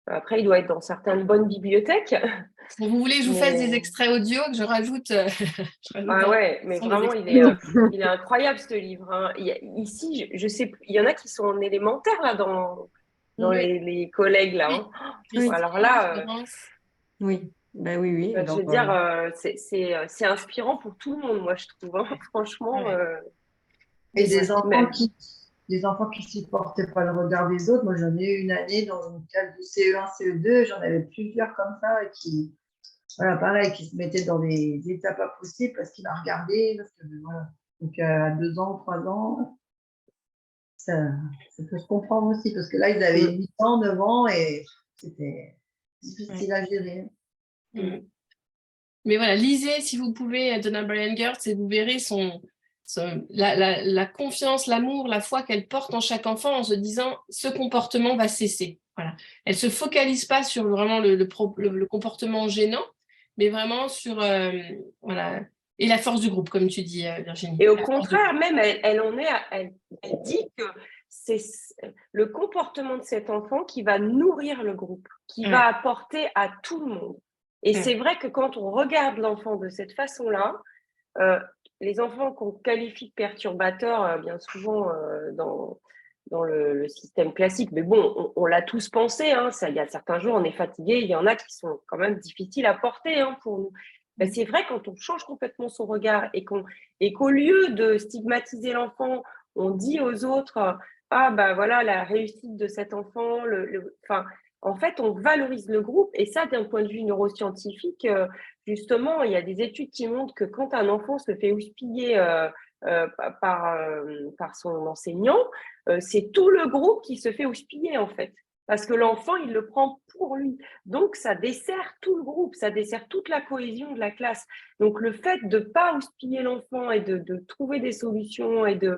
Après, il doit être dans certaines bonnes bibliothèques. Bon, vous voulez que je vous fasse des extraits audio que je rajoute, Ah ouais, mais vraiment, il est incroyable ce livre. Hein. Ici, je sais, il y en a qui sont en élémentaire là dans les collègues là. Hein. Oui. Alors là, oui, ben oui. je veux dire, c'est inspirant pour tout le monde, moi je trouve. Hein. Franchement. Et des enfants qui supportaient pas le regard des autres. Moi, j'en ai eu une année dans une classe du CE1, CE2, j'en avais plusieurs comme ça et qui, voilà, pareil, qui se mettaient dans des états pas possibles parce qu'ils la regardaient. Parce que, voilà. Donc, à 2 ans, 3 ans, ça peut se comprendre aussi parce que là, ils avaient 8 ans, 9 ans et c'était difficile à gérer. Mais voilà, lisez si vous pouvez Donna Brian Gertz et vous verrez la confiance, l'amour, la foi qu'elle porte en chaque enfant en se disant ce comportement va cesser. Voilà. Elle ne se focalise pas sur vraiment le comportement gênant, mais vraiment sur voilà, et la force du groupe, comme tu dis, Virginie. Et au contraire, même, elle dit que c'est le comportement de cet enfant qui va nourrir le groupe, qui va apporter à tout le monde. Et c'est vrai que quand on regarde l'enfant de cette façon-là, les enfants qu'on qualifie de perturbateurs, bien souvent dans le système classique, mais bon, on l'a tous pensé, hein, il y a certains jours, on est fatigué, il y en a qui sont quand même difficiles à porter hein, pour nous. Ben, c'est vrai, quand on change complètement son regard et qu'au lieu de stigmatiser l'enfant, on dit aux autres ah ben voilà la réussite de cet enfant, en fait, on valorise le groupe et ça, d'un point de vue neuroscientifique, justement, il y a des études qui montrent que quand un enfant se fait houspiller par son enseignant, c'est tout le groupe qui se fait houspiller en fait. Parce que l'enfant, il le prend pour lui. Donc, ça dessert tout le groupe, ça dessert toute la cohésion de la classe. Donc, le fait de ne pas houspiller l'enfant et de trouver des solutions et de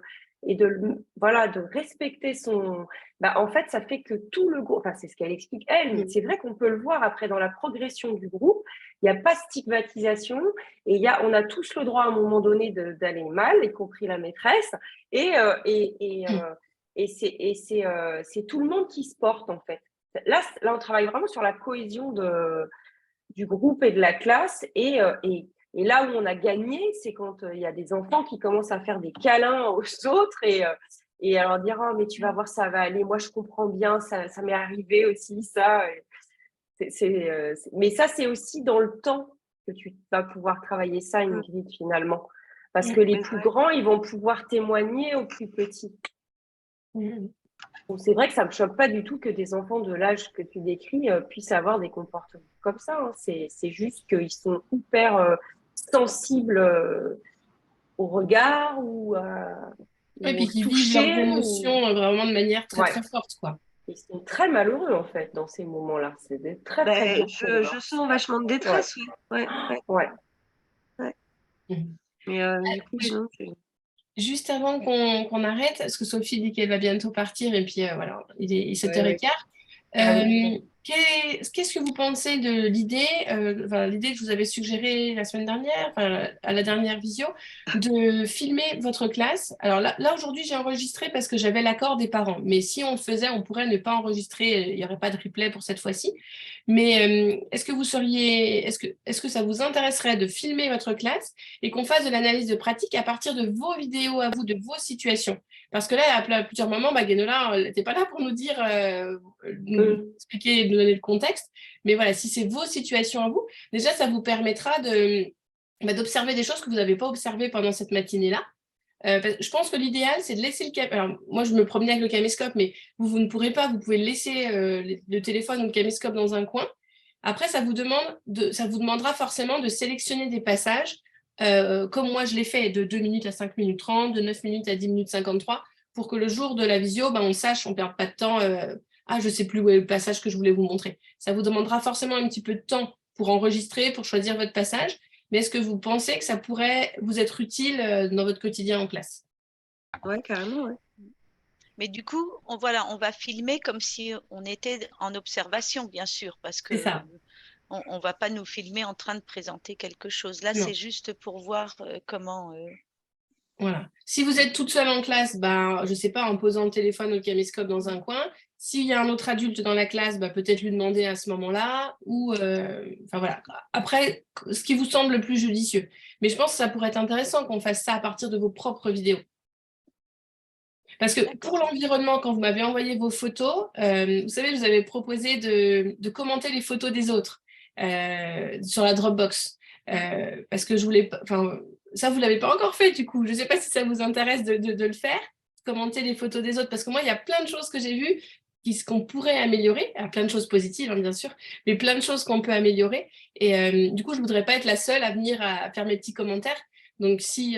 respecter son... en fait, ça fait que tout le groupe... Enfin, c'est ce qu'elle explique, elle, mais c'est vrai qu'on peut le voir après dans la progression du groupe. Il n'y a pas de stigmatisation et on a tous le droit à un moment donné d'aller mal, y compris la maîtresse. Et c'est tout le monde qui se porte, en fait. Là, on travaille vraiment sur la cohésion du groupe et de la classe. Et là où on a gagné, c'est quand il y a des enfants qui commencent à faire des câlins aux autres et à leur dire « Oh, mais tu vas voir, ça va aller. Moi, je comprends bien. Ça m'est arrivé aussi, ça. » Mais ça, c'est aussi dans le temps que tu vas pouvoir travailler ça, Ingrid, finalement. Parce que les plus grands, ils vont pouvoir témoigner aux plus petits. Donc, c'est vrai que ça ne me choque pas du tout que des enfants de l'âge que tu décris puissent avoir des comportements comme ça. Hein. C'est juste qu'ils sont hyper sensibles au regard ou et puis qu'ils vivent leurs émotions vraiment de manière très, très forte, quoi. Ils sont très malheureux, en fait, dans ces moments-là. C'est très, très dur. Je sens vachement de détresse. Ouais. Mais du coup, non, juste avant qu'on arrête, parce que Sophie dit qu'elle va bientôt partir, et puis voilà, il est 7h15. Qu'est-ce que vous pensez de l'idée que je vous avais suggérée la semaine dernière, à la dernière visio, de filmer votre classe? Alors là aujourd'hui, j'ai enregistré parce que j'avais l'accord des parents. Mais si on le faisait, on pourrait ne pas enregistrer. Il n'y aurait pas de replay pour cette fois-ci. Mais est-ce que ça vous intéresserait de filmer votre classe et qu'on fasse de l'analyse de pratique à partir de vos vidéos à vous, de vos situations? Parce que là, à plusieurs moments, Guénola, elle n'était pas là pour nous dire, nous expliquer, nous donner le contexte. Mais voilà, si c'est vos situations à vous, déjà, ça vous permettra d'observer des choses que vous n'avez pas observées pendant cette matinée-là. Je pense que l'idéal, c'est de laisser le caméscope. Alors, moi, je me promenais avec le caméscope, mais vous ne pourrez pas. Vous pouvez laisser le téléphone ou le caméscope dans un coin. Après, ça vous demandera forcément de sélectionner des passages, comme moi, je l'ai fait, de 2 minutes à 5 minutes 30, de 9 minutes à 10 minutes 53, pour que le jour de la visio, on sache, on ne perde pas de temps. Je ne sais plus où est le passage que je voulais vous montrer. Ça vous demandera forcément un petit peu de temps pour enregistrer, pour choisir votre passage. Mais est-ce que vous pensez que ça pourrait vous être utile dans votre quotidien en classe? Oui, carrément, oui. Mais du coup, on va filmer comme si on était en observation, bien sûr, parce que C'est ça. on ne va pas nous filmer en train de présenter quelque chose. Là, Non. c'est juste pour voir comment… Voilà. Si vous êtes toute seule en classe, je ne sais pas, en posant le téléphone ou le caméscope dans un coin. S'il y a un autre adulte dans la classe, peut-être lui demander à ce moment-là. Ou, voilà. Après, ce qui vous semble le plus judicieux. Mais je pense que ça pourrait être intéressant qu'on fasse ça à partir de vos propres vidéos. Parce que pour l'environnement, quand vous m'avez envoyé vos photos, vous savez, je vous avais proposé de commenter les photos des autres sur la Dropbox. Parce que je voulais… ça, vous ne l'avez pas encore fait, du coup. Je ne sais pas si ça vous intéresse de le faire, commenter les photos des autres. Parce que moi, il y a plein de choses que j'ai vues qu'on pourrait améliorer. Plein de choses positives, bien sûr, mais plein de choses qu'on peut améliorer. Et du coup, je ne voudrais pas être la seule à venir à faire mes petits commentaires. Donc, si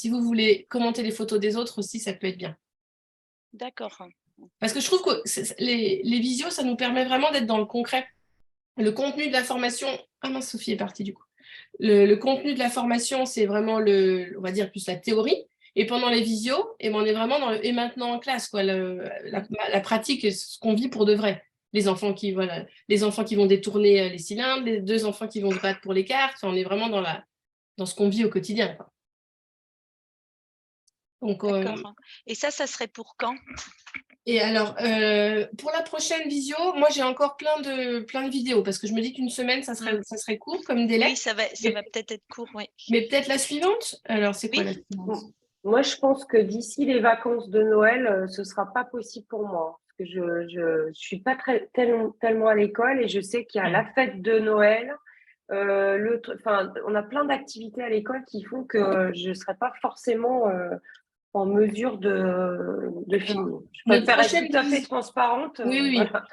vous voulez commenter les photos des autres aussi, ça peut être bien. D'accord. Parce que je trouve que les visios, ça nous permet vraiment d'être dans le concret. Le contenu de la formation… Ah mince, Sophie est partie du coup. Le contenu de la formation, c'est vraiment on va dire plus la théorie. Et pendant les visios, on est vraiment dans et maintenant en classe, quoi, la pratique, ce qu'on vit pour de vrai. Les enfants qui vont détourner les cylindres, les 2 enfants qui vont se battre pour les cartes. On est vraiment dans ce qu'on vit au quotidien, quoi. Donc, d'accord. Et ça serait pour quand? Et alors, pour la prochaine visio, moi, j'ai encore plein de vidéos parce que je me dis qu'une semaine, ça serait court comme délai. Oui, ça va peut-être être court, oui. Mais peut-être la suivante? Alors, c'est quoi la suivante? Moi, je pense que d'ici les vacances de Noël, ce ne sera pas possible pour moi. Parce que je ne suis pas tellement à l'école et je sais qu'il y a la fête de Noël. On a plein d'activités à l'école qui font que je ne serai pas forcément en mesure de filmer. Je préfère être tout à fait transparente. Oui. Voilà.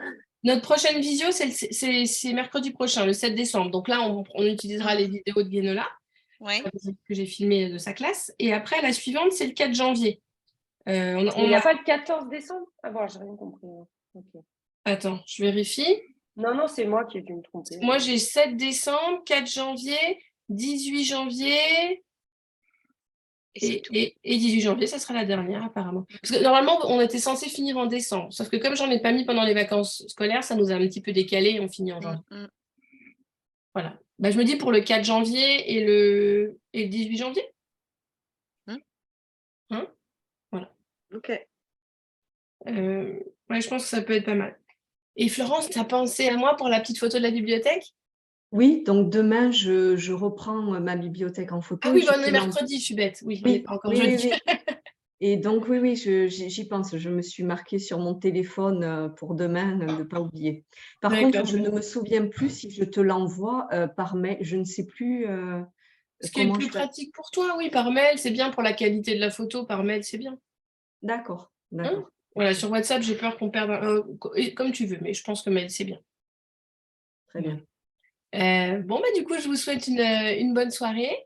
Notre prochaine visio, c'est mercredi prochain, le 7 décembre. Donc là, on utilisera les vidéos de Guénola que j'ai filmées de sa classe. Et après, la suivante, c'est le 4 janvier. Il n'y a pas le 14 décembre? Ah bon, j'ai rien compris. Okay. Attends, je vérifie. Non, c'est moi qui ai dû me tromper. Moi, j'ai 7 décembre, 4 janvier, 18 janvier… Et 18 janvier, ça sera la dernière, apparemment. Parce que normalement, on était censé finir en décembre. Sauf que comme j'en ai pas mis pendant les vacances scolaires, ça nous a un petit peu décalé et on finit en janvier. Voilà. Je me dis pour le 4 janvier et le 18 janvier. Voilà. Ok. Je pense que ça peut être pas mal. Et Florence, tu as pensé à moi pour la petite photo de la bibliothèque? Oui, donc demain, je reprends ma bibliothèque en photo. Ah oui, on est mercredi, je suis bête. Oui, on n'est pas encore jeudi. Et donc, oui, j'y pense. Je me suis marquée sur mon téléphone pour demain, ne pas oublier. Par contre, je ne me souviens plus si je te l'envoie par mail. Je ne sais plus. Ce qui est le plus pratique pour toi, oui, par mail, c'est bien pour la qualité de la photo. Par mail, c'est bien. D'accord. Voilà, sur WhatsApp, j'ai peur qu'on perde comme tu veux, mais je pense que mail, c'est bien. Très bien. Du coup, je vous souhaite une bonne soirée.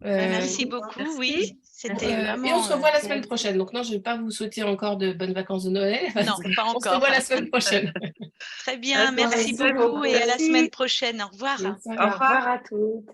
Merci beaucoup, oui. C'était vraiment… Et on se revoit la semaine prochaine. Donc non, je ne vais pas vous souhaiter encore de bonnes vacances de Noël. Non, pas encore. On se revoit la semaine prochaine. Très bien, merci beaucoup et à la semaine prochaine. Au revoir. Au revoir à toutes.